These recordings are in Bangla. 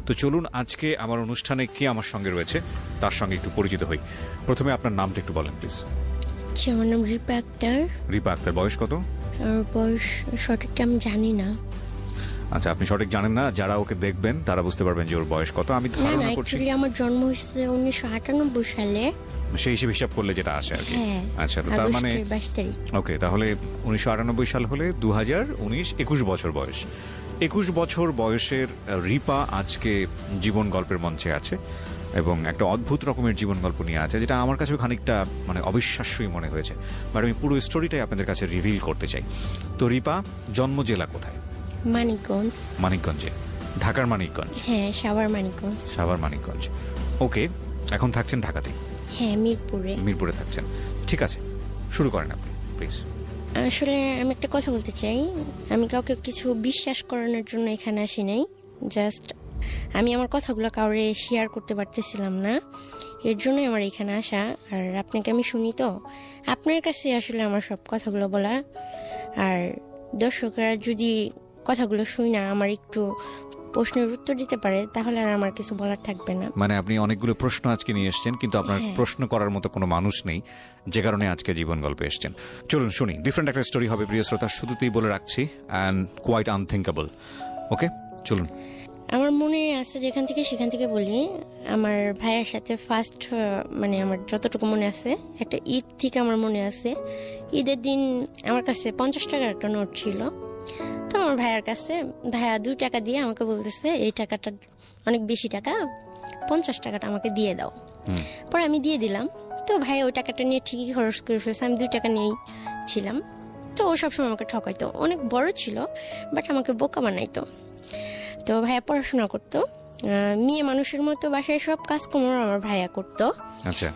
তো চলুন আজকে আমার অনুষ্ঠানে কে আমার সঙ্গে রয়েছে তার সঙ্গে একটু পরিচিত হই। প্রথমে আপনার নামটা একটু বলেন প্লিজ। আমার নাম রিপা আক্তার। রিপা আক্তার, বয়স কত? আর বয়স সঠিকটা আমি জানি না। আচ্ছা, আপনি সঠিক জানেন না, যারা ওকে দেখবেন তারা বুঝতে পারবেন যে ওর বয়স কত। আমি ধারণা করছি আমার জন্ম হয়েছে 1998 সালে, সেই হিসাব করলে যেটা আসে আর কি। আচ্ছা, তো তার মানে 22 তারিখ। ওকে, তাহলে 1998 সাল হলে 2019, 21 বছর বয়স। 21 বছর বয়সের রিপা আজকে জীবন গল্পের মঞ্চে আছে এবং একটা অদ্ভুত রকমের জীবন গল্প নিয়ে আছে, যেটা আমার কাছেও খানিকটা মানে অবিশ্বাস্যই মনে হয়েছে। বাট আমি পুরো স্টোরিটাই আপনাদের কাছে রিভিল করতে চাই। তো রিপা জন্ম জেলা কোথায়? মানিকগঞ্জ। মানিকগঞ্জে? ঢাকার মানিকগঞ্জ? হ্যাঁ, সাভার মানিকগঞ্জ। সাভার মানিকগঞ্জ, ওকে। এখন থাকছেন ঢাকাতে? হ্যাঁ, মিরপুরে। মিরপুরে থাকছেন, ঠিক আছে, শুরু করেন আপনি প্লিজ। আসলে আমি একটা কথা বলতে চাই, আমি কাউকে কিছু বিশ্বাস করানোর জন্য এখানে আসি নাই। জাস্ট আমি আমার কথাগুলো কাউরে শেয়ার করতে পারতেছিলাম না, এর জন্যই আমার এখানে আসা। আর আপনাকে আমি শুনি, তো আপনার কাছে আসলে আমার সব কথাগুলো বলা। আর দর্শকরা যদি কথাগুলো শুই না আমার একটু প্রশ্নের উত্তর দিতে পারে, তাহলে আর আমার কিছু বলার থাকবে না। মানে আপনি অনেকগুলো প্রশ্ন আজকে নিয়ে এসেছেন, কিন্তু আপনার প্রশ্ন করার মতো কোনো মানুষ নেই, যে কারণে আজকে জীবন গল্পে এসেছেন। চলুন শুনি, ডিফারেন্ট একটা স্টোরি হবে প্রিয় শ্রোতা, শুধুতেই বলে রাখছি, অ্যান্ড কোয়াইট আনথিঙ্কেবল। ওকে, চলুন। আমার মনে আছে যেখান থেকে সেখান থেকে বলি। আমার ভাইয়ের সাথে ফার্স্ট, মানে আমার যতটুকু মনে আছে, একটা ঈদ থেকে আমার মনে আছে, ঈদের দিন আমার কাছে 50 টাকার একটা নোট ছিল। তো আমার ভাইয়ের কাছে ভাইয়া 2 টাকা দিয়ে আমাকে বলতেছে, এই টাকাটা অনেক বেশি টাকা, 50 টাকাটা আমাকে দিয়ে দাও। পরে আমি দিয়ে দিলাম। তো ভাইয়া ওই টাকাটা নিয়ে ঠিকই খরচ করে ফেলছে, আমি 2 টাকা নিয়েই ছিলাম। তো ও সবসময় আমাকে ঠকাইতো, অনেক বড় ছিল বাট আমাকে বোকা বানাইতো। তো ভাইয়া পড়াশোনা করতো, মেয়ে মানুষের মতো বাসায় সব কাজকর্ম আমার ভাইয়া করতো। আচ্ছা।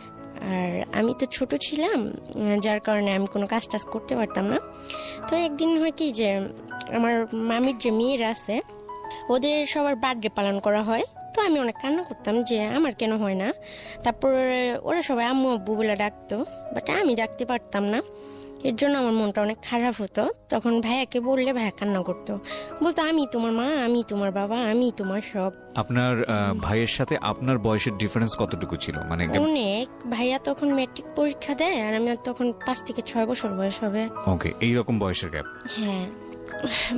আর আমি তো ছোট ছিলাম, যার কারণে আমি কোনো কাজ টাজ করতে পারতাম না। তো একদিন হয় কি যে আমার মামির যে মেয়েরা আছে ওদের সবার বার্থডে পালন করা হয়। তো আমি অনেক কান্না করতাম যে আমার কেন হয় না। তারপর ওরা সবাই আম্মু আব্বু বলে ডাকতো, বাট আমি ডাকতে পারতাম না, এর জন্য আমার মনটা অনেক খারাপ হতো। তখন ভাইয়াকে বললে ভাইয়া কান্না করতো, বলতো আমি তোমার মা, আমি তোমার বাবা, আমি তোমার সব। আপনার ভাইয়ের সাথে আপনার বয়সের ডিফারেন্স কতটুকু ছিল? মানে অনেক। ভাইয়া তখন ম্যাট্রিক পরীক্ষা দেয় আর আমি তখন 5 থেকে 6 বছর বয়স হবে। ওকে, এইরকম বয়সের গ্যাপ। হ্যাঁ,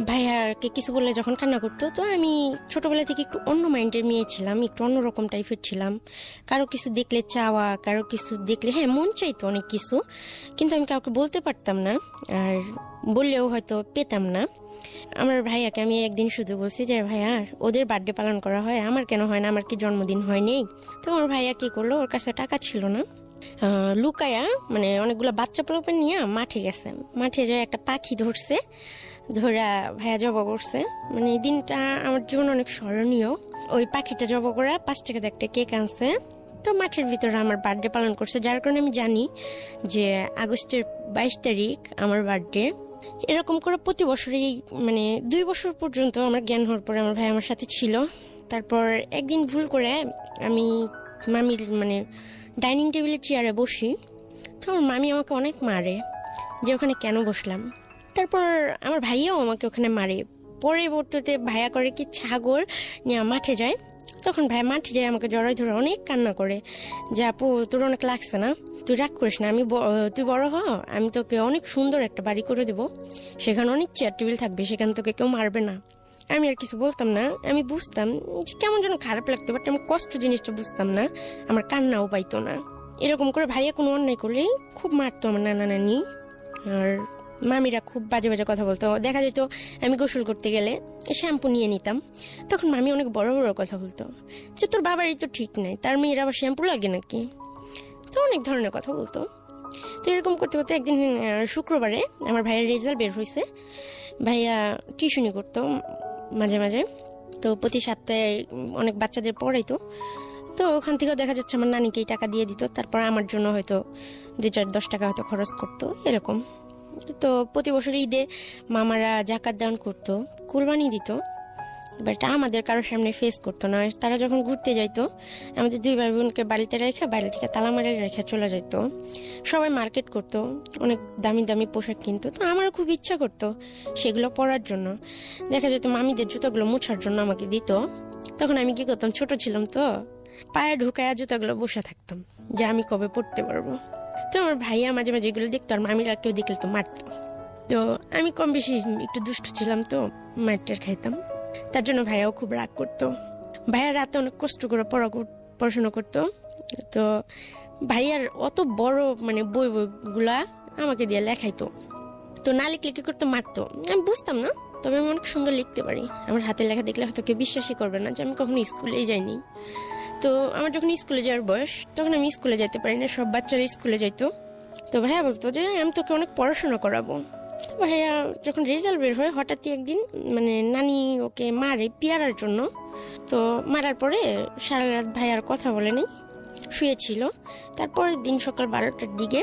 ভাইয়াকে কিছু বললে যখন কান্না করতো, তো আমি ছোটবেলা থেকে একটু অন্য মাইন্ডের মেয়ে ছিলাম, একটু অন্যরকম টাইপের ছিলাম। কারো কিছু দেখলে চাওয়া, কারো কিছু দেখলে হ্যাঁ মন চাইতো অনেক কিছু, কিন্তু আমি কাউকে বলতে পারতাম না, আর বললেও হয়তো পেতাম না। আমার ভাইয়াকে আমি একদিন শুধু বলছি যে ভাইয়া ওদের বার্থডে পালন করা হয়, আমার কেন হয় না, আমার কি জন্মদিন হয়নি? তো আমার ভাইয়া কি করলো, ওর কাছে টাকা ছিল না, লুকায়া মানে অনেকগুলো বাচ্চা পোলাপেন নিয়ে মাঠে গেছে। মাঠে যায় একটা পাখি ধরছে, ধরা ভাইয়া জবা করছে। মানে এই দিনটা আমার জীবনে অনেক স্মরণীয়। ওই পাখিটা জবা করা 5 টাকাতে একটা কেক আনছে। তো মাঠের ভিতরে আমার বার্থডে পালন করছে, যার কারণে আমি জানি যে আগস্টের 22 তারিখ আমার বার্থডে। এরকম করে প্রতি বছরই মানে 2 বছর পর্যন্ত আমার জ্ঞান হওয়ার পরে আমার ভাই আমার সাথে ছিল। তারপর একদিন ভুল করে আমি মামির মানে ডাইনিং টেবিলের চেয়ারে বসি, তো আমার মামি আমাকে অনেক মারে যে ওখানে কেন বসলাম। তারপর আমার ভাইয়াও আমাকে ওখানে মারে। পরবর্তীতে ভাইয়া করে কি ছাগল নিয়ে মাঠে যায়, তখন ভাই মাঠে যায় আমাকে জড়াই ধরে অনেক কান্না করে যে আপু তোর অনেক লাগছে না, তুই রাগ করিস না, তুই বড় হ, আমি তোকে অনেক সুন্দর একটা বাড়ি করে দেবো, সেখানে অনেক চেয়ার টেবিল থাকবে, সেখানে তোকে কেউ মারবে না। আমি আর কিছু বলতাম না, আমি বুঝতাম যে কেমন যেন খারাপ লাগতো, বাট আমি কষ্ট জিনিসটা বুঝতাম না, আমার কান্নাও পাইতো না। এরকম করে ভাইয়া কোনো অন্যায় করলেই খুব মারতো আমার নানা নানি, আর মামিরা খুব বাজে বাজে কথা বলতো। দেখা যেত আমি গোসল করতে গেলে শ্যাম্পু নিয়ে নিতাম, তখন মামি অনেক বড় বড় কথা বলতো যে তোর বাবারই তো ঠিক নাই, তার মেয়ের আবার শ্যাম্পু লাগে নাকি, তো অনেক ধরনের কথা বলতো। তো এরকম করতে করতে একদিন শুক্রবারে আমার ভাইয়ের রেজাল্ট বের হয়েছে। ভাইয়া টিউশনি করতো মাঝে মাঝে, তো প্রতি সপ্তাহে অনেক বাচ্চাদের পড়াইতো। তো ওখান থেকেও দেখা যাচ্ছে আমার নানিকেই টাকা দিয়ে দিত, তারপর আমার জন্য হয়তো 2-10 টাকা হয়তো খরচ করতো এরকম। তো প্রতি বছর ঈদে মামারা জাকাত দান করতো, কুরবানি দিত, বাট আমাদের কারোর সামনে ফেস করতো না। তারা যখন ঘুরতে যাইতো আমাদের 2 ভাই বোনকে বাড়িতে রেখে বাইরে থেকে তালা মারে রেখে চলে যাইতো। সবাই মার্কেট করতো, অনেক দামি দামি পোশাক কিনতো, তো আমারও খুব ইচ্ছা করতো সেগুলো পরার জন্য। দেখা যেত মামিদের জুতোগুলো মোছার জন্য আমাকে দিত, তখন আমি কি করতাম, ছোট ছিলাম তো, পায়ে ঢুকায়া জুতাগুলো বসে থাকতাম যে আমি কবে পড়তে পারবো। তো আমার ভাইয়া মাঝে মাঝে এগুলো দেখতো, আর মামিরা কেউ দেখলে তো মারতো। তো আমি কম বেশি একটু দুষ্ট ছিলাম, তো মারটার খাইতাম। তার জন্য ভাইয়াও খুব রাগ করতো। ভাইয়া রাতে অনেক কষ্ট করে পড়াশোনা করতো। তো ভাইয়ার অত বড় মানে বইগুলা আমাকে দিয়ে লেখাইতো। তো না লিখলে কি করতো, মারতো। আমি বুঝতাম না, তবে আমি অনেক সুন্দর লিখতে পারি। আমার হাতের লেখা দেখলে হয়তো কেউ বিশ্বাসই করবে না যে আমি কখনো স্কুলেই যাইনি। তো আমার যখন স্কুলে যাওয়ার বয়স, তখন আমি স্কুলে যেতে পারি না, সব বাচ্চারা স্কুলে যাইতো। তো ভাইয়া বলতো যে আমি তোকে অনেক পড়াশোনা করাবো। তো ভাইয়া যখন রেজাল্ট বের হয়, হঠাৎই একদিন মানে নানি ওকে মারে পিয়ারার জন্য। তো মারার পরে সারা রাত ভাইয়ার কথা বলেনি, শুয়েছিল। তারপরের দিন সকাল 12টার দিকে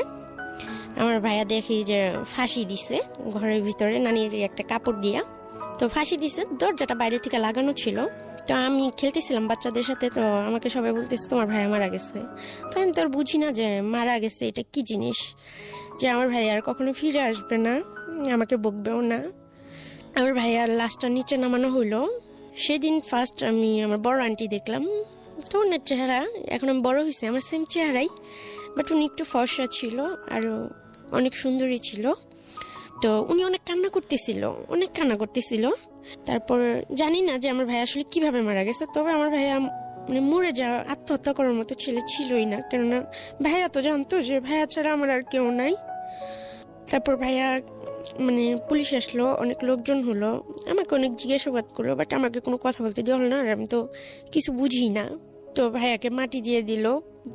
আমার ভাইয়া দেখি যে ফাঁসি দিছে ঘরের ভিতরে, নানির একটা কাপড় দিয়া। তো ফাঁসি দিছে, দরজাটা বাইরে থেকে লাগানো ছিল। তো আমি খেলতেছিলাম বাচ্চাদের সাথে, তো আমাকে সবাই বলতেছে তোমার ভাইয়া মারা গেছে। তো আমি তো আর বুঝি না যে মারা গেছে এটা কি জিনিস, যে আমার ভাইয়া আর কখনো ফিরে আসবে না, আমাকে বকবেও না। আমার ভাইয়ার লাশটা নিচে নামানো হইলো। সেদিন ফার্স্ট আমি আমার বড় আন্টি দেখলাম। তো ওনার চেহারা, এখন আমি বড় হয়েছি, আমার সেম চেহারাই, বাট উনি একটু ফর্সা ছিল আর অনেক সুন্দরী ছিল। তো উনি অনেক কান্না করতেছিল। তারপর জানি না যে আমার ভাই আসলে কিভাবে মারা গেছে, তবে আমার ভাইয়া মানে মরে যাওয়া, আত্মহত্যা করার মতো ছেলে ছিলই না, কেননা ভাইয়া তো জানতো যে ভাইয়া ছাড়া আমার আর কেউ নাই। তারপর ভাইয়া মানে পুলিশ আসলো, অনেক লোকজন হলো, আমাকে অনেক জিজ্ঞাসাবাদ করলো, বাট আমাকে কোনো কথা বলতে দেওয়া হলো না, আর আমি তো কিছু বুঝি না। তো ভাইয়াকে মাটি দিয়ে দিল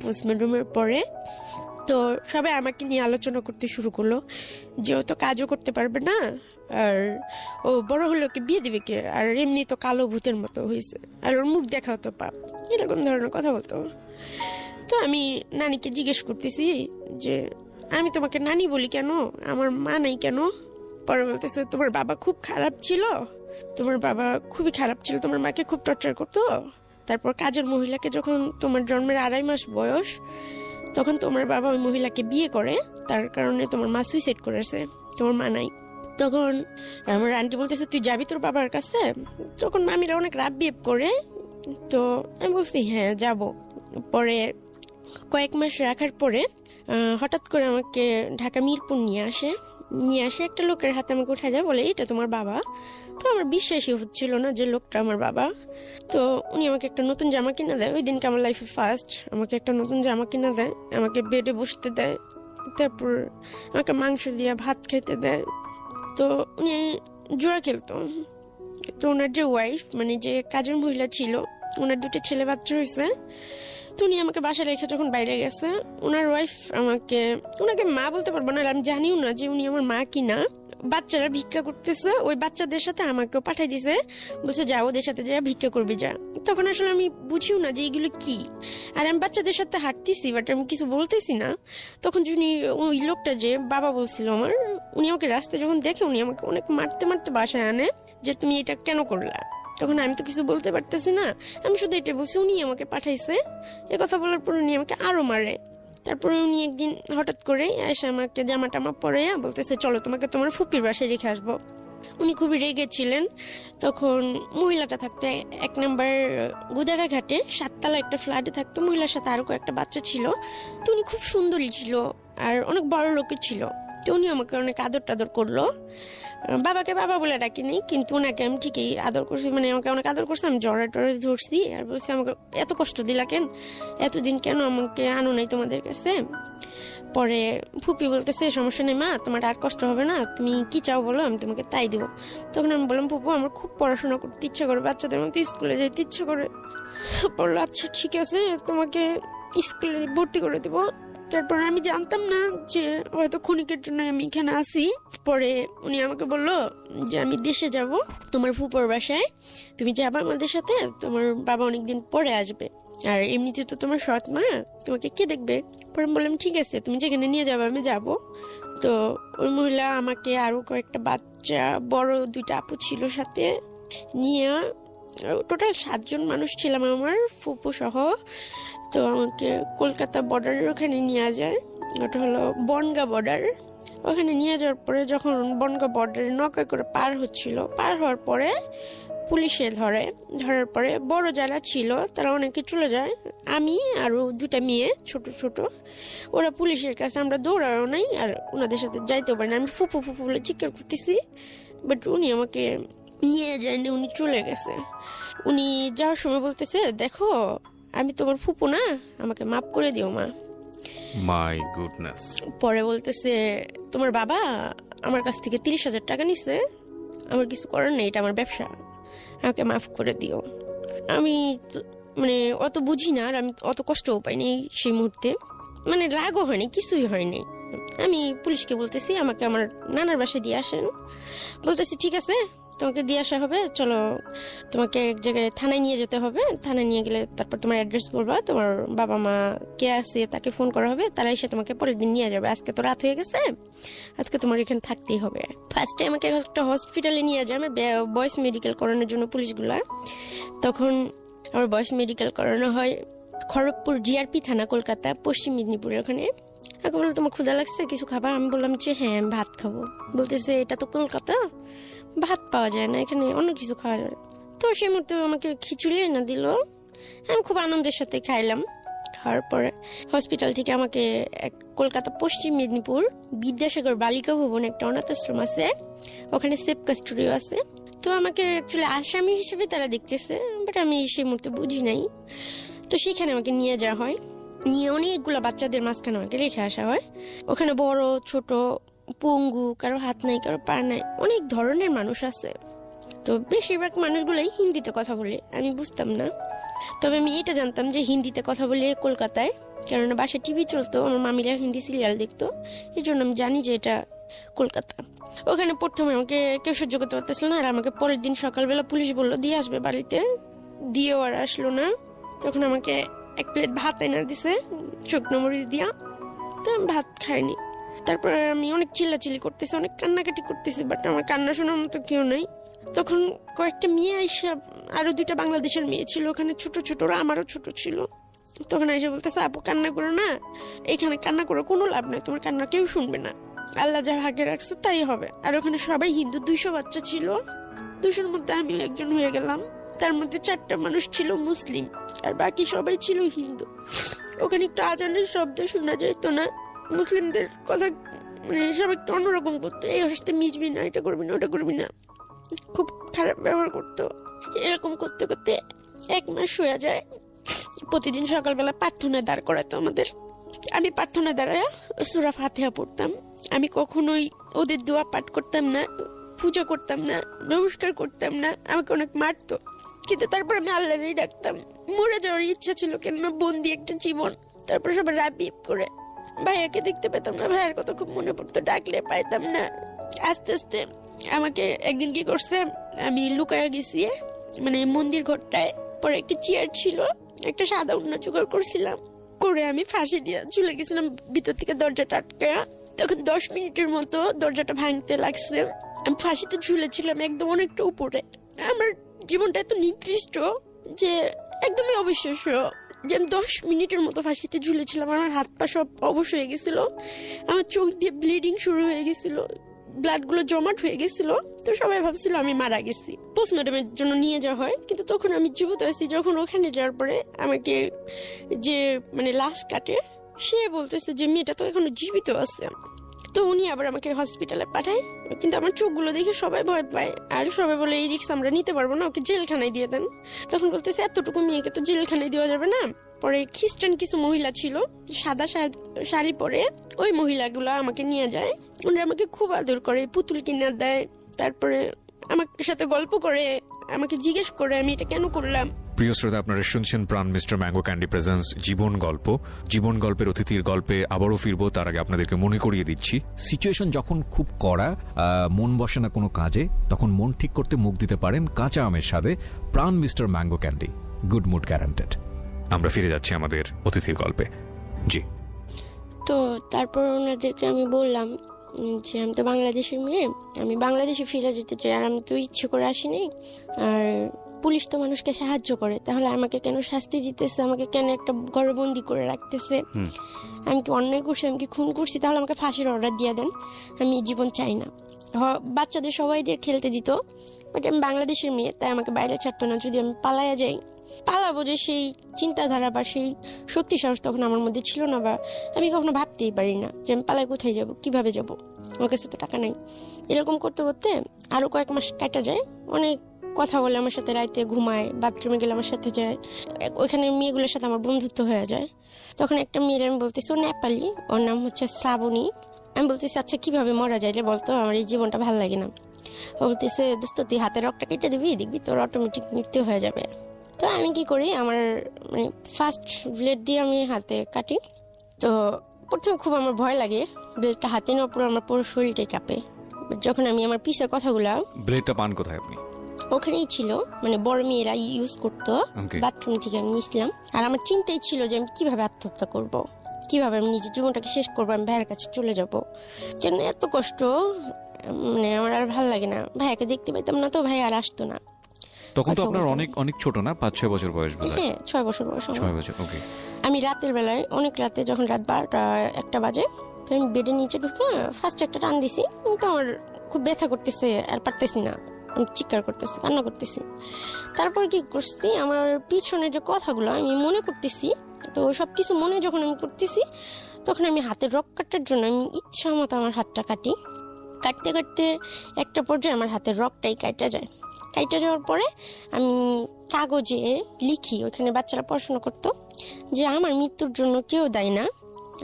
পোস্টমর্টমের পরে। তো সবাই আমাকে নিয়ে আলোচনা করতে শুরু করলো যে ও তো কাজও করতে পারবে না, আর ও বড় হলে ওকে বিয়ে দিবে কে, আর এমনি তো কালো ভূতের মতো হয়েছে, আর ওর মুখ দেখাও তো পাপ, এরকম ধরনের কথা বলতো। তো আমি নানিকে জিজ্ঞেস করতেছি যে আমি তোমাকে নানি বলি কেন, আমার মা নাই কেন? পরে বলতেছে তোমার বাবা খুব খারাপ ছিল, তোমার মাকে খুব টর্চার করতো। তারপর কাজের মহিলাকে যখন তোমার জন্মের 2.5 মাস বয়স, তখন তোমার বাবা ওই মহিলাকে বিয়ে করে, তার কারণে তোমার মা সুইসাইড করেছে, তোমার মা নাই। তখন আমার আন্টি বলতেছে তুই যাবি তোর বাবার কাছে? তখন মামিরা অনেক রাব বিহেভ করে। তো আমি বলছি হ্যাঁ যাব। পরে কয়েক মাস রাখার পরে হঠাৎ করে আমাকে ঢাকা মিরপুর নিয়ে আসে একটা লোকের হাতে আমাকে উঠাই দেয়, বলে এটা তোমার বাবা। তো আমার বিশ্বাসই হচ্ছিল না যে লোকটা আমার বাবা। তো উনি আমাকে একটা নতুন জামা কিনে দেয়, ওই দিনকে আমার লাইফে ফার্স্ট আমাকে একটা নতুন জামা কিনে দেয়, আমাকে বেডে বসতে দেয়, তারপর আমাকে মাংস দিয়ে ভাত খাইতে দেয়। তো উনি জুয়া খেলতো। তো ওনার যে ওয়াইফ মানে যে কাজের মহিলা ছিল, ওনার 2টা ছেলে বাচ্চা হয়েছে। তো উনি আমাকে বাসায় রেখে যখন বাইরে গেছে, ওনার ওয়াইফ ওনাকে মা বলতে পারবো না, আমি জানিও না যে উনি আমার মা কিনা। বাচ্চারা ভিক্ষা করতেছে, ওই বাচ্চাদের সাথে আমাকেও পাঠাই দিছে, বলছে যা ওদের সাথে যা ভিক্ষা করবি যা। তখন আসলে আমি বুঝিও না যে এগুলো কি, আর আমি বাচ্চাদের সাথে হাঁটতেছি, বাট আমি কিছু বলতেছি না। তখন উনি, ওই লোকটা যে বাবা বলছিল আমার, উনি আমাকে রাস্তায় যখন দেখে, উনি আমাকে অনেক মারতে মারতে বাসায় আনে যে তুমি এটা কেন করলা। তখন আমি তো কিছু বলতে পারতেছি না, আমি শুধু এটা বলছি উনি আমাকে পাঠাইছে। এ কথা বলার পর উনি আমাকে আরো মারে। তারপরে উনি একদিন হঠাৎ করে এসে আমাকে জামা টামা পরে বলতেছে চলো তোমাকে তোমার ফুপির বাসায় রেখে আসবো। উনি খুবই রেগেছিলেন। তখন মহিলাটা থাকতে 1 নম্বর গুদারা ঘাটে 7তলা একটা ফ্ল্যাটে থাকতো, মহিলার সাথে আরো কয়েকটা বাচ্চা ছিল। তো উনি খুব সুন্দরী ছিল আর অনেক বড় লোকের ছিল। তো উনি আমাকে অনেক আদর টাদর করলো। বাবাকে বাবা বলে ডাকিনি, কিন্তু ওনাকে আমি ঠিকই আদর করছি, মানে আমাকে অনেক আদর করছি। আমি জ্বরে টরে ধরছি আর বলছি আমাকে এত কষ্ট দিলা কেন, এতদিন কেন আমাকে আনো নাই তোমাদের কাছে। পরে ফুপি বলতেছে সমস্যা নেই মা, তোমার আর কষ্ট হবে না, তুমি কি চাও বলো, আমি তোমাকে তাই দেবো। তখন আমি বললাম ফুপু আমার খুব পড়াশোনা করতে ইচ্ছা করে, বাচ্চাদের মতো স্কুলে যেতে ইচ্ছা করে। বললো আচ্ছা ঠিক আছে, তোমাকে স্কুলে ভর্তি করে দেবো। তারপর আমি জানতাম না যে হয়তো ক্ষণিকের জন্য আমি এখানে আসি। পরে উনি আমাকে বললো যে আমি দেশে যাব তোমার ফুপুর বাসায়, তুমি যাবা আমাদের সাথে, তোমার বাবা অনেকদিন পরে আসবে, আর এমনিতে তো তোমার সৎ মা, তোমাকে কে দেখবে। পরে আমি বললাম ঠিক আছে, তুমি যেখানে নিয়ে যাবে আমি যাব। তো ওই মহিলা আমাকে আরো কয়েকটা বাচ্চা, বড় 2টা আপু ছিল সাথে নিয়ে, টোটাল 7 জন মানুষ ছিলাম আমার ফুপু সহ। তো আমাকে কলকাতা বর্ডারের ওখানে নিয়ে যায়, ওটা হলো বনগা বর্ডার। ওখানে নিয়ে যাওয়ার পরে যখন বনগা বর্ডারে নৌকা করে পার হওয়ার পরে পুলিশে ধরার পরে বড় যারা ছিল তারা অনেকে চলে যায়, আমি আরো 2টা মেয়ে ছোট ছোট, ওরা পুলিশের কাছে আমরা দৌড়াও নাই আর ওনাদের সাথে যাইতেও পারি না। আমি ফুপু ফুপু বলে চিৎকার করতেছি, বাট উনি আমাকে নিয়ে যায়নি, উনি চলে গেছে। উনি যাওয়ার সময় বলতেছে, দেখো আমি তোমার ফুপু না, আমাকে মাফ করে দিও মা। My goodness. পরে বলতেছে, তোমার বাবা আমার কাছ থেকে 30,000 টাকা নিছে, আমার কিছু করার নেই, এটা আমার ব্যবসা, আমাকে মাফ করে দিও। আমি মানে অত বুঝি না, আর আমি অত কষ্টও পাইনি সেই মুহূর্তে, মানে রাগও হয়নি, কিছুই হয়নি। আমি পুলিশকে বলতেছি আমাকে আমার নানার বাসায় দিয়ে আসেন। বলতেছি ঠিক আছে, তোমাকে দিয়ে আসা হবে, চলো তোমাকে এক জায়গায় থানায় নিয়ে যেতে হবে, থানায় নিয়ে গেলে তারপর তোমার অ্যাড্রেস বলবা, তোমার বাবা মা কে আছে তাকে ফোন করা হবে, তারা এসে তোমাকে পরের দিন নিয়ে যাবে। আজকে তো রাত হয়ে গেছে, আজকে তোমার এখানে থাকতেই হবে। ফার্স্টে আমাকে একটা হসপিটালে নিয়ে যায় আমার বয়েস মেডিকেল করানোর জন্য পুলিশগুলা। তখন আমার বয়েস মেডিকেল করানো হয় খড়গপুর জিআরপি থানা, কলকাতা, পশ্চিম মেদিনীপুরের ওখানে। আমাকে বললো তোমার ক্ষুধা লাগছে, কিছু খাবার? আমি বললাম যে হ্যাঁ আমি ভাত খাবো। বলতেছে এটা তো কলকাতা, ভাত পাওয়া যায় না, এখানে অন্য কিছু খাওয়া যায়। তো সেই মুহূর্তে আমাকে খিচুড়ি এনে দিল, আমি খুব আনন্দের সাথে খাইলাম। খাওয়ার পরে হসপিটাল থেকে আমাকে কলকাতা পশ্চিম মেদিনীপুর বিদ্যাসাগর বালিকা ভবন একটা অনাথ আশ্রম আছে, ওখানে সেফ কাস্টোডিও আছে। তো আমাকে অ্যাকচুয়ালি আসামি হিসেবে তারা দেখতেছে, বাট আমি সেই মুহূর্তে বুঝি নাই। তো সেখানে আমাকে নিয়ে যাওয়া হয়, নিয়ে অনেকগুলো বাচ্চাদের মাঝখানে আমাকে রেখে আসা হয়। ওখানে বড় ছোট, পঙ্গু, কারো হাত নাই কারো পা নাই, অনেক ধরনের মানুষ আছে। তো বেশিরভাগ মানুষগুলোই হিন্দিতে কথা বলে, আমি বুঝতাম না। তবে আমি এটা জানতাম যে হিন্দিতে কথা বলে কলকাতায়, কেননা বাসায় টিভি চলতো, আমার মামিরা হিন্দি সিরিয়াল দেখতো, এই জন্য আমি জানি যে এটা কলকাতা। ওখানে প্রথমে আমাকে কেউ সহ্য করতে পারতেছিল না, আর আমাকে পরের দিন সকালবেলা পুলিশ বললো দিয়ে আসবে বাড়িতে, দিয়েও আর আসলো না। তখন আমাকে 1 প্লেট ভাত এনে দিছে শুকনো মরিচ দিয়া, তো আমি ভাত খাইনি। তারপর আমি অনেক চিল্লাচিল্লি করতেছি, অনেক কান্নাকাটি করতেছি, বাট আমার কান্না শোনার মতো কেউ নাই। তখন কয়েকটা মেয়ে আইসা, আরো 2টা বাংলাদেশের মেয়ে ছিল ওখানে, ছোট ছোট, ওরা আমারও ছোট ছিল। তখন আইসা বলতেছে আপু কান্না করো না, এখানে কান্না করো কোনো লাভ নাই, তোমার কান্না কেউ শুনবে না, আল্লাহ যা ভাগ্যে রাখছে তাই হবে। আর ওখানে সবাই হিন্দু, 200 বাচ্চা ছিল, 200-র মধ্যে আমিও একজন হয়ে গেলাম। তার মধ্যে 4টা মানুষ ছিল মুসলিম, আর বাকি সবাই ছিল হিন্দু। ওখানে একটু আজানের শব্দ শোনা যেত না, মুসলিমদের কথা মানে সব একটু অন্যরকম করতো, এই সাথে মিশবি না, এটা করবি না, ওটা করবি না, খুব খারাপ ব্যবহার করতো। এরকম করতে করতে 1 মাস হয়ে যায়। প্রতিদিন সকালবেলা প্রার্থনায় দাঁড় করাতো আমাদের, আমি প্রার্থনায় দাঁড়ায় সূরা ফাতিহা পড়তাম। আমি কখনোই ওদের দোয়া পাঠ করতাম না, পূজা করতাম না, নমস্কার করতাম না, আমাকে অনেক মারতো, কিন্তু তারপর আমি আল্লাহরই ডাকতাম। মরে যাওয়ার ইচ্ছা ছিল, কেননা বন্দি একটা জীবন। তারপর সবাই রাবিব করে, ভাইয়াকে দেখতে পেতাম না, ভাইয়ার কথা খুব মনে পড়তো, ডাকলে পাইতাম না। আস্তে আস্তে আমাকে একদিন কি করছে, আমি লুকায়া গেছি মানে মন্দির ঘরটায়, পরে একটা চেয়ার ছিল, একটা সাদা উন্না জোগাড় করছিলাম, করে আমি ফাঁসি দিয়ে ঝুলে গেছিলাম ভিতর থেকে দরজাটা আটকায়া। তখন 10 মিনিটের মতো দরজাটা ভাঙতে লাগছে, আমি ফাঁসিতে ঝুলেছিলাম একদম অনেকটা উপরে। আমার জীবনটা এত নিকৃষ্ট যে একদমই অবিশ্বাস্য যে আমি 10 মিনিটের মতো ফাঁসিতে ঝুলেছিলাম। আমার হাত পা সব অবশ হয়ে গেছিল, আমার চোখ দিয়ে ব্লিডিং শুরু হয়ে গেছিল, ব্লাড গুলো জমাট হয়ে গেছিল। তো সবাই ভাবছিল আমি মারা গেছি, পোস্টমর্টমের জন্য নিয়ে যাওয়া হয়, কিন্তু তখন আমি জীবিত আছি। যখন ওখানে যাওয়ার পরে আমাকে যে মানে লাশ কাটে, সে বলতেছে যে মেয়েটা তো এখনো জীবিত আছে। তো উনি আবার আমাকে হসপিটালে পাঠায়, কিন্তু আমার চোখগুলো দেখে সবাই ভয় পায়, আর সবাই বলে এই রিস্ক আমরা নিতে পারবো না, ওকে জেলখানায় দিয়ে দেন। তখন বলতেছে এতটুকু মেয়েকে তো জেলখানায় দেওয়া যাবে না। পরে খ্রিস্টান কিছু মহিলা ছিল সাদা শাড়ি পরে, ওই মহিলাগুলো আমাকে নিয়ে যায়, উনি আমাকে খুব আদর করে, পুতুল কিনে দেয়, তারপরে আমার সাথে গল্প করে, আমাকে জিজ্ঞেস করে আমি এটা কেন করলাম। প্রিয় শ্রোতা, আপনারা শুনছেন প্রাণ মিস্টার ম্যাঙ্গো ক্যান্ডি প্রেজেন্স জীবন গল্প। জীবন গল্পের অতিথির গল্পে আবারও ফিরবো, তার আগে আপনাদেরকে মনে করিয়ে দিচ্ছি, সিচুয়েশন যখন খুব কড়া, মন বসে না কোনো কাজে, তখন মন ঠিক করতে মুখ দিতে পারেন কাঁচা আমের স্বাদে Pran mister mango candy, good mood guaranteed. আমরা ফিরে যাচ্ছি আমাদের অতিথির গল্পে। জি। তো তারপর ওনাদেরকে আমি বললাম যে আমি তো বাংলাদেশের মেয়ে, আমি বাংলাদেশে ফিরে যেতে চাই, আর আমি তো ইচ্ছে করে আসিনি, আর পুলিশ তো মানুষকে সাহায্য করে, তাহলে আমাকে কেন শাস্তি দিতেছে, আমাকে কেন একটা ঘরবন্দি করে রাখতেছে, আমি কি অন্যায় করছি, আমি কি খুন করছি, তাহলে আমাকে ফাঁসির অর্ডার দিয়ে দেন, আমি জীবন চাই না। বাচ্চাদের সবাইদের খেলতে দিত, বাট আমি বাংলাদেশের মেয়ে, তাই আমাকে বাইরে ছাড়তো না। যদি আমি পালায়া যাই, পালাবো যে সেই চিন্তাধারা বা সেই শক্তি সাহস তখন আমার মধ্যে ছিল না, বা আমি কখনো ভাবতেই পারি না যে আমি পালায় কোথায় যাব, কিভাবে যাব, আমার কাছে তো টাকা নাই। এরকম করতে করতে আরো কয়েক মাস কাটা যায়। অনেক কথা বলে আমার সাথে, রাইতে ঘুমায়, বাথরুমে গেলে আমার সাথে যায়, ওইখানে মেয়েগুলোর সাথে আমার বন্ধুত্ব হয়ে যায়। তখন একটা মেয়ের আমি বলতেছি, ও নেপালি, ওর নাম হচ্ছে শ্রাবণী। আমি বলতেছি আচ্ছা কিভাবে মরা যায় রে বলতো, আমার এই জীবনটা ভালো লাগে না। ও বলতেছে দোস্ত তুই হাতের রগটা কেটে দিবি, দেখবি তোর অটোমেটিক মৃত্যু হয়ে যাবে। তো আমি কি করি, আমার মানে ফার্স্ট ব্লেড দিয়ে আমি হাতে কাটি। তো প্রথমে খুব আমার ভয় লাগে, ব্লেডটা হাতে নেওয়ার পর আমার পুরো শরীরটাই কাঁপে। যখন আমি আমার পিসের কথাগুলা, ব্লেডটা পান কোথায় আপনি? ওখানেই ছিল, মানে বড় মেয়েরা ইউজ করতো, Okay. বাথরুম থেকে আমি নিয়েছিলাম। আর আমার চিন্তাই ছিল যে আমি কিভাবে আত্মহত্যা করব, কিভাবে আমি নিজের জীবনটাকে শেষ করবো, আমি ভাইয়ের কাছে চলে যাব। কেন এত কষ্ট, মানে আমার আর ভালো লাগে না। ভাইয়াকে দেখতে পেতাম না, তো ভাই আর আসতো না। তখন তো কথা আপনার বলতাম। অনেক অনেক ছোট না, 5-6 বছর বয়স বোধ হয়। হ্যাঁ 6 বছর বয়স আমার। 6 বছর, ওকে। আমি রাতের বেলায়, অনেক রাতে, যখন রাত 12টা 1টা বাজে, তো আমি বেডের নিচে ঢুকে ফার্স্ট একটা টান দিছি। তো আমার খুব ব্যথা করতেছে, আর পারতেছি না, আমি চিৎকার করতেছি, কান্না করতেছি। তারপর কি করছি, আমার পিছনের যে কথাগুলো আমি মনে করতেছি, তো সব কিছু মনে যখন আমি করতেছি, তখন আমি হাতের রক কাটার জন্য আমি ইচ্ছা মতো আমার হাতটা কাটি। কাটতে কাটতে একটা পর্যায়ে আমার হাতের রকটাই কাটা যায়। কাটা যাওয়ার পরে আমি কাগজে লিখি, ওইখানে বাচ্চারা পড়াশোনা করতো, যে আমার মৃত্যুর জন্য কেউ দায়ী না,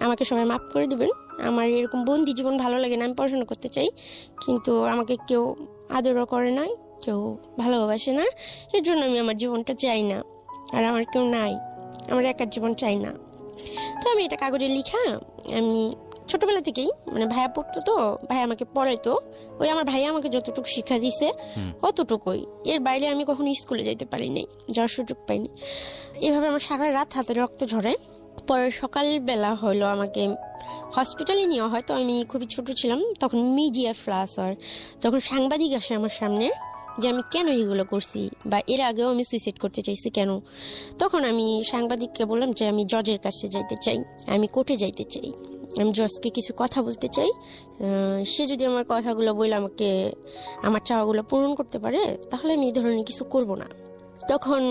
আমাকে সবাই মাফ করে দিবেন, আমার এরকম বন্দি জীবন ভালো লাগে না, আমি পড়াশোনা করতে চাই, কিন্তু আমাকে কেউ আদরও করে না, কেউ ভালোবাসে না, এর জন্য আমি আমার জীবনটা চাই না, আর আমার কেউ নাই, আমার একার জীবন চাই না। তো আমি এটা কাগজে লিখা, আমি ছোটবেলা থেকেই, মানে ভাইয়া পড়তো, তো ভাইয়া আমাকে পড়াইতো, ওই আমার ভাইয়া আমাকে যতটুকু শিক্ষা দিছে অতটুকুই, এর বাইরে আমি কখনো স্কুলে যাইতে পারি নাই, যাওয়ার সুযোগ পাইনি। এভাবে আমার সারা রাত হাতে রক্ত ঝরে। পরে সকালবেলা হলো আমাকে হসপিটালে নেওয়া হয়। তো আমি খুবই ছোট ছিলাম, তখন মিডিয়া ফ্লাশ হয়, তখন সাংবাদিক আসে আমার সামনে যে আমি কেন এগুলো করছি, বা এর আগেও আমি সুইসাইড করতে চাইছি কেন। তখন আমি সাংবাদিককে বললাম যে আমি জজের কাছে যাইতে চাই, আমি কোর্টে যাইতে চাই, আমি জজকে কিছু কথা বলতে চাই, সে যদি আমার কথাগুলো বলে আমাকে আমার চাওয়াগুলো পূরণ করতে পারে, তাহলে আমি এই ধরনের কিছু করব না। তখন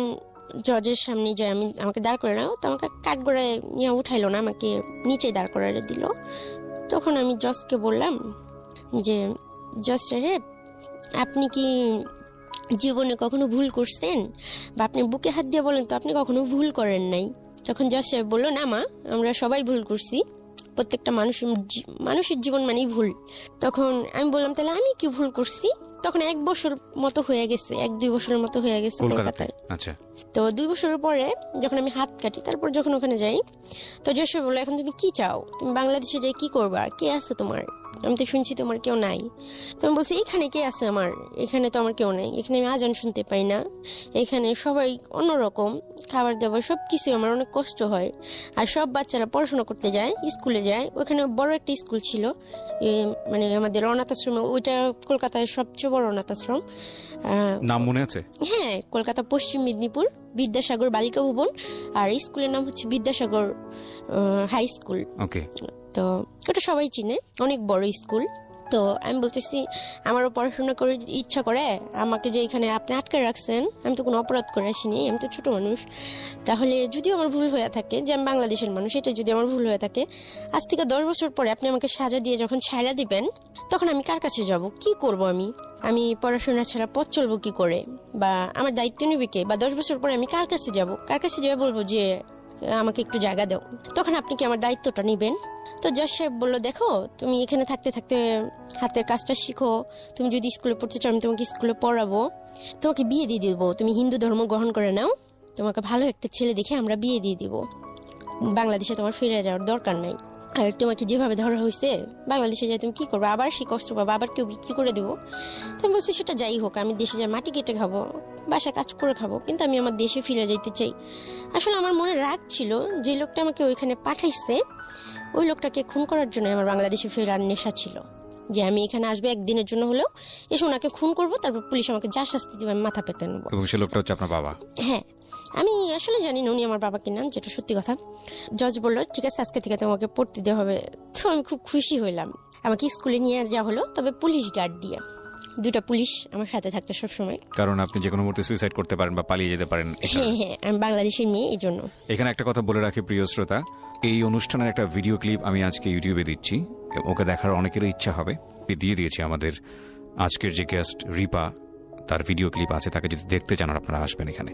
জজের সামনে যে আমাকে দাঁড় করে নাও, তো আমাকে কাঠগড়ায় নিয়ে উঠাইলো না, আমাকে নিচে দাঁড় করায় দিল। তখন আমি জজকে বললাম যে জজ সাহেব, আপনি কি জীবনে কখনো ভুল করছেন, বা আপনি বুকে হাত দিয়ে বলেন তো আপনি কখনো ভুল করেন নাই। তখন জজ সাহেব বললো, না মা, আমরা সবাই ভুল করছি, প্রত্যেকটা মানুষের জীবন মানেই ভুল। তখন আমি বললাম তাহলে আমি কি ভুল করছি। তখন 1 বছর মতো হয়ে গেছে, 1-2 বছরের মতো হয়ে গেছে কলকাতায়। আচ্ছা। তো 2 বছরের পরে যখন আমি হাত কাটি, তারপর যখন ওখানে যাই, তো যশো বললো এখন তুমি কি চাও, তুমি বাংলাদেশে যাই কি করবা, কে আছে তোমার, আমি তো শুনছি তোমার কেউ নাই। তো আমি বলছি এখানে কে আছে আমার, এখানে তো আমার কেউ নাই, এখানে আমি আজান শুনতে পাই না, এখানে সবাই অন্যরকম, খাবার দাবার সব কিছু আমার অনেক কষ্ট হয়, আর সব বাচ্চারা পড়াশোনা করতে যায়, স্কুলে যায়, ওখানে বড় একটা স্কুল ছিল, মানে আমাদের অনাথ আশ্রমে, ওইটা কলকাতায় সবচেয়ে বড় অনাথ আশ্রম। নাম মনে আছে? হ্যাঁ, কলকাতা পশ্চিম মেদিনীপুর বিদ্যাসাগর বালিকা ভবন, আর স্কুলের নাম হচ্ছে বিদ্যাসাগর হাই স্কুল। ওকে। তো ওটা সবাই চিনে, অনেক বড় স্কুল। তো আমি বলতেছি আমারও পড়াশোনা করে ইচ্ছা করে, আমাকে যে এখানে আপনি আটকে রাখছেন, আমি তো কোনো অপরাধ করে আসিনি, আমি তো ছোট মানুষ, তাহলে যদিও আমার ভুল হয়ে থাকে যে আমি বাংলাদেশের মানুষ, এটা যদি আমার ভুল হয়ে থাকে, আজ থেকে 10 বছর পরে আপনি আমাকে সাজা দিয়ে যখন ছাড়া দিবেন, তখন আমি কার কাছে যাব, কি করব, আমি পড়াশোনা ছাড়া পথ চলবো কি করে, বা আমার দায়িত্ব নিবে কে, বা 10 বছর পরে আমি কার কাছে যাব, কার কাছে যাবে বলবো যে আমাকে একটু জায়গা দাও, তখন আপনি কি আমার দায়িত্বটা নিবেন। তো জজ সাহেব বললো, দেখো তুমি এখানে থাকতে থাকতে হাতের কাজটা শিখো, তুমি যদি স্কুলে পড়তে চাও আমি তোমাকে স্কুলে পড়াবো, তোমাকে বিয়ে দিয়ে দিব, তুমি হিন্দু ধর্ম গ্রহণ করে নাও, তোমাকে ভালো একটা ছেলে দেখে আমরা বিয়ে দিয়ে দিব, বাংলাদেশে তোমার ফিরে যাওয়ার দরকার নাই, আর তোমাকে যেভাবে ধরা হয়েছে বাংলাদেশে যাই তুমি কি করবো, আবার সেই কষ্ট পাবো, আবার কেউ বিক্রি করে দেবো। তো আমি বলছি সেটা যাই হোক, আমি দেশে যাই মাটি কেটে খাবো, বাসা কাজ করে খাবো, কিন্তু আমি আমার দেশে ফিরে যাইতে চাই। আসলে আমার মনে রাগ ছিল, যে লোকটা আমাকে ওইখানে পাঠাইছে ওই লোকটাকে খুন করার জন্য আমার বাংলাদেশে ফেরার নেশা ছিল, যে আমি এখানে আসবো একদিনের জন্য হলেও, এসে ওনাকে খুন করবো, তারপর পুলিশ আমাকে যা শাস্তি দেবে আমি মাথা পেতে নেবো। এবং সে লোকটা হচ্ছে আপনার বাবা? হ্যাঁ, আমি আসলে জানি না উনি আমার বাবা কিনা, যেটা সত্যি কথা। জজ বললো ঠিক আছে আজকে থেকে তোমাকে পড়তে দেওয়া হবে। তো আমি খুব খুশি হইলাম, আমাকে স্কুলে নিয়ে যাওয়া হলো, তবে পুলিশ গার্ড দিয়ে। 2টা পুলিশ আমার সাথে থাকতো সবসময়। কারণ আপনি যে কোনো মুহূর্তে সুইসাইড করতে পারেন বা পালিয়ে যেতে পারেন। হ্যাঁ, আমি বাংলাদেশের মেয়ে, এই জন্য। এখানে একটা কথা বলে রাখি প্রিয় শ্রোতা, এই অনুষ্ঠানের একটা ভিডিও ক্লিপ আমি আজকে ইউটিউবে দিচ্ছি, ওকে দেখার অনেকেরই ইচ্ছা হবে, দিয়ে দিয়েছি। আমাদের আজকের যে গেস্ট রিপা, তার ভিডিও ক্লিপ আছে, তাকে যদি দেখতে চান আপনারা আসবেন এখানে।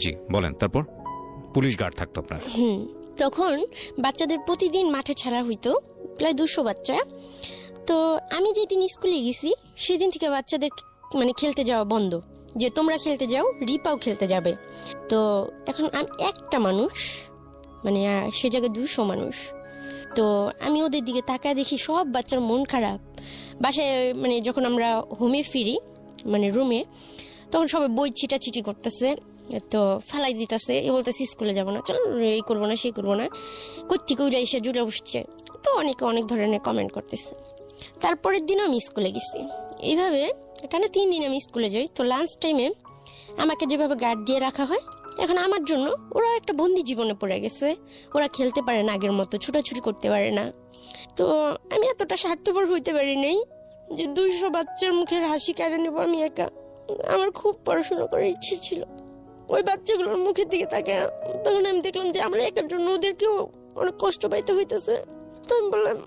জি বলেন। তারপর পুলিশ গার্ড থাকতো আপনার? তখন বাচ্চাদের প্রতিদিন মাঠে ছাড়া হইতো, প্রায় 200 বাচ্চা। তো আমি যেদিন স্কুলে গেছি সেদিন থেকে বাচ্চাদের মানে খেলতে যাওয়া বন্ধ, যে তোমরা খেলতে যাও, রিপাও খেলতে যাবে। তো এখন আমি একটা মানুষ, মানে সে জায়গায় 200 মানুষ। তো আমি ওদের দিকে তাকায় দেখি সব বাচ্চার মন খারাপ। বাসায় মানে যখন আমরা হোমে ফিরি, মানে রুমে, তখন সবাই বই ছিটাছিটি করতেছে, তো ফালাই দিতেছে, এ বলতেছে স্কুলে যাবো না, চলো এই করবো না সেই করবো না, কোত্থেকে উঠে এসে জুড়ে বসছে। তো অনেকে অনেক ধরনের কমেন্ট করতেছে। তারপরের দিনও আমি স্কুলে গেছি, এইভাবে টানা 3 দিন আমি স্কুলে যাই। তো লাঞ্চ টাইমে আমাকে যেভাবে গার্ড দিয়ে রাখা হয়, এখন আমার জন্য ওরা একটা বন্দি জীবনে পড়ে গেছে। ওরা খেলতে পারে না আগের মতো, ছুটাছুটি করতে পারে না। তো আমি এতটা স্বার্থপর হইতে পারি নাই যে 200 বাচ্চার মুখের হাসি কেড়ে নেবো আমি একা। আমার খুব পড়াশোনা করার ইচ্ছে ছিল। ওই বাচ্চাগুলোর মুখের দিকে তাকে তখন আমি দেখলাম যে আমরা একার জন্য ওদেরকেও অনেক কষ্ট পাইতে হইতেছে। তো আমি বললাম,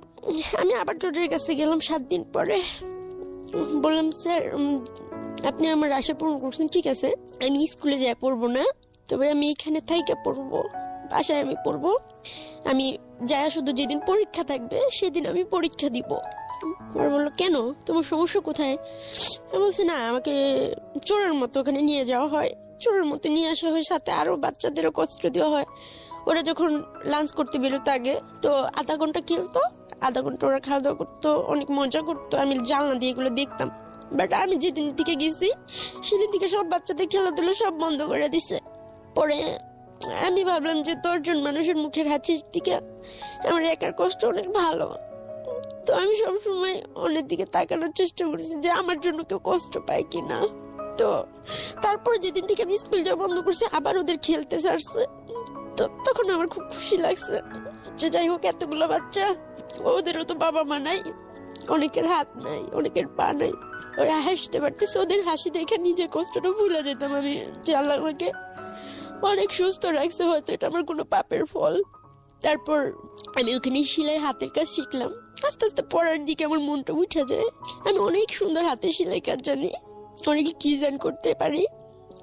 আমি আবার জজের কাছে গেলাম 7 দিন পরে, বললাম স্যার আপনি আমার আশা পূরণ করছেন, ঠিক আছে আমি স্কুলে যাই পড়বো না, তবে আমি এখানে থাইকা পড়বো, বাসায় আমি পড়বো। আমি যাই শুধু যেদিন পরীক্ষা থাকবে সেদিন আমি পরীক্ষা দিব। আর বললো কেন, তোমার সমস্যা কোথায়? আমি বলছি না, আমাকে চোরের মতো ওখানে নিয়ে যাওয়া হয়, চোরের মতো নিয়ে আসা হয়, সাথে আরো বাচ্চাদেরও কষ্ট দেওয়া হয়। ওরা যখন লাঞ্চ করতে বেরোতো আগে, তো আধা ঘন্টা খেলতো, আধা ঘন্টা ওরা খাওয়া দাওয়া করতো, অনেক মজা করতো, আমি জানলা দিয়ে এগুলো দেখতাম। বাট আমি যেদিন থেকে গেছি সেদিন থেকে সব বাচ্চাদের খেলাধুলো সব বন্ধ করে দিছে। পরে আমি ভাবলাম যে 10 জন মানুষের মুখের হাসির দিকে আমার একার কষ্ট অনেক ভালো। তো আমি সবসময় অন্যের দিকে তাকানোর চেষ্টা করেছি যে আমার জন্য কেউ কষ্ট পায় কিনা। তো তারপর যেদিন থেকে আমি স্কুল যাওয়া বন্ধ করছি, আবার ওদের খেলতে ছাড়ছে, তো তখন আমার খুব খুশি লাগছে যে যাই হোক এতগুলো বাচ্চা, ওদেরও তো বাবা মা নাই, অনেকের হাত নাই, অনেকের পা নাই, ওরা হাসতে পারতেছে। ওদের হাসি দেখে নিজের কষ্টটা ভুলে যেতাম আমি, যে আল্লাহ আমাকে অনেক সুস্থ রাখছে, হয়তো এটা আমার কোনো পাপের ফল। তারপর আমি ওখানে সেলাই হাতের কাজ শিখলাম। আস্তে আস্তে পড়ার দিকে আমার মনটা উঠে যায়। আমি অনেক সুন্দর হাতে সেলাই কাজ জানি, অনেক ডিজাইন করতে পারি।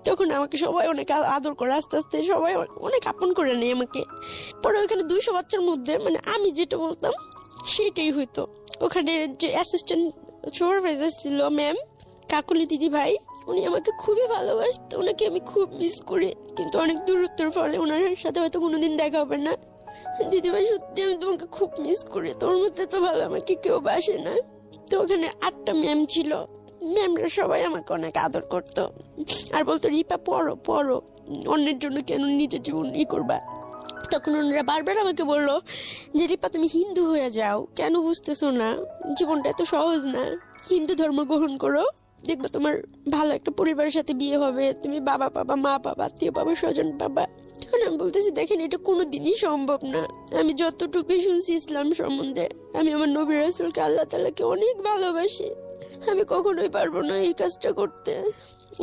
তখন আমাকে সবাই অনেক আদর করে, আস্তে আস্তে সবাই অনেক আপন করে নেয় আমাকে। পরে ওখানে 200 বাচ্চার মধ্যে মানে আমি যেটা বলতাম সেটাই হইতো। ওখানে যে অ্যাসিস্ট্যান্ট সুপারভাইজার ছিল ম্যাম, কাকুলি দিদি ভাই, উনি আমাকে খুবই ভালোবাসতো, ওনাকে আমি খুব মিস করি। কিন্তু অনেক দূরত্বের ফলে ওনার সাথে হয়তো কোনোদিন দেখা হবে না। দিদি ভাই সত্যি আমি তোমাকে খুব মিস করি, তোর মধ্যে তো ভালো আমাকে কেউ বাসে না। তো ওখানে 8টা ম্যাম ছিল, ম্যামরা সবাই আমাকে অনেক আদর করতো আর বলতো রিপা পড়ো পড়ো, অন্যের জন্য কেন নিজের জীবন করবা। তখন ওনারা বারবার আমাকে বললো যে রিপা তুমি হিন্দু হয়ে যাও, কেন বুঝতেছো না, জীবনটা এত সহজ না, হিন্দু ধর্ম গ্রহণ করো, দেখবে তোমার ভালো একটা পরিবারের সাথে বিয়ে হবে, তুমি বাবা পাবা, মা পাবা, আত্মীয় পাবা, স্বজন পাবা। তখন আমি বলতেছি দেখেন এটা কোনোদিনই সম্ভব না। আমি যতটুকু শুনছি ইসলাম সম্বন্ধে, আমি আমার নবী রাসূলকে আল্লাহ তাআলাকে অনেক ভালোবাসি, আমি কখনোই পারবো না এই কাজটা করতে।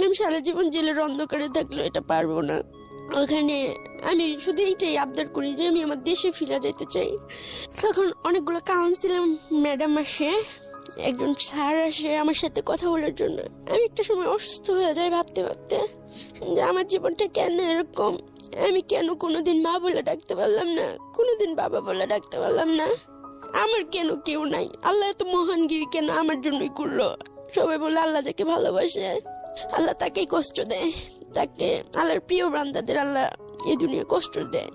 আমি সারা জীবন জেলের অন্ধকারে থাকলেও এটা পারবো না। ওখানে আমি শুধু এইটাই আবদার করি যে আমি আমার দেশে ফিরে যেতে চাই। তখন অনেকগুলো কাউন্সিলর ম্যাডাম আসে, একজন স্যার আসে আমার সাথে কথা বলার জন্য। আমি একটা সময় অসুস্থ হয়ে যাই ভাবতে ভাবতে যে আমার জীবনটা কেন এরকম, আমি কেন কোনোদিন মা বলে ডাকতে পারলাম না, কোনোদিন বাবা বলে ডাকতে পারলাম না, আমার কেন কেউ নাই, আল্লাহ এত মহানগিরি কেন আমার জন্যই করলো। সবাই বলে আল্লাহ যাকে ভালোবাসে আল্লাহ তাকেই কষ্ট দেয়, তাকে আল্লাহর প্রিয় বান্দাদের আল্লাহ এই দুনিয়া কষ্ট দেয়।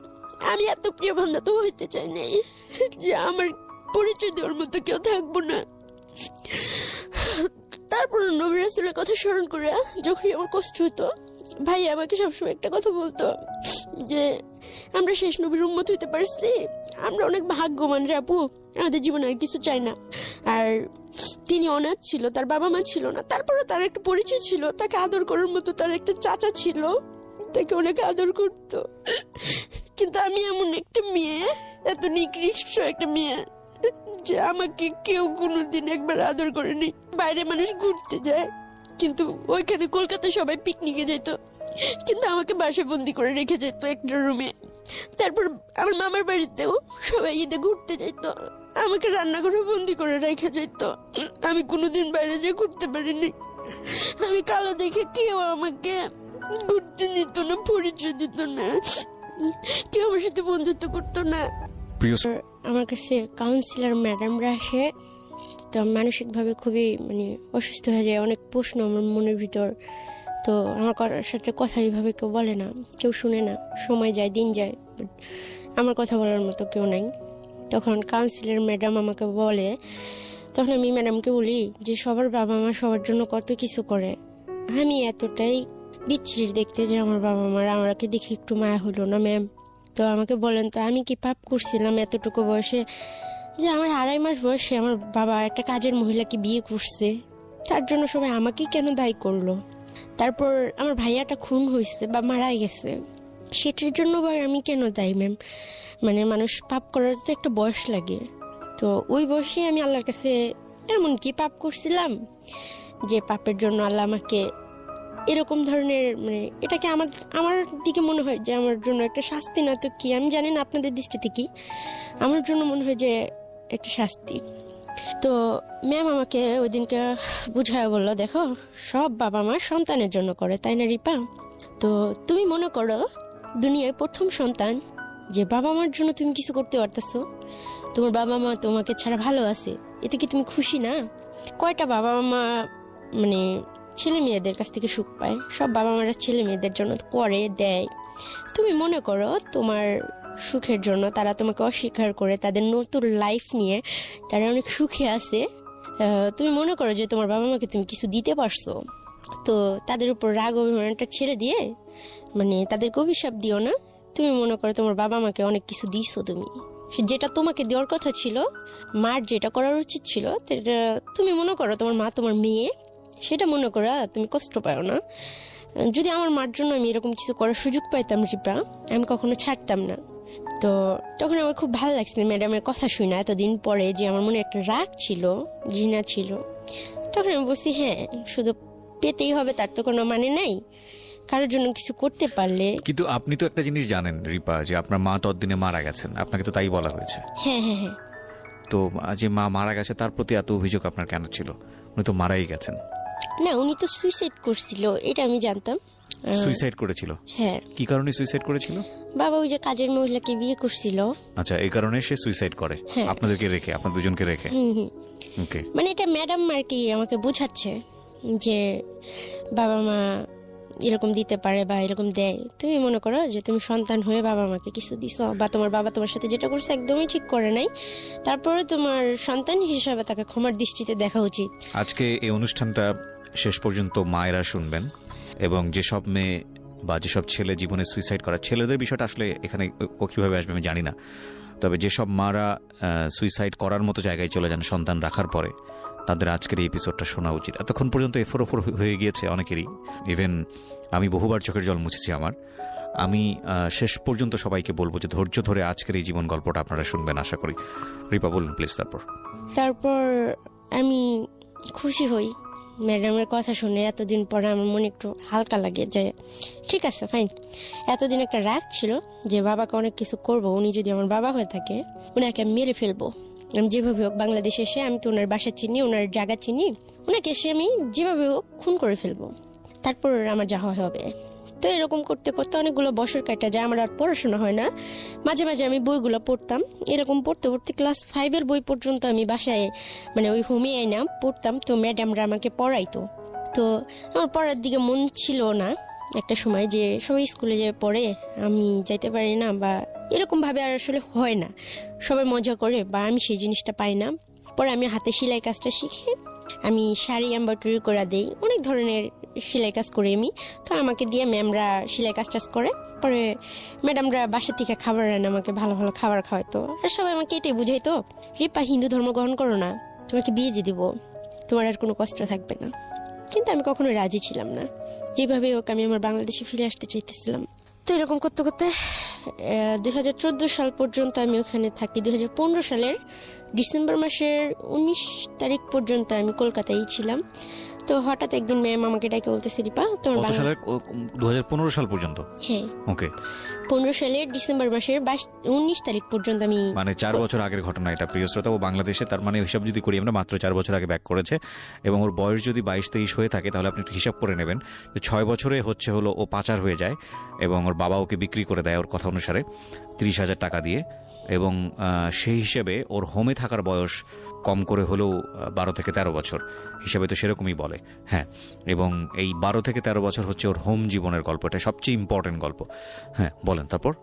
আমি এত প্রিয় বান্দা তো হইতে চাই নাই যে আমার পরিচয় দেওয়ার মতো কেউ থাকবো না। তারপর নবী রাসূলের কথা স্মরণ করে যখনই আমার কষ্ট হতো, ভাই আমাকে সবসময় একটা কথা বলতো যে আমরা শেষ নবীর উম্মত হইতে পারছি, আমরা অনেক ভাগ্যবান রে আপু, আমাদের জীবনে আর কিছু চাই না। আর তিনি অনাথ ছিল, তার বাবা মা ছিল না, তারপরে তার একটা পরিচয় ছিল, তাকে আদর করার মতো তার একটা চাচা ছিল, তাকে অনেক আদর করতো। কিন্তু আমি এমন একটা মেয়ে, এত নিকৃষ্ট একটা মেয়ে যে আমাকে কেউ কোনোদিন একবার আদর করেনি। বাইরে মানুষ ঘুরতে যায়, কিন্তু ওইখানে কলকাতায় সবাই পিকনিকে যেত, কিন্তু আমাকে বাসায় বন্দি করে রেখে যেত একটা রুমে। তারপর আমার মামার বাড়িতেও সবাই ঈদে ঘুরতে যেত, আমাকে রান্নাঘরে বন্দি করে রেখে যেত। আমি কোনোদিন বাইরে যেয়ে ঘুরতে পারিনি। আমি কালো দেখে কেউ আমাকে ঘুরতে নিত না, পরিচয় দিত না, কেউ আমার সাথে বন্ধুত্ব করতো না। প্রিয় আমার কাছে কাউন্সিলর ম্যাডামরা আসে, তো মানসিকভাবে খুবই অসুস্থ হয়ে যায়। অনেক প্রশ্ন আমার মনের ভিতর, তো আমার সাথে কথা এইভাবে কেউ বলে না, কেউ শুনে না। সময় যায়, দিন যায়, আমার কথা বলার মতো কেউ নাই। তখন কাউন্সিলর ম্যাডাম আমাকে বলে, তখন আমি ম্যাডামকে বলি যে সবার বাবা মা সবার জন্য কত কিছু করে, আমি এতটাই বিচ্ছিরি দেখতে যে আমার বাবা মার আমাকে দেখে একটু মায়া হলো না ম্যাম। তো আমাকে বলেন তো আমি কি পাপ করছিলাম এতটুকু বয়সে, যে আমার 2.5 মাস বয়সে আমার বাবা একটা কাজের মহিলাকে বিয়ে করছে, তার জন্য সবাই আমাকেই কেন দায়ী করলো? তারপর আমার ভাইয়াটা খুন হয়েছে বা মারা গেছে, সেটার জন্য আমি কেন দায়ী ম্যাম? মানুষ পাপ করার তো একটা বয়স লাগে। তো ওই বয়সে আমি আল্লাহর কাছে এমন কি পাপ করছিলাম যে পাপের জন্য আল্লাহ আমাকে এরকম ধরনের এটাকে আমার দিকে মনে হয় যে আমার জন্য একটা শাস্তি, না তো কি আমি জানি না আপনাদের দৃষ্টিতে কি, আমার জন্য মনে হয় যে একটা শাস্তি। তো ম্যাম আমাকে ওই দিনকে বুঝায় বললো, দেখো সব বাবা মা সন্তানের জন্য করে, তাই না রিপা? তো তুমি মনে করো দুনিয়ায় প্রথম সন্তান, যে বাবা মার জন্য তুমি কিছু করতে পারতেছো, তোমার বাবা মা তোমাকে ছাড়া ভালো আছে, এতে কি তুমি খুশি না? কয়টা বাবা মা ছেলে মেয়েদের কাছ থেকে সুখ পায়? সব বাবা মারা ছেলে মেয়েদের জন্য করে দেয়। তুমি মনে করো তোমার সুখের জন্য তারা তোমাকে অস্বীকার করে, তাদের নতুন লাইফ নিয়ে তারা অনেক সুখে আছে। তুমি মনে করো যে তোমার বাবা মাকে তুমি কিছু দিতে পারছো, তো তাদের উপর রাগ অভিমানটা ছেড়ে দিয়ে তাদেরকে অভিশাপ দিও না। তুমি মনে করো তোমার বাবা মাকে অনেক কিছু দিছো, তুমি যেটা তোমাকে দেওয়ার কথা ছিল, মার যেটা করার উচিত ছিল, তুমি মনে করো তোমার মা তোমার মেয়ে, সেটা মনে করো তুমি কষ্ট পাও না। যদি আমার মার জন্য আমি এরকম কিছু করার সুযোগ পাইতাম রিপা, আমি কখনো ছাড়তাম না। তো তখন আমার খুব ভালো লাগছে ম্যাডামের কথা শুনে, এতদিন পরে যে আমার মনে একটা রাগ ছিল, ঘৃণা ছিল। তখন আমি বলছি হ্যাঁ, শুধু পেতেই হবে তার তো কোনো মানে নাই, কারোর জন্য কিছু করতে পারলে। কিন্তু আপনি তো একটা জিনিস জানেন রিপা, যে আপনার মা ততদিনে মারা গেছেন, আপনাকে তো তাই বলা হয়েছে। হ্যাঁ হ্যাঁ হ্যাঁ। তো যে মা মারা গেছে তার প্রতি এত অভিযোগ আপনার কেন ছিল? উনি তো মারাই গেছেন। না, উনি তো সুইসাইড করছিল, এটা আমি জানতাম। সুইসাইড করেছিল? হ্যাঁ। কি কারণে সুইসাইড করেছিল? বাবা ওই যে কাজের মহিলাকে বিয়ে করছিল। আচ্ছা, এই কারণে সে সুইসাইড করে আপনাদেরকে রেখে, আপনার দুজনকে রেখে? ওকে। এটা ম্যাডাম আর কি আমাকে বোঝাচ্ছে যে বাবা মা এরকম দিতে পারে বা এরকম দেয়। তুমি মনে করো যে তুমি সন্তান হয়ে বাবা মাকে কিছু দিছো, বা তোমার বাবা তোমার সাথে যেটা করছে একদমই ঠিক করে নাই, তারপরে তোমার সন্তান হিসেবে তাকে ক্ষমার দৃষ্টিতে দেখা উচিত। আজকে এই অনুষ্ঠানটা শেষ পর্যন্ত মায়েরা শুনবেন, এবং যেসব মেয়ে বা যেসব ছেলে জীবনে সুইসাইড করা, ছেলেদের বিষয়টা আসলে এখানে কিভাবে আসবে আমি জানি না, তবে যেসব মারা সুইসাইড করার মতো জায়গায় চলে যান সন্তান রাখার পরে, তাদের আজকের এই এপিসোডটা শোনা উচিত। এতক্ষণ পর্যন্ত এফোর ওপর হয়ে গিয়েছে অনেকেরই, ইভেন আমি বহুবার চোখের জল মুছেছি আমার। আমি শেষ পর্যন্ত সবাইকে বলবো যে ধৈর্য ধরে আজকের এই জীবন গল্পটা আপনারা শুনবেন আশা করি। রিপা বলুন প্লিজ। তারপর আমি খুশি হই ম্যাডামের কথা শুনে। এতদিন পরে আমার মনে একটু হালকা লাগে যে ঠিক আছে ফাইন, এতদিন একটা রাগ ছিল যে বাবাকে অনেক কিছু করব, উনি যদি আমার বাবা হয়ে থাকে উনাকে আমি মেরে ফেলবো। আমি যেভাবে হোক বাংলাদেশে এসে, আমি তো ওনার বাসা চিনি, ওনার জায়গা চিনি, ওনাকে এসে আমি যেভাবে হোক খুন করে ফেলবো, তারপর আমার যা হবে। তো এরকম করতে করতে অনেকগুলো বছর কাটা যায়, আমার আর পড়াশোনা হয় না। মাঝে মাঝে আমি বইগুলো পড়তাম, এরকম পড়তে পড়তে ক্লাস 5 বই পর্যন্ত আমি বাসায় ওই হোমে আইনা পড়তাম। তো ম্যাডামরা আমাকে পড়াইতো, তো আমার পড়ার দিকে মন ছিল না। একটা সময় যে সবাই স্কুলে যে পড়ে, আমি যাইতে পারি না, বা এরকম ভাবে আর আসলে হয় না, সবাই মজা করে, বা আমি সেই জিনিসটা পাই না। পরে আমি হাতে সেলাই কাজটা শিখে আমি শাড়ি এমব্রয়ডারি করে দেই, অনেক ধরনের সেলাই কাজ করে আমি। তো আমাকে দিয়ে ম্যামরা সেলাই কাজ টাজ করে, পরে ম্যাডামরা বাসা থেকে খাবার রান্না, আমাকে ভালো ভালো খাবার খাওয়াইতো। আর সবাই আমাকে এটাই বুঝাইতো, রিপা হিন্দু ধর্ম গ্রহণ করো না, তোমাকে বিয়ে দিয়ে দিব, তোমার আর কোনো কষ্ট থাকবে না। কিন্তু আমি কখনো রাজি ছিলাম না, যেভাবে হোক আমি আমার বাংলাদেশে ফিরে আসতে চাইতেছিলাম। তো এরকম করতে করতে 2014 সাল পর্যন্ত আমি ওখানে থাকি। 2015 সালের ডিসেম্বর মাসের 19 তারিখ পর্যন্ত আমি কলকাতায় ছিলাম। তো হঠাৎ একদিন ম্যাম আমাকে ডাকে বলতেছে, রিপা তোমার কত সালের 2015 সাল পর্যন্ত? হ্যাঁ, ওকে, 15 সালের ডিসেম্বর মাসের 19 তারিখ পর্যন্ত আমি, মানে 4 বছর আগের ঘটনা এটা প্রিয় শ্রোতা। ও বাংলাদেশে, তার মানে হিসাব যদি করি আমরা, মাত্র 4 বছর আগে ব্যাক করেছে। এবং ওর বয়স যদি 22-23 হয়ে থাকে তাহলে আপনি একটু হিসাব করে নেবেন। তো 6 বছরে হলো ও পাচার হয়ে যায় এবং ওর বাবা ওকে বিক্রি করে দেয় ওর কথা অনুসারে 30,000 টাকা দিয়ে। এবং সেই হিসেবে ওর হোমে থাকার বয়স কম করে হলেও 12 থেকে 13 বছর, হিসাবে তো সেরকমই বলে। হ্যাঁ, এবং এই 12 থেকে 13 বছর হচ্ছে ওর হোম জীবনের গল্প, এটা সবচেয়ে ইম্পর্টেন্ট গল্প। হ্যাঁ বলেন। তারপর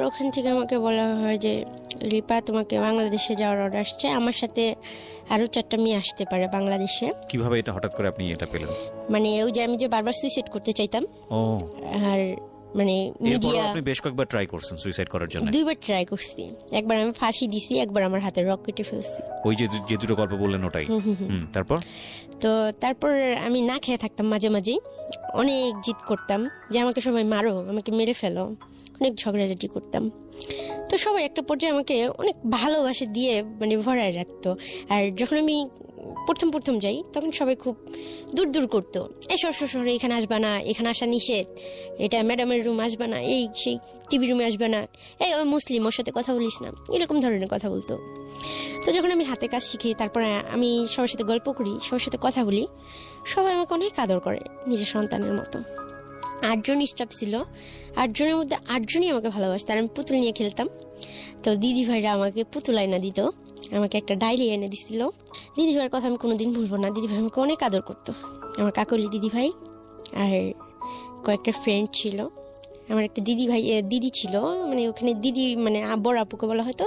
ওখান থেকে আমাকে বলা হয় যে রিপা তোমাকে বাংলাদেশে যাওয়ার অর্ডার আসছে, আমার সাথে আরো 4টা মেয়ে আসতে পারে বাংলাদেশে। কিভাবে এটা হঠাৎ করে আপনি এটা পেলেন? মানে ওই যে আমি যে বারবার সুইসাইড করতে চাইতাম, ও, আর মানে মিডিয়া, আপনি বেশ কয়েকবার ট্রাই করছেন সুইসাইড করার জন্য? 2বার ট্রাই করছি। একবার আমি ফাঁসি দিছি, একবার আমার হাতে রক কেটে ফেলছি। ওই যে দুটো গল্প বললেন ওটাই। তারপর আমি না খেয়ে থাকতাম, মাঝে মাঝে অনেক জিদ করতাম যে আমাকে সবাই মারো, আমাকে মেরে ফেলো, অনেক ঝগড়াঝাটি করতাম। তো সবাই একটা পর্যায়ে আমাকে অনেক ভালোবাসা দিয়ে মানে ভরায় রাখতো। আর যখন আমি প্রথম যাই তখন সবাই খুব দূর দূর করতো, এসব শহরে এখানে আসবা না, এখানে আসা নিষেধ, এটা ম্যাডামের রুম আসবা না, এই সেই টিভি রুমে আসবা না, এই ও মুসলিম, ওর সাথে কথা বলিস না, এরকম ধরনের কথা বলতো। তো যখন আমি হাতে কাজ শিখি, তারপরে আমি সবার সাথে গল্প করি, সবার সাথে কথা বলি, সবাই আমাকে অনেক আদর করে নিজের সন্তানের মতো। 8 জন স্টাফ ছিল, 8 জনের মধ্যে 8 জনই আমাকে ভালোবাসত। আর আমি পুতুল নিয়ে খেলতাম, তো দিদি ভাইরা আমাকে পুতুল আয়না দিত, আমাকে একটা ডায়েরি এনে দিছিল। দিদি ভাইয়ের কথা আমি কোনোদিন ভুলবো না, দিদি ভাই আমাকে অনেক আদর করতো। আমার কাকলি দিদি ভাই আর কয়েকটা ফ্রেন্ড ছিল। আমার একটা দিদি ছিল, মানে ওখানে দিদি মানে বড় আপুকে বলা হয়তো।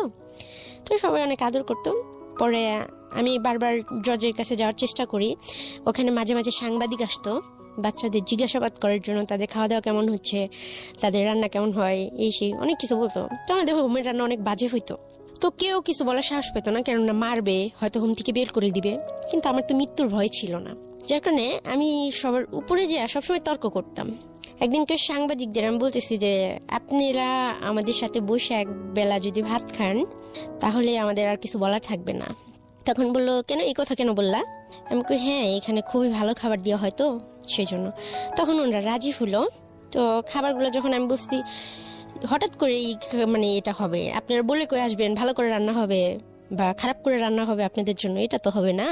তো সবাই অনেক আদর করতো। পরে আমি বারবার জজের কাছে যাওয়ার চেষ্টা করি, ওখানে মাঝে মাঝে সাংবাদিক আসতো বাচ্চাদের জিজ্ঞাসাবাদ করার জন্য, তাদের খাওয়া দাওয়া কেমন হচ্ছে, তাদের রান্না কেমন হয়, এই সেই অনেক কিছু বলতো। তো আমাদের হোমের রান্না অনেক বাজে হইতো, তো কেউ কিছু বলার সাহস পেত না, কেননা মারবে, হয়তো হোম থেকে বের করে দিবে। কিন্তু আমার তো মৃত্যুর ভয় ছিল না, যার কারণে আমি সবার উপরে যে সবসময় তর্ক করতাম। একদিনকে সাংবাদিকদের আমি বলতেছি যে আপনারা আমাদের সাথে বসে এক বেলা যদি ভাত খান তাহলে আমাদের আর কিছু বলা থাকবে না। তখন বললো, কেন এই কথা কেন বললা? আমি কই, হ্যাঁ এখানে খুবই ভালো খাবার দেওয়া হয় তো সেই জন্য। তখন ওনারা রাজি হলো। তো খাবারগুলো যখন আমি বলছি হঠাৎ করে মানে এটা হবে, আপনারা বলে কই আসবেন, ভালো করে রান্না হবে বা খারাপ করে রান্না হবে আপনাদের জন্য, এটা তো হবে না,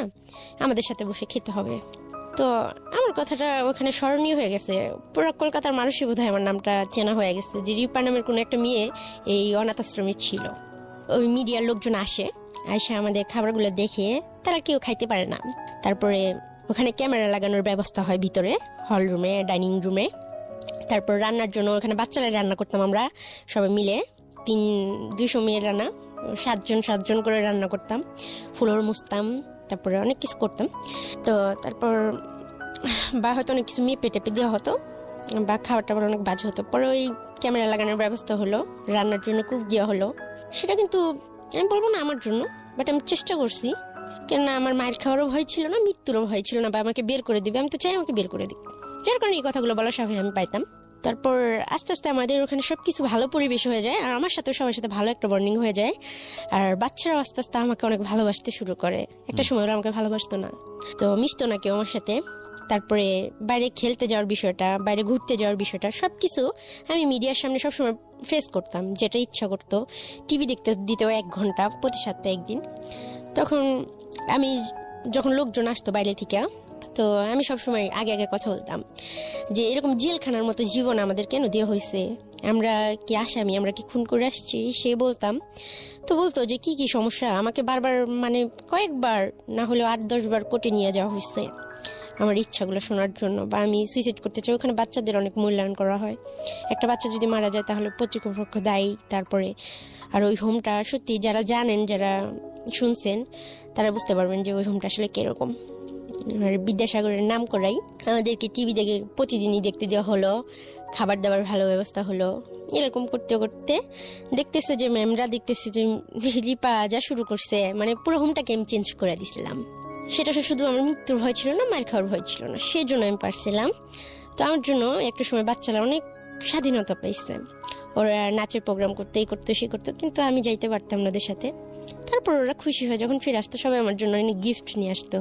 আমাদের সাথে বসে খেতে হবে। তো আমার কথাটা ওখানে স্মরণীয় হয়ে গেছে, পুরো কলকাতার মানুষই বোধহয় আমার নামটা চেনা হয়ে গেছে যে রিপা নামের কোনো একটা মেয়ে এই অনাথ আশ্রমে ছিল। ওই মিডিয়ার লোকজন আসে আমাদের খাবারগুলো দেখে, তারা কেউ খাইতে পারে না। তারপরে ওখানে ক্যামেরা লাগানোর ব্যবস্থা হয় ভিতরে, হল রুমে, ডাইনিং রুমে। তারপর রান্নার জন্য ওখানে বাচ্চারা রান্না করতাম আমরা সবাই মিলে, 200 মেয়ের রান্না, 7 জন করে রান্না করতাম, ফুলোর মুছতাম, তারপরে অনেক কিছু করতাম। তো তারপর বা হয়তো অনেক কিছু মেপে টেপে দেওয়া হতো বা খাবার টাবার অনেক বাজে হতো। পরে ওই ক্যামেরা লাগানোর ব্যবস্থা হলো, রান্নার জন্য কুক দেওয়া হলো। সেটা কিন্তু আমি বলবো না আমার জন্য, বাট আমি চেষ্টা করছি, কেননা আমার মায়ের খাওয়ারও ভয় ছিল না, মৃত্যুরও ভয় ছিল না, বা আমাকে বের করে দিবে, আমি তো চাই আমাকে বের করে দিক, যার কারণে এই কথাগুলো বলার সাহস আমি পাইতাম। তারপর আস্তে আস্তে আমাদের ওখানে সবকিছু ভালো পরিবেশ হয়ে যায়, আর আমার সাথে সবার সাথে ভালো একটা বন্ডিং হয়ে যায়। আর বাচ্চারাও আস্তে আস্তে আমাকে অনেক ভালোবাসতে শুরু করে। একটা সময় ওরা আমাকে ভালোবাসতো না, তো মিশতো না কেউ আমার সাথে। তারপরে বাইরে খেলতে যাওয়ার বিষয়টা, বাইরে ঘুরতে যাওয়ার বিষয়টা, সবকিছু আমি মিডিয়ার সামনে সবসময় ফেস করতাম, যেটা ইচ্ছা করতো। টিভি দেখতে দিতেও 1 ঘন্টা প্রতি সপ্তাহে একদিন। তখন আমি যখন লোকজন আসতো বাইরে থেকে, তো আমি সবসময় আগে আগে কথা বলতাম যে এরকম জেলখানার মতো জীবন আমাদের কেন দেওয়া হয়েছে, আমরা কি আসামি, আমরা কি খুন করে আসছি, সে বলতাম। তো বলতো যে কি কি সমস্যা, আমাকে বারবার মানে কয়েকবার না হলেও 8-10 বার কোর্টে নিয়ে যাওয়া হয়েছে আমার ইচ্ছাগুলো শোনার জন্য, বা আমি সুইসাইড করতে চাই। ওখানে বাচ্চাদের অনেক মূল্যায়ন করা হয়, একটা বাচ্চা যদি মারা যায় তাহলে কর্তৃপক্ষ দায়ী। তারপরে আর ওই হোমটা সত্যি যারা জানেন, যারা শুনছেন, তারা বুঝতে পারবেন যে ওই হোমটা আসলে কিরকম। আর বিদ্যাসাগরের নাম করাই আমাদেরকে টিভি দেখে প্রতিদিনই দেখতে দেওয়া হলো, খাবার দাবার ভালো ব্যবস্থা হলো। এরকম করতে করতে দেখতেছে যে ম্যামরা দেখতেছে যে রিপা যা শুরু করছে, মানে পুরো হোমটাকে আমি চেঞ্জ করে দিছিলাম। সেটা শুধু আমার মৃত্যুর ভয় ছিল না, মায়ের খাওয়ার ভয় ছিল না, সেই জন্য আমি পারছিলাম। তো আমার জন্য একটা সময় বাচ্চারা অনেক স্বাধীনতা পাইছে, ওরা নাচের প্রোগ্রাম করতো, এই করতো সে করতো, কিন্তু আমি যাইতে পারতাম না ওদের সাথে। তারপর ওরা খুশি হয়ে যখন ফিরে আসতো, সবাই আমার জন্য গিফট নিয়ে আসতো,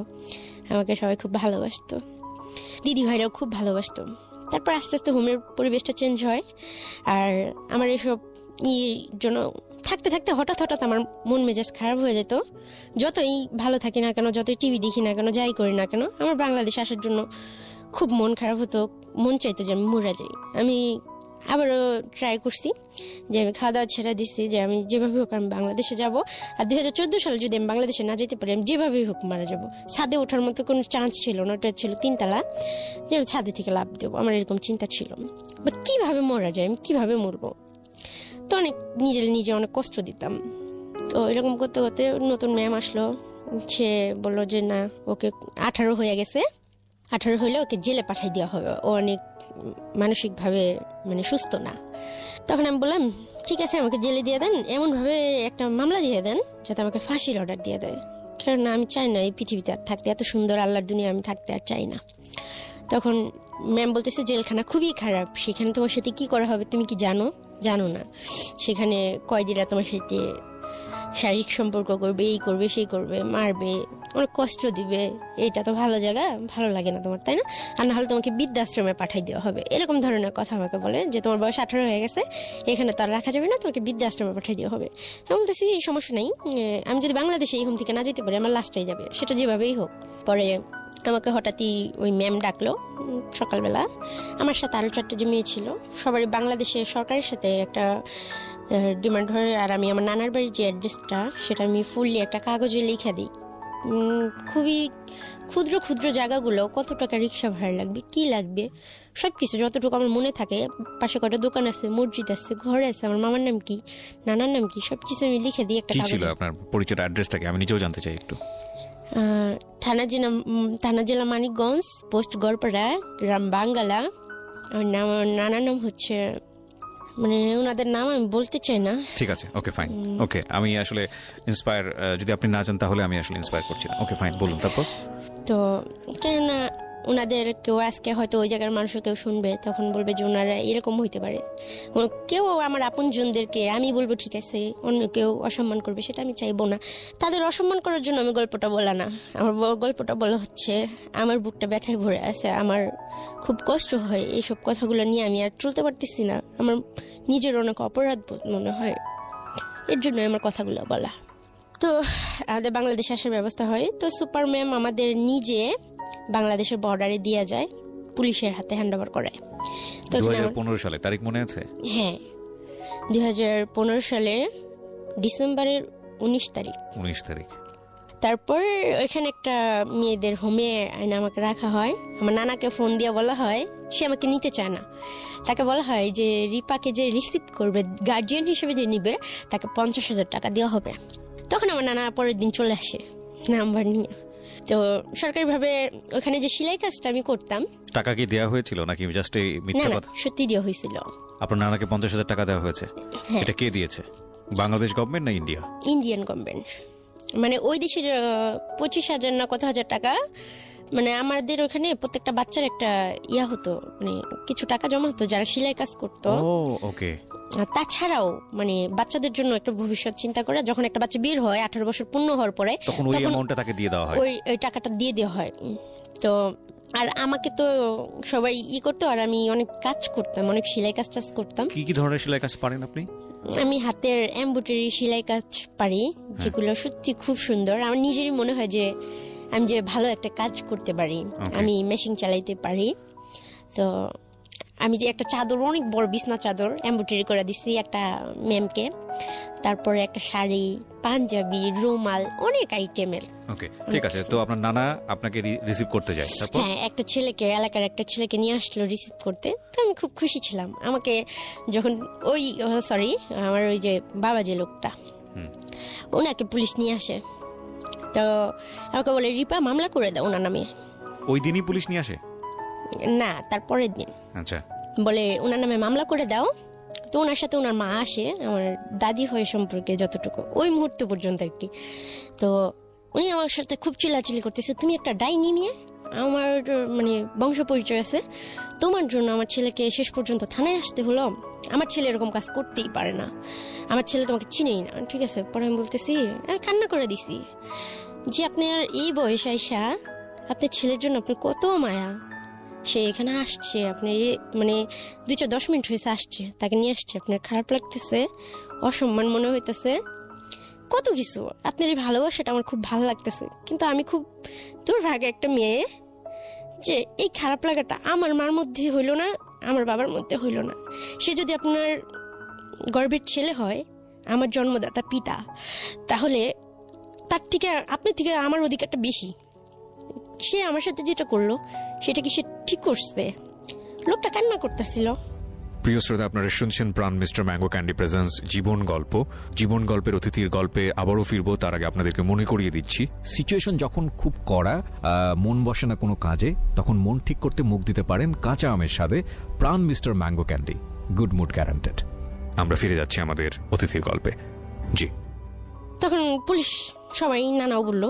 আমাকে সবাই খুব ভালোবাসতো, দিদি ভাইরাও খুব ভালোবাসতো। তারপর আস্তে আস্তে হোমের পরিবেশটা চেঞ্জ হয়, আর আমার এসব জন্য থাকতে থাকতে হঠাৎ হঠাৎ আমার মন মেজাজ খারাপ হয়ে যেত। যতই ভালো থাকি না কেন, যতই টিভি দেখি না কেন, যাই করি না কেন, আমার বাংলাদেশে আসার জন্য খুব মন খারাপ হতো, মন চাইতো যে আমি মরে যাই। আমি আবারও ট্রাই করছি যে আমি খাওয়া দাওয়া ছেড়ে দিচ্ছি, যে আমি যেভাবে হোক আমি বাংলাদেশে যাব, আর 2014 সালে যদি আমি বাংলাদেশে না যেতে পারি আমি যেভাবেই হোক মারা যাব। ছাদে ওঠার মতো কোনো চান্স ছিল না, ওটা ছিল 3 তলা, যে আমি ছাদে থেকে লাভ দেবো, আমার এরকম চিন্তা ছিল। বাট কীভাবে মরা যায়, আমি কীভাবে মরবো, তো অনেক নিজে অনেক কষ্ট দিতাম। তো এরকম করতে করতে নতুন ম্যাম আসলো, সে বললো যে না, ওকে 18 হয়ে গেছে, 18 হইলে ওকে জেলে পাঠাই দেওয়া হবে, ও অনেক মানসিকভাবে সুস্থ না। তখন আমি বললাম ঠিক আছে, আমাকে জেলে দিয়ে দেন, এমনভাবে একটা মামলা দিয়ে দেন যাতে আমাকে ফাঁসির অর্ডার দিয়ে দেয়, কারণ আমি চাই না এই পৃথিবীতে আর থাকতে, এত সুন্দর আল্লাহর দুনিয়া আমি থাকতে আর চাই না। তখন ম্যাম বলতেছে জেলখানা খুবই খারাপ, সেখানে তোমার সাথে কি করা হবে তুমি কি জানো না, সেখানে কয়েদিরা তোমার সাথে শারীরিক সম্পর্ক করবে, এই করবে সেই করবে, মারবে, অনেক কষ্ট দিবে, এটা তো ভালো জায়গা, ভালো লাগে না তোমার, তাই না? আর না হলে তোমাকে বৃদ্ধাশ্রমে পাঠাই দেওয়া হবে, এরকম ধরনের কথা আমাকে বলে, যে তোমার বয়স 18 হয়ে গেছে, এখানে তো আর রাখা যাবে না, তোমাকে বৃদ্ধাশ্রমে পাঠাই দেওয়া হবে। আমি বলতেছি সমস্যা নেই, আমি যদি বাংলাদেশে এই হোম থেকে না যেতে পারি আমার লাস্টটাই যাবে, সেটা যেভাবেই হোক। পরে আমাকে হঠাৎই ওই ম্যাম ডাকলো সকালবেলা, আমার সাথে আরও 4টা যে মেয়ে ছিল, সবারই বাংলাদেশের সরকারের সাথে একটা ডিমান্ড হয়, আর আমি আমার নানার বাড়ির যে অ্যাড্রেসটা সেটা আমি ফুললি একটা কাগজে লিখে দিই, খুবই ক্ষুদ্র ক্ষুদ্র জায়গাগুলো, কত টাকা রিক্সা ভাড়া লাগবে, কি লাগবে, সব কিছু যতটুকু আমার মনে থাকে, পাশে কয়টা দোকান আছে, মসজিদ আছে, ঘর আছে, আমার মামার নাম কি, নানার নাম কি, সব কিছু আমি লিখে দিই একটা কাগজে। কি ছিল আপনার পরিচয়, অ্যাড্রেসটাকে আমি নিজেও জানতে চাই একটু। থানা জেলা মানিকগঞ্জ, পোস্ট গড়পাড়া, গ্রাম বাঙ্গালা। নানার নাম হচ্ছে, ওনাদের নাম আমি বলতে চাই না। ঠিক আছে, ওকে ফাইন, ওকে, আমি আসলে ইন্সপায়ার, যদি আপনি না জান তাহলে আমি আসলে ইন্সপায়ার করছি না। ওকে ফাইন, বলুন তারপর। তো কেননা ওনাদের কেউ আজকে হয়তো ওই জায়গার মানুষ কেউ শুনবে, তখন বলবে যে ওনারা এরকম হইতে পারে, কেউ আমার আপনজনদেরকে আমি বলবো ঠিক আছে, অন্য কেউ অসম্মান করবে, সেটা আমি চাইবো না। তাদের অসম্মান করার জন্য আমি গল্পটা বলা না, আমার গল্পটা বলা হচ্ছে আমার বুকটা ব্যথায় ভরে আছে, আমার খুব কষ্ট হয়, এইসব কথাগুলো নিয়ে আমি আর চলতে পারতেছি না, আমার নিজের অনেক অপরাধ বোধ মনে হয়, এর জন্য আমার কথাগুলো বলা। তো আমাদের বাংলাদেশে আসার ব্যবস্থা হয়, তো সুপার ম্যাম আমাদের নিজে বাংলাদেশের বর্ডারে দিয়ে যায়, পুলিশের হাতে হ্যান্ড ওভার করায়। 2015 সালে তারিখ মনে আছে? হ্যাঁ, 2015 সালে ডিসেম্বরের 19 তারিখ। তারপর ওইখানে একটা মেয়েদের হোমে আইনে আমাকে রাখা হয়। আমার নানাকে ফোন দিয়ে বলা হয়, সে আমাকে নিতে চায় না, তাকে বলা হয় যে রিপাকে যে রিসিভ করবে, গার্জিয়ান হিসেবে যে নিবে, তাকে 50,000 টাকা দেওয়া হবে। তখন আমার নানা পরের দিন চলে আসে নাম্বার নিয়ে। তো সরকারিভাবে ওখানে যে সেলাই কাজটা আমি করতাম। টাকা কি দেওয়া হয়েছিল নাকি জাস্ট এই মিথ্যা কথা? সত্যি দেওয়া হয়েছিল। আপনার নানাকে 50,000 টাকা দেওয়া হয়েছে? এটা কে দিয়েছে, বাংলাদেশ গভর্নমেন্ট না ইন্ডিয়া? ইন্ডিয়ান গভর্নমেন্ট, ওই দেশের 25,000 না কত হাজার টাকা, আমাদের ওখানে প্রত্যেকটা বাচ্চার একটা হতো, কিছু টাকা জমা হতো যারা সেলাই কাজ করতো। ওকে। তাছাড়াও বাচ্চাদের জন্য একটা ভবিষ্যৎ চিন্তা করে, যখন একটা বাচ্চা বের হয় 18 বছর পূর্ণ হওয়ার পরে, তখন ওই অ্যামাউন্টটা তাকে দিয়ে দেওয়া হয়, ওই টাকাটা দিয়ে দেওয়া হয়। তো আর আমাকে তো সবাই করতো, আর আমি অনেক কাজ করতাম, অনেক সেলাই কাজ করতাম। কি ধরনের সেলাই কাজ পারেন আপনি? আমি হাতের এমব্রয়ডারি সেলাই কাজ পারি, যেগুলো সত্যি খুব সুন্দর। আমার নিজেরই মনে হয় যে আমি যে ভালো একটা কাজ করতে পারি। আমি মেশিন চালাইতে পারি। তো আমি যে একটা চাদর, অনেক বড় বিছনা চাদর এমব্রয়ডারি করে দিচ্ছি একটা ম্যামকে, তারপরে একটা শাড়ি, পাঞ্জাবি, রুমাল, অনেক আইটেমের। ওকে, ঠিক আছে। তো আপনার নানা আপনাকে রিসিভ করতে যায়? হ্যাঁ, একটা ছেলেকে, এলাকার একটা ছেলেকে নিয়ে আসলো রিসিভ করতে। তো আমি খুব খুশি ছিলাম। আমাকে যখন আমার ওই যে বাবা যে লোকটা, ওনাকে পুলিশ নিয়ে আসে, তো আমাকে বলে রিপা মামলা করে দাও ওনার নামে। ওই দিনই পুলিশ নিয়ে আসে? না, তারপরের দিন। আচ্ছা। বলে ওনার নামে মামলা করে দাও। তো ওনার সাথে ওনার মা আসে, আমার দাদি হয়ে সম্পর্কে যতটুকু, ওই মুহূর্ত পর্যন্ত আর কি। তো উনি আমার সাথে খুব চিল্লাচিল্লি করতেছে, তুমি একটা ডাইনি নিয়ে, আমার বংশ পরিচয় আছে, তোমার জন্য আমার ছেলেকে শেষ পর্যন্ত থানায় আসতে হলো, আমার ছেলে এরকম কাজ করতেই পারে না, আমার ছেলে তোমাকে চিনেই না, ঠিক আছে। পরে আমি বলতেছি, কান্না করে দিছি যে আপনার এই বয়স আইসা আপনার ছেলের জন্য আপনার কত মায়া, সে এখানে আসছে, আপনি মানে 2-10 মিনিট হয়েছে আসছে, তাকে নিয়ে আসছে, আপনার খারাপ লাগতেছে, অসম্মান মনে হইতেছে, কত কিছু, আপনার এই ভালোবাসাটা আমার খুব ভালো লাগতেছে। কিন্তু আমি খুব দুর্ভাগ্য একটা মেয়ে যে এই খারাপ লাগাটা আমার মার মধ্যে হইল না, আমার বাবার মধ্যে হইল না। সে যদি আপনার গর্ভের ছেলে হয়, আমার জন্মদাতা পিতা, তাহলে তার থেকে আপনার থেকে আমার অধিকারটা বেশি। সে আমার সাথে যেটা করলো সেটা কি সে ঠিক করছে? লোকটা কান্না করতেছিল। প্রিয় শ্রোতা, আপনারা শুনছেন প্রাণ মিস্টার ম্যাঙ্গো ক্যান্ডি প্রেজেন্স জীবন গল্প। জীবন গল্পের অতিথির গল্পে আবারও ফিরবো, তার আগে আপনাদেরকে মনে করিয়ে দিচ্ছি, সিচুয়েশন যখন খুব কড়া, মন বসে না কোনো কাজে, তখন মন ঠিক করতে মুখ দিতে পারেন কাঁচা আমের স্বাদে Pran mister mango candy, good mood guaranteed. আমরা ফিরে যাচ্ছি আমাদের অতিথির গল্পে। জি। তখন পুলিশ সবাই নানাও বললো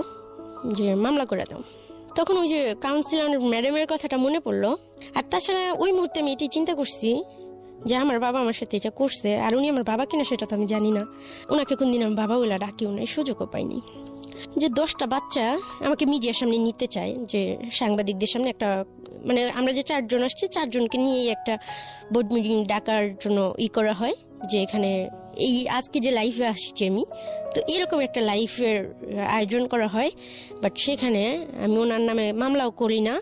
যে মামলা করে দাও। তখন ওই যে কাউন্সিলর ম্যাডামের কথাটা মনে পড়লো। আর তাছাড়া ওই মুহূর্তে আমি এটি চিন্তা করছি যে আমার বাবা আমার সাথে এটা করছে, আর উনি আমার বাবা কিনা সেটা তো আমি জানি না। ওনাকে কোনদিন আমি বাবা বলে ডাকিও নাই, সুযোগও পাইনি। যে 10টা বাচ্চা আমাকে মিডিয়ার সামনে নিতে চায়, যে সাংবাদিকদের সামনে একটা, মানে আমরা যে 4 জন আসছি 4 জনকে নিয়েই একটা বোর্ড মিটিং ডাকার জন্য করা হয়, যে এখানে এই আজকে যে লাইফে আসছি আমি, তো এরকম একটা লাইফের আয়োজন করা হয়। বাট সেখানে আমি ওনার নামে মামলাও করি না,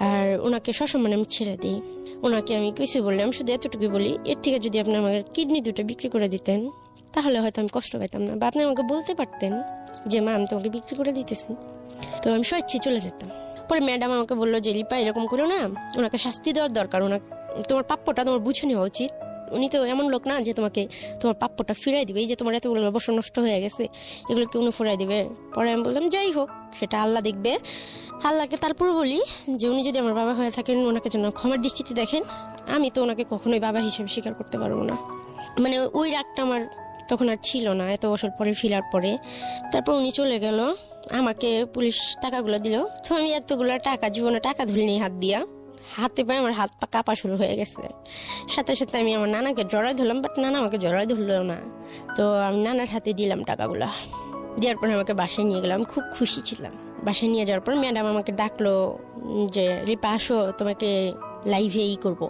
আর ওনাকে সসম্মানে আমি ছেড়ে দিই। ওনাকে আমি কিছু বললাম, শুধু এতটুকু বলি, এর থেকে যদি আপনি আমার কিডনি 2টা বিক্রি করে দিতেন তাহলে হয়তো আমি কষ্ট পেতাম না, বা আপনি আমাকে বলতে পারতেন যে মা আমি তোমাকে বিক্রি করে দিতেছি, তো আমি স্বেচ্ছায় চলে যেতাম। পরে ম্যাডাম আমাকে বললো যে লিপা এরকম করো না, ওনাকে শাস্তি দেওয়ার দরকার, ওনাকে তোমার প্রাপ্যটা তোমার বুঝে নেওয়া উচিত। উনি তো এমন লোক না যে তোমাকে তোমার প্রাপ্যটা ফিরাই দিবে, এই যে তোমার এতগুলো বছর নষ্ট হয়ে গেছে এগুলো কি উনি ফিরাই দিবে? পরে আমি বললাম যাই হোক সেটা আল্লাহ দেখবে। আল্লাহকে তারপর বলি যে উনি যদি আমার বাবা হয়ে থাকেন ওনাকে যেন ক্ষমার দৃষ্টিতে দেখেন, আমি তো ওনাকে কখনোই বাবা হিসেবে স্বীকার করতে পারবো না। মানে ওই রাগটা আমার তখন আর ছিল না, এত বছর পরে ফিরার পরে। তারপর উনি চলে গেল, আমাকে পুলিশ টাকাগুলো দিল। তো আমি এতগুলো টাকা, জীবনে টাকা ধুলিনি হাত দিয়া, হাতে পায়ে আমার হাত পা কাঁপা শুরু হয়ে গেছে। সাথে সাথে আমি আমার নানাকে জড়াই ধরলাম, বাট নানা আমাকে জড়াই ধরলো না। তো আমি নানার হাতে দিলাম টাকাগুলা, দেওয়ার পর আমাকে বাসায় নিয়ে গেলাম, খুব খুশি ছিলাম। বাসায় নিয়ে যাওয়ার পর ম্যাডাম আমাকে ডাকলো যে রিপা আসো, তোমাকে লাইভে করবো,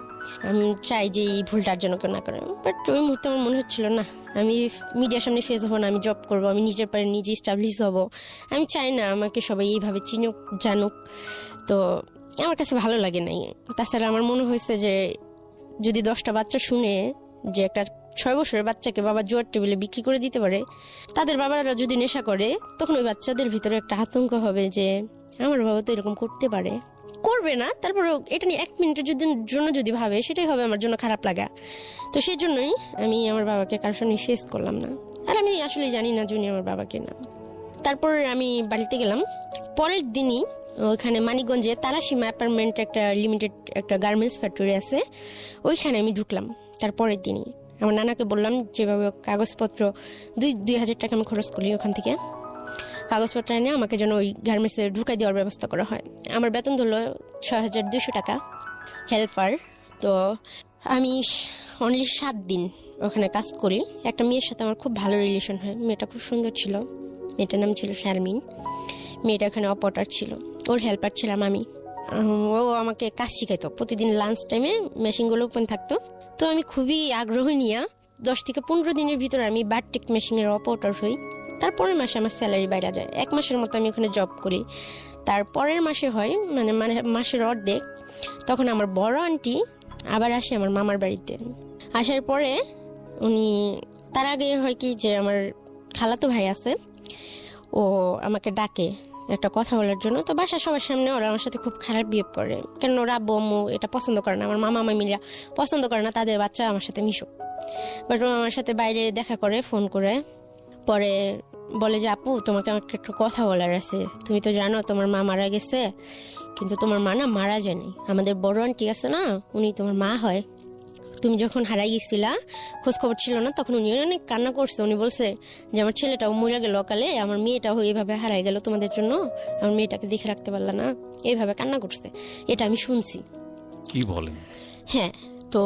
আমি চাই যে এই ভুলটার জন্য কেউ না করে। বাট ওই মুহূর্তে আমার মনে হচ্ছিল না আমি মিডিয়ার সামনে ফেস হবো না, আমি জব করবো, আমি নিজের পায়ে নিজে স্টাবলিশ হবো। আমি চাই না আমাকে সবাই এইভাবে চিনুক জানুক, তো আমার কাছে ভালো লাগে নাই। তাছাড়া আমার মনে হয়েছে যে যদি 10টা বাচ্চা শুনে যে একটা 6 বছরের বাচ্চাকে বাবা জোয়ার টেবিলে বিক্রি করে দিতে পারে, তাদের বাবারা যদি নেশা করে, তখন ওই বাচ্চাদের ভিতরে একটা আতঙ্ক হবে যে আমার বাবা তো এরকম করতে পারে। করবে না, তারপর এটা নিয়ে 1 মিনিটের জন্য যদি ভাবে, সেটাই হবে আমার জন্য খারাপ লাগা। তো সেই জন্যই আমি আমার বাবাকে কারোর সামনে ফেস করলাম না, আর আমি আসলে জানি না যিনি আমার বাবাকে না। তারপর আমি বাড়িতে গেলাম। পরের দিনই ওইখানে মানিকগঞ্জে তালাসীমা অ্যাপার্টমেন্ট একটা লিমিটেড একটা গার্মেন্টস ফ্যাক্টরি আছে, ওইখানে আমি ঢুকলাম। তারপরের দিনই আমার নানাকে বললাম যেভাবে কাগজপত্র 2,000 টাকা আমি খরচ করি, ওখান থেকে কাগজপত্র এনে আমাকে যেন ওই গার্মেন্টসে ঢুকাই দেওয়ার ব্যবস্থা করা হয়। আমার বেতন ধরলো 6,200 টাকা হেল্পার। তো আমি অনলি 7 দিন ওখানে কাজ করি। একটা মেয়ের সাথে আমার খুব ভালো রিলেশন হয়, মেয়েটা খুব সুন্দর ছিল, মেয়েটার নাম ছিল শারমিন। মেয়েটা ওখানে অপারেটর ছিল, ওর হেল্পার ছিলাম আমি। ও আমাকে কাজ শিখাইতো, প্রতিদিন লাঞ্চ টাইমে মেশিনগুলো ওপেন থাকতো। তো আমি খুবই আগ্রহ নিয়ে 10 থেকে 15 দিনের ভিতরে আমি বারটেক মেশিনের অপারেটর হই। তারপরের মাসে আমার স্যালারি বাইরে যায়। 1 মাসের মতো আমি ওখানে জব করি। তারপরের মাসে হয় মানে মাসের অর্ধেক, তখন আমার বড় আন্টি আবার আসে আমার মামার বাড়িতে। আসার পরে উনি, তার আগে হয় কি যে আমার খালাতো ভাই আছে, ও আমাকে ডাকে একটা কথা বলার জন্য। তো বাসার সবার সামনে ওরা আমার সাথে খুব খারাপ বিহেভ করে, কেন ওরা আব্বু আম্মু এটা পছন্দ করে না, আমার মামা মামিরা পছন্দ করে না তাদের বাচ্চা আমার সাথে মিশুক। বাট ও আমার সাথে বাইরে দেখা করে ফোন করে, পরে বলে যে আপু তোমাকে আমার একটা কথা বলার আছে, তুমি তো জানো তোমার মা মারা গেছে, কিন্তু তোমার মা না মারা যায়নি, আমাদের বড় আন্টি আছে না, উনি তোমার মা হয়। তুমি যখন হারাই গেছিলা, খোঁজ খবর ছিল না, তখন উনি অনেক কান্না করছে। উনি বলছে যে আমার ছেলেটাও মরে গেল অকালে, আমার মেয়েটাও এইভাবে হারাই গেল তোমাদের জন্য, আমার মেয়েটাকে দেখে রাখতে পারলা না, এইভাবে কান্না করছে। এটা আমি শুনছি। কি বলেন? হ্যাঁ, তো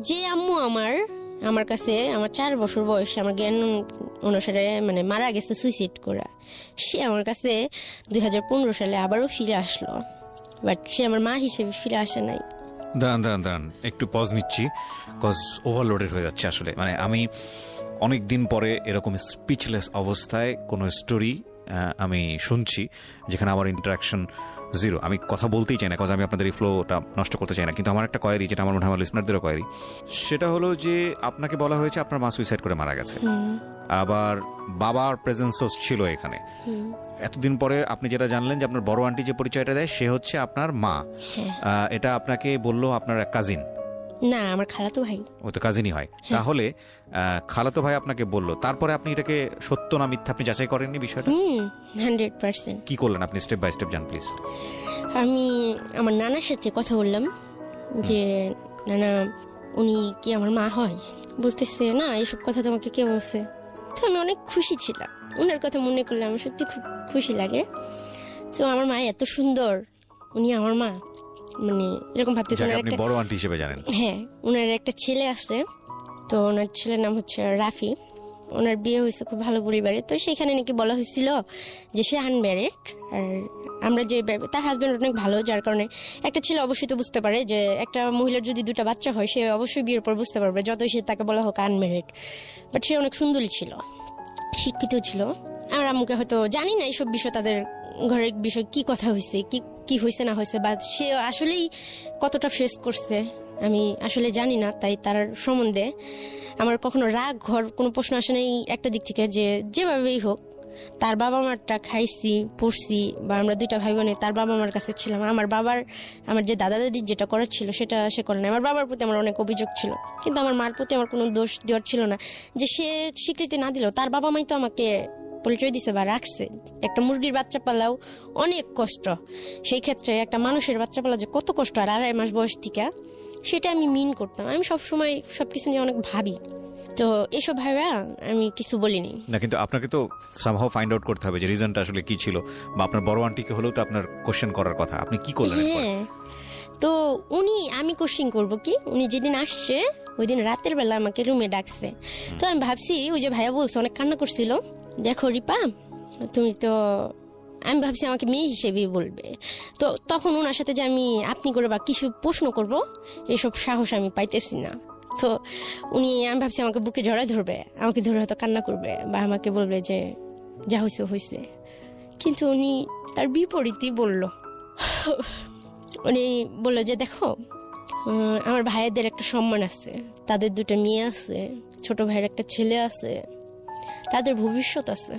যে আম্মু আমার আমার কাছে আমার 4 বছর বয়সে আমার জ্ঞান অনুসারে মানে মারা গেছে সুইসাইড করা। সে আমার কাছে 2015 সালে আবারও ফিরে আসলো, বাট সে আমার মা হিসেবে ফিরে আসে নাই। দাঁড়ান একটু পজ নিচ্ছি, কজ ওভারলোডেড হয়ে যাচ্ছে আসলে। মানে আমি অনেক দিন পরে এরকম স্পিচলেস অবস্থায় কোনো স্টোরি আমি শুনছি যেখানে আমার ইন্টারাকশন জিরো। আমি কথা বলতেই চাই না, কজ আমি আপনাদের এই ফ্লোটা নষ্ট করতে চাই না। কিন্তু আমার একটা কোয়েরি, যেটা আমার মনে হয় আমার লিসনারদেরও কোয়েরি, সেটা হলো যে আপনাকে বলা হয়েছে আপনার মা সুইসাইড করে মারা গেছে, আবার বাবার প্রেজেন্সও ছিল এখানে। এতদিন পরে আপনি যেটা জানলেন যে আপনার বড় আন্টি যে পরিচয়টা দেয় সে হচ্ছে আপনার মা, এটা আপনাকে বললো আপনার কাজিন? না, আমার খালাতো ভাই। ও তো কাজিনই হয়। তাহলে খালাতো ভাই আপনাকে বললো, তারপরে আপনি এটাকে সত্য না মিথ্যা আপনি যাচাই করেননি বিষয়টা? 100%। কি করলেন আপনি? স্টেপ বাই স্টেপ জান প্লিজ। আমি আমার নানার সাথে কথা বললাম যে নানা উনি কি আমার মা হয়? বলতেছে না, এইসব কথা তোমাকে কে বলছে? তো আমি অনেক খুশি ছিলাম, ওনার কথা মনে করলে আমার সত্যি খুব খুশি লাগে। তো আমার মা এত সুন্দর, উনি আমার মা, মানে এরকম ভাবতেছে। আপনি বড় আন্টি হিসেবে জানেন? হ্যাঁ, ওনার একটা ছেলে আছে, তো ওনার ছেলের নাম হচ্ছে রাফি। ওনার বিয়ে হয়েছে খুব ভালো পরিবারে। তো সেখানে নাকি বলা হয়েছিল যে সে আনম্যারিড, আর আমরা যে তার হাজবেন্ড অনেক ভালো, যার কারণে একটা ছেলে অবশ্যই তো বুঝতে পারে যে একটা মহিলার যদি 2টা বাচ্চা হয় সে অবশ্যই বিয়ের পর বুঝতে পারবে, যতই সে তাকে বলা হোক আনম্যারিড। বাট সে অনেক সুন্দরী ছিল, শিক্ষিত ছিল। আর আম্মুকে হয়তো জানি না এইসব বিষয়, তাদের ঘরের বিষয় কি কথা হয়েছে, কি হয়েছে না হয়েছে, বা সে আসলেই কতটা ফেস করছে আমি আসলে জানি না। তাই তার সম্বন্ধে আমার কখনো রাগ ঘর কোনো প্রশ্ন আসে নাই একটা দিক থেকে, যে যেভাবেই হোক তার বাবা মারটা খাইছি পড়ছি, বা আমরা 2টা ভাই বোনে তার বাবা মার কাছে ছিলাম। আমার যে দাদা দাদির যেটা করার ছিল সেটা সে করে না। আমার বাবার প্রতি আমার অনেক অভিযোগ ছিল, কিন্তু আমার মার প্রতি আমার কোনো দোষ দেওয়ার ছিল না। যে সে স্বীকৃতি না দিলেও তার বাবা মাই তো আমাকে পরিচয় দিছে বা রাখছে। একটা মুরগির বাচ্চা পালাও অনেক কষ্ট, সেই ক্ষেত্রে একটা মানুষের বাচ্চা পালা যে কত কষ্ট, আর 2.5 মাস বয়স থেকে, সেটা আমি মিন করতাম। আমি সবসময় সবকিছু নিয়ে অনেক ভাবি, তো এসব ভাইবা আমি কিছু বলিনি না। কিন্তু আপনাকে তো সামহাও ফাইন্ড আউট করতে হবে যে রিজনটা আসলে কি ছিল, বা আপনার বড় আন্টিকে হলেও তো আপনার কোশ্চেন করার কথা। আপনি কি করলেন? হ্যাঁ, তো আমি কোশ্চিন করব কি, উনি যেদিন আসছে ওই দিন রাতের বেলা আমাকে রুমে ডাকছে। তো আমি ভাবছি ওই যে ভাইয়া বলছে অনেক কান্না করছিল, দেখো রিপা তুমি তো, আমি ভাবছি আমাকে মেয়ে হিসেবেই বলবে। তো তখন ওনার সাথে যে আমি আপনি করে বা কিছু প্রশ্ন করব এসব সাহস আমি পাইতেছি না। তো আমি ভাবছি আমাকে বুকে জড়ায় ধরবে, আমাকে ধরে হয়তো কান্না করবে, বা আমাকে বলবে যে যা হয়েছে হয়েছে। কিন্তু উনি তার বিপরীতই বলল। উনি বললো যে দেখো, আমার ভাইয়েদের একটা সম্মান আছে, তাদের 2টা মেয়ে আছে, ছোট ভাইয়ের একটা ছেলে আছে, তাদের ভবিষ্যৎ আছে।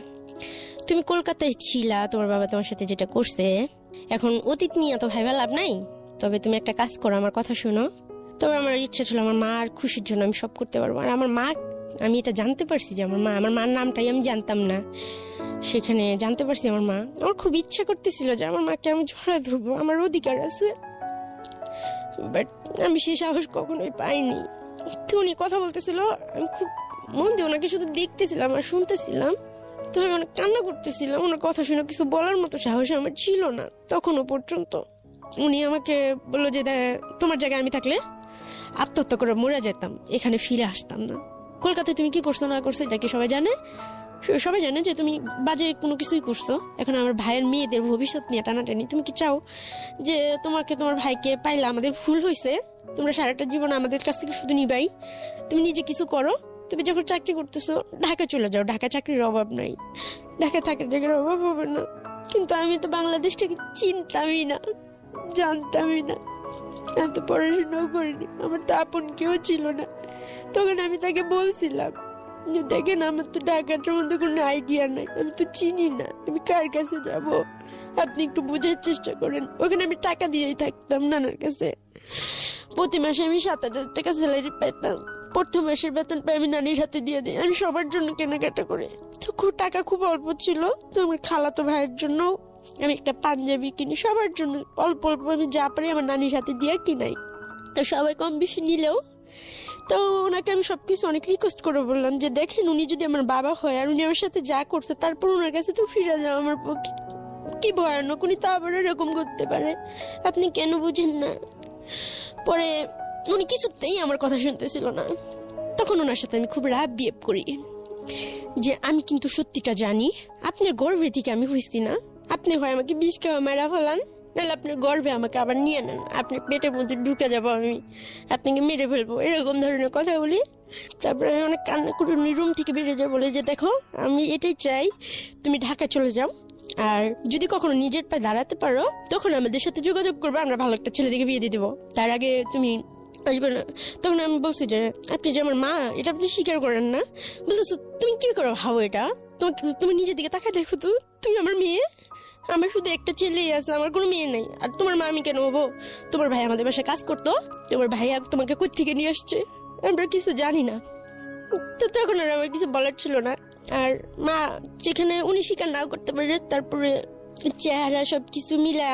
তুমি কলকাতায় ছিলা, তোমার বাবা তোমার সাথে যেটা করছে, এখন অতীত নিয়ে তো ভাইবা লাভ নাই। তবে তুমি একটা কাজ করো, আমার কথা শোনো। তবে আমার ইচ্ছা ছিল আমার মার খুশির জন্য আমি সব করতে পারবো। আর আমার মা, আমি এটা জানতে পারছি যে আমার মার নামটাই আমি জানতাম না, সেখানে জানতে পারছি আমার মা। আমার খুব ইচ্ছা করতেছিল যে আমার মাকে আমি জড়ায় ধরবো, আমার অধিকার আছে, বাট আমি সেই সাহস কখনোই পাইনি। তো উনি কথা বলতেছিল, আমি খুব মন দিয়ে ওনাকে শুধু দেখতেছিলাম আর শুনতেছিলাম। তো আমি অনেক কান্না করতেছিলাম, ওনার কথা শুনে কিছু বলার মতো সাহস আমার ছিল না তখনও পর্যন্ত। উনি আমাকে বললো যে তোমার জায়গায় আমি থাকলে আত্মহত্যা করে মরে যেতাম, এখানে ফিরে আসতাম না। কলকাতায় তুমি কি করছো না করছো এটা কি সবাই জানে? সবাই জানে যে তুমি বাজে কোনো কিছুই করছো। এখন আমার ভাইয়ের মেয়েদের ভবিষ্যৎ নিয়ে টানাটানি, তুমি কি চাও যে তোমার ভাইকে পাইলে আমাদের ভুল হয়েছে, তোমরা সারাটা জীবন আমাদের কাছ থেকে শুধু নিবাই? তুমি নিজে কিছু করো, তুমি যখন চাকরি করতেছো ঢাকা চলে যাও, ঢাকা চাকরির অভাব নাই, ঢাকা থাকার জায়গার অভাব হবে না। কিন্তু আমি তো বাংলাদেশটাকে চিনতামই না, জানতামই না, আমি তো পড়াশোনাও করিনি, আমার তো আপন কেউ ছিল না। তখন আমি তাকে বলছিলাম যে দেখেন আমার তো ঢাকাটার মধ্যে কোনো আইডিয়া নাই, আমি তো চিনি না, আমি কার কাছে যাব, আপনি একটু বোঝার চেষ্টা করেন। ওখানে আমি টাকা দিয়েই থাকতাম নানার কাছে, প্রতি মাসে আমি 7,000 টাকা স্যালারি পাইতাম, প্রথম মাসের বেতন পাই আমি নানির হাতে দিয়ে দিই, আমি সবার জন্য কেনাকাটা করি। তো টাকা খুব অল্প ছিল, তো আমার খালাতো ভাইয়ের জন্য আমি একটা পাঞ্জাবি কিনি, সবার জন্য অল্প অল্প আমি যা পারি আমার নানির হাতে দিয়ে কিনাই। তো সবাই কম বেশি নিলেও, তো ওনাকে আমি সবকিছু অনেক রিকোয়েস্ট করে বললাম যে দেখেন উনি যদি আমার বাবা হয় আর উনি আমার সাথে যা করছে তারপর ওনার কাছে তো ফিরে যাওয়া আমার পক্ষে কি ভয়ানক, উনি তো আবার এরকম করতে পারে, আপনি কেন বুঝেন না? পরে উনি কিছুতেই আমার কথা শুনতেছিল না। তখন তখন ওনার সাথে আমি খুব রাগ বিহেভ করি যে আমি কিন্তু সত্যিটা জানি, আপনার গর্ভে থেকে আমি হইছি না, আপনি হয় আমাকে বিষ খাওয়া মারা ফেলান, নাহলে আপনার গর্ভে আমাকে আবার নিয়ে নেন, আপনার পেটের মধ্যে ঢুকে যাবো, আমি আপনাকে মেরে ফেলবো, এরকম ধরনের কথা বলি। তারপরে আমি অনেক কান্না করে উনি রুম থেকে বেরিয়ে যাবো, বলে যে দেখো আমি এটাই চাই, তুমি ঢাকা চলে যাও, আর যদি কখনো নিজের পায়ে দাঁড়াতে পারো তখন আমাদের সাথে যোগাযোগ করবে, আমরা ভালো একটা ছেলে দিকে বিয়ে দিয়ে দেবো, তার আগে তুমি আসবে না। তখন আমি বলছি যে আপনি যে আমার মা, এটা আপনি স্বীকার করেন না। বলতেছো তুমি কি করো ভাবো, এটা তোমাকে, তুমি নিজের দিকে তাকায় দেখো তো, তুমি আমার মেয়ে, আমার শুধু একটা ছেলেই আছে, আমার কোনো মেয়ে নেই, আর তোমার মা আমি কেন হবো? তোমার ভাই আমাদের বাসায় কাজ করতো, তোমার ভাই তোমাকে কোথা থেকে নিয়ে আসছে, আমরা কিছু জানি না। তো তখন আর আমার কিছু বলার ছিল না। আর মা যেখানে উনি স্বীকার না করতে পারে, তারপরে চেহারা সবকিছু মিলা,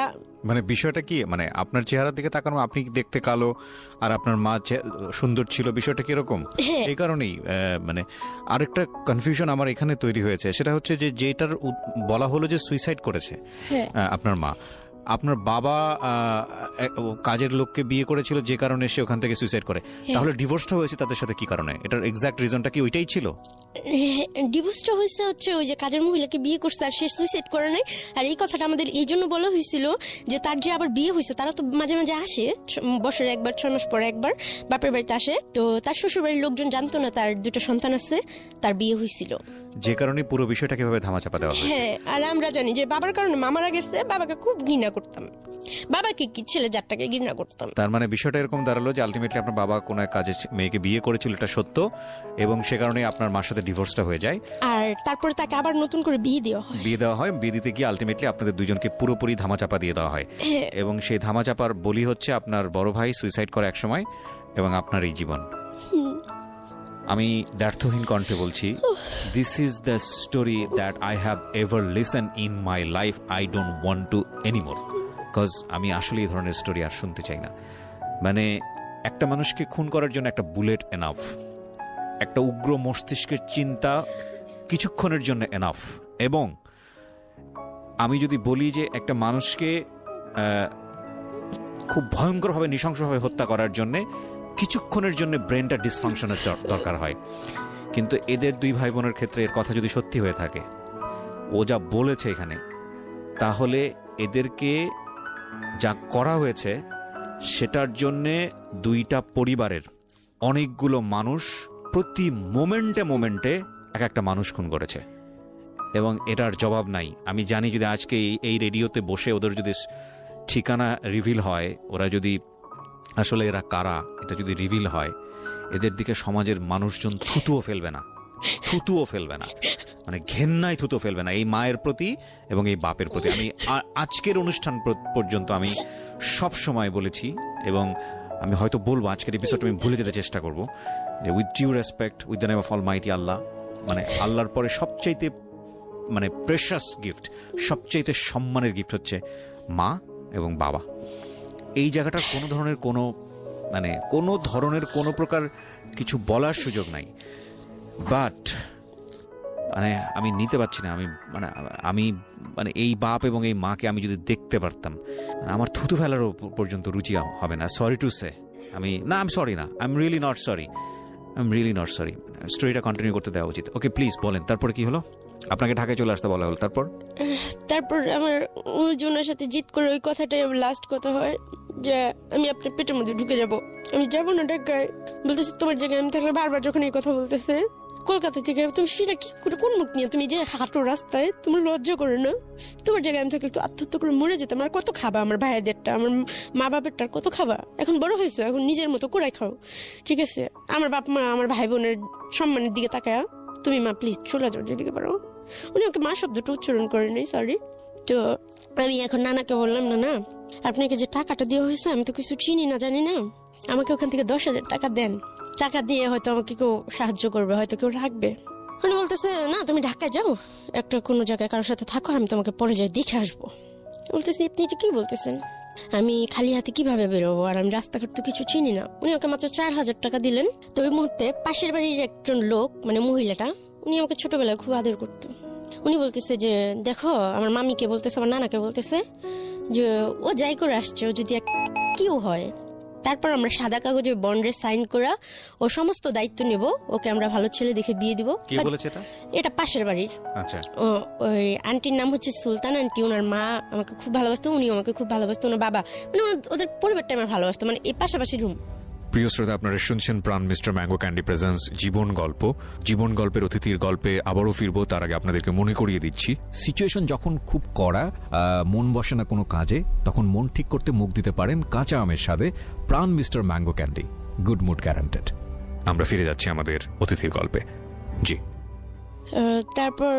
মানে বিষয়টা কি, মানে আপনার চেহারার দিকে তাকানো, আপনি দেখতে কালো আর আপনার মা সুন্দর ছিল, বিষয়টা কিরকম? হ্যাঁ। এই কারণেই মানে আরেকটা কনফিউশন আমার এখানে তৈরি হয়েছে, সেটা হচ্ছে যে যেটার বলা হলো যে সুইসাইড করেছে হ্যাঁ। আপনার মা, আপনার বাবা কাজের লোককে বিয়ে করেছিল যে কারণে সে ওখান থেকে সুইসাইড করে, তাহলে ডিভোর্সটা হয়েছে তাদের সাথে কি কারণে? এটার এক্সাক্ট রিজনটা কি ওইটাই ছিল? ডিভোর্সটা হয়েছে হচ্ছে ওই যে কাজের মহিলাকে বিয়ে করছে আর সে সুইসাইড করে নাই। আর এই কথাটা আমাদের এই জন্য বলা হয়েছিল যে তার যে আবার বিয়ে হয়েছে, তারা তো মাঝে মাঝে আসে, বছরে একবার, 6 মাস পরে একবার বাপের বাড়িতে আসে, তো তার শ্বশুর বাড়ির লোকজন জানতো না তার 2টা সন্তান আছে, তার বিয়ে হয়েছিল, যে কারণে পুরো বিষয়টা কিভাবে ধামাচাপা দেওয়া হয়েছে। হ্যাঁ। আর আমরা জানি যে বাবার কারণে মামারা গেছে, বাবাকে খুব ঘৃণা করতাম, বাবাকে কি ছেলে জাতটাকে ঘৃণা করতাম। তার মানে বিষয়টা এরকম দাঁড়ালো যে আলটিমেটলি আপনার বাবা কোনো এক কাজে মেয়েকে বিয়ে করেছিল, এটা সত্য, এবং সে কারণে আপনার মার সাথে ডিভোর্সটা হয়ে যায়, আর তারপরে তাকে আবার নতুন করে বিয়ে দেওয়া হয়। বিয়ে দিতে গিয়ে আলটিমেটলি আপনাদের দুজনকে পুরোপুরি ধামাচাপা দিয়ে দেওয়া হয়, এবং সেই ধামাচাপার বলি হচ্ছে আপনার বড় ভাই সুইসাইড করে এক সময়, এবং আপনার এই জীবন। আমি দ্ব্যর্থহীন কণ্ঠে বলছি, this is the story that I have ever listen in my life, I don't want to anymore, because আমি আসলে এই ধরনের স্টোরি আর শুনতে চাই না। মানে একটা মানুষকে খুন করার জন্য একটা বুলেট এনাফ, একটা উগ্র মস্তিষ্কের চিন্তা কিছুক্ষণের জন্য এনাফ, এবং আমি যদি বলি যে একটা মানুষকে খুব ভয়ঙ্করভাবে নৃশংসভাবে হত্যা করার জন্য কিছুক্ষণের জন্য ব্রেনটা ডিসফাংশনের দরকার হয়। কিন্তু এদের 2 ভাই বোনের ক্ষেত্রে এর কথা যদি সত্যি হয়ে থাকে, ও যা বলেছে এখানে, তাহলে এদেরকে যা করা হয়েছে সেটার জন্যে 2টা পরিবারের অনেকগুলো মানুষ প্রতি মোমেন্টে এক একটা মানুষ খুন করেছে, এবং এটার জবাব নাই। আমি জানি যদি আজকে এই রেডিওতে বসে ওদের যদি ঠিকানা রিভিল হয়, ওরা যদি আসলে এরা কারা এটা যদি রিভিল হয়, এদের দিকে সমাজের মানুষজন থুতুও ফেলবে না, মানে ঘেন্নায় থুতো ফেলবে না এই মায়ের প্রতি এবং এই বাপের প্রতি। আমি আজকের অনুষ্ঠান পর্যন্ত আমি সব সময় বলেছি, এবং আমি হয়তো বলবো আজকের এপিসোডটা আমি ভুলে যেতে চেষ্টা করবো, যে with due respect, with the name of almighty Allah, মানে আল্লাহর পরে সবচাইতে মানে প্রেশাস গিফট, সবচাইতে সম্মানের গিফট হচ্ছে মা এবং বাবা। এই জায়গাটার কোনো ধরনের কোনো প্রকার কিছু বলার সুযোগ নাই, বাট মানে আমি নিতে পারছি না। আমি এই বাপ এবং এই মাকে আমি যদি দেখতে পারতাম, আমার থুতু ফেলারও পর্যন্ত রুচি হবে না। Sorry to say, I am really not sorry. স্টোরিটা কন্টিনিউ করতে দেওয়া উচিত। ওকে প্লিজ বলেন, তারপরে কি হলো? আপনাকে ঢাকায় চলে আসতে বলা হলো, তারপর আমার ওনার সাথে জিত করে ওই কথাটাই আমার লাস্ট কথা হয় যে আমি আপনার পেটের মধ্যে ঢুকে যাব, আমি যাবো না ঢাকায়। বলতেছে তোমার জায়গায় আমি থাকলে, বারবার যখন এই কথা বলতেছে কলকাতা থেকে, তুমি সেটা কি করে, কোন মুখ নিয়ে তুমি যে হাঁটো রাস্তায়, তোমার লজ্জা করে না? তোমার জায়গায় আমি থাকলে তো আত্মহত্যা করে মরে যেতাম। আর কত খাবা আমার ভাইয়াদেরটা, আমার মা বাপেরটার কত খাবা? এখন বড় হয়েছে, এখন নিজের মতো করে খাও, ঠিক আছে? আমার বাপ মা, আমার ভাই বোনের সম্মানের দিকে তাকায়, তুমি মা প্লিজ চলে যাও যেদিকে পারো। উনি ওকে মা শব্দটা উচ্চারণ করেনি, সরি। তো আমি এখন নানাকে বললাম, না আপনাকে যে টাকাটা দেওয়া হয়েছে আমি তো কিছু চিনি না, জানি না, আমাকে ওখান থেকে 10,000 টাকা দেন, টাকা দিয়ে হয়তো আমাকে কেউ সাহায্য করবে, হয়তো কেউ রাখবে। উনি বলতেছে না তুমি ঢাকায় যাও, একটা কোনো জায়গায় কারোর সাথে থাকো, আমি তোমাকে পরে যাই দেখে আসবো। বলতেছি আপনি এটা কি বলতেছেন? আমি খালি হাতে কিভাবে বেরোবো, আর আমি রাস্তাঘাট তো কিছু চিনি না। উনি ওকে মাত্র 4,000 টাকা দিলেন। তো ওই মুহূর্তে পাশের বাড়ির একজন লোক, মানে মহিলাটা, উনি আমাকে ছোটবেলায় খুব আদর করতো। উনি বলতেছে যে দেখো, আমার মামিকে বলতেছে, আমার নানাকে বলতেছে যে ও যাই করে আসছে, ও যদি কেউ হয় তারপর আমরা সাদা কাগজে বন্ডে সাইন করা ও সমস্ত দায়িত্ব নেব, ওকে আমরা ভালো ছেলে দেখে বিয়ে দিব। কে বলেছে এটা? এটা পাশের বাড়ির। আচ্ছা। ওই আন্টির নাম হচ্ছে সুলতান আন্টি। ওনার মা আমাকে খুব ভালোবাসতো, উনি আমাকে খুব ভালোবাসতো, ওনার বাবা মানে ওদের পরিবারটা আমার ভালোবাসতো, মানে এই পাশাপাশি রুম। প্রিয় শ্রোতা, আপনারা শুনছেন প্রাণ মিস্টার ম্যাঙ্গো ক্যান্ডি প্রেজেন্স জীবন গল্প। জীবন গল্পের অতিথির গল্পে আবারও ফিরবো, তার আগে আপনাদেরকে মনে করিয়ে দিচ্ছি, সিচুয়েশন যখন খুব কড়া, মন বসে না কোনো কাজে, তখন মন ঠিক করতে মুখ দিতে পারেন কাঁচা আমের স্বাদে Pran mister mango candy, good mood guaranteed. আমরা ফিরে যাচ্ছি আমাদের অতিথির গল্পে। জি। তারপর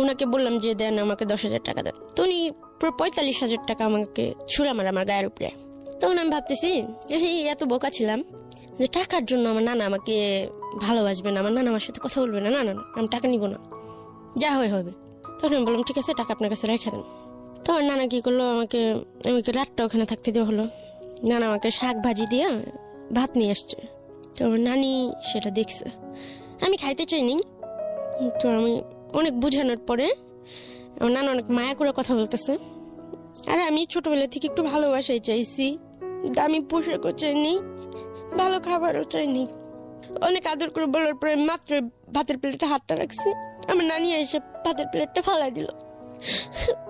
ওনাকে বললাম যে দেন আমাকে 10,000 টাকা দেন। তো উনি পুরো 45,000 টাকা আমাকে ছুড়ে মারে আমার গায়ের উপরে। তখন আমি ভাবতেছি এত বোকা ছিলাম যে টাকার জন্য আমার নানা আমাকে ভালোবাসবে না, আমার নানা আমার সাথে কথা বলবে না, না না না আমি টাকা নিব না, যা হয় হবে। তখন আমি বললাম ঠিক আছে টাকা আপনার কাছে রেখে দেন। তখন নানা কি করলো, আমাকে রাতটা ওখানে থাকতে দেওয়া হলো। নানা আমাকে শাক ভাজি দিয়ে ভাত নিয়ে আসছে। তো আমার নানি সেটা দেখছে, আমি খাইতে চাইনি। তো আমি অনেক বুঝানোর পরে আমার নানা অনেক মায়া করে কথা বলতেছে। আর আমি ছোটবেলা থেকে একটু ভালোবাসাই চাইছি, দামি পোশাকও চাইনি, ভালো খাবারও চাইনি। অনেক আদর করে বলার পরে মাত্র ভাতের প্লেটে হাতটা রাখছি, আমার নানি এসে ভাতের প্লেটটা ফালাই দিল।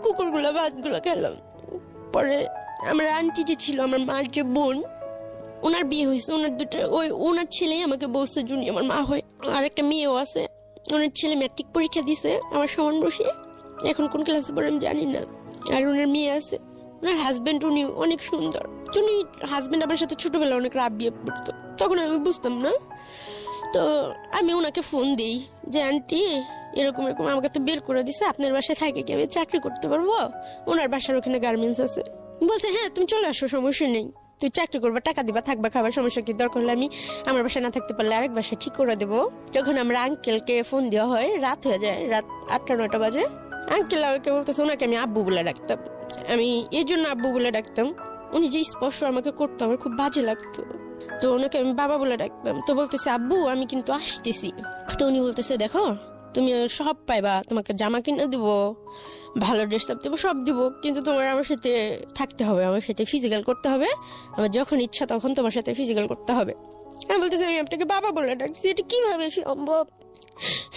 কুকুরগুলো ভাতগুলো খেলাম। পরে আমার আন্টি যে ছিল, আমার মার যে বোন, ওনার বিয়ে হয়েছে, ওনার ছেলেই আমাকে বলছে জুনি আমার মা হয়। আর একটা মেয়েও আছে, ওনার ছেলে ম্যাট্রিক পরীক্ষা দিছে আমার সমান বসিয়ে, এখন কোন ক্লাসে পড়ে আমি জানি না। আর ওনার মেয়ে আছে, ওনার হাজবেন্ড উনি অনেক সুন্দর। উনি হাজবেন্ড আমার সাথে ছোটবেলা অনেক রাব বিয়ে পড়তো, তখন আমি বুঝতাম না। তো আমি ওনাকে ফোন দিই যে আন্টি এরকম এরকম আমাকে তো বের করে দিছে, আপনার বাসায় থাকে কি আমি চাকরি করতে পারবো? ওনার বাসার ওখানে গার্মেন্টস আছে। বলছে হ্যাঁ তুমি চলে আসো, সমস্যা নেই, তুই চাকরি করবা, টাকা দিবা, থাকবা, খাবার, সমস্যা কি? দরকার হলে আমি আমার বাসায় না থাকতে পারলে আরেক বাসায় ঠিক করে দেবো। যখন আমরা আঙ্কেলকে ফোন দেওয়া হয়, রাত হয়ে যায়, রাত 8-9 বাজে। আঙ্কেল আমাকে বলতেছে, ওনাকে আমি আব্বু বলে ডাকতাম। আমি এই জন্য আব্বু বলে ডাকতাম, উনি যে স্পর্শ আমাকে করতো আমার খুব বাজে লাগতো, তো ওনাকে আমি বাবা বলে ডাকতাম। তো বলতেছে আব্বু আমি কিন্তু আসতেছি। তো উনি বলতেছে দেখো তুমি সব পাইবা, তোমাকে জামা কিনে দিব, ভালো ড্রেস আপ দেবো, সব দিব, কিন্তু তোমার আমার সাথে থাকতে হবে, আমার সাথে ফিজিক্যাল করতে হবে, আমার যখন ইচ্ছা তখন তোমার সাথে ফিজিক্যাল করতে হবে। আমি বলতেছি আমি আপনাকে বাবা বলে ডাকছি, এটা কিভাবে সম্ভব?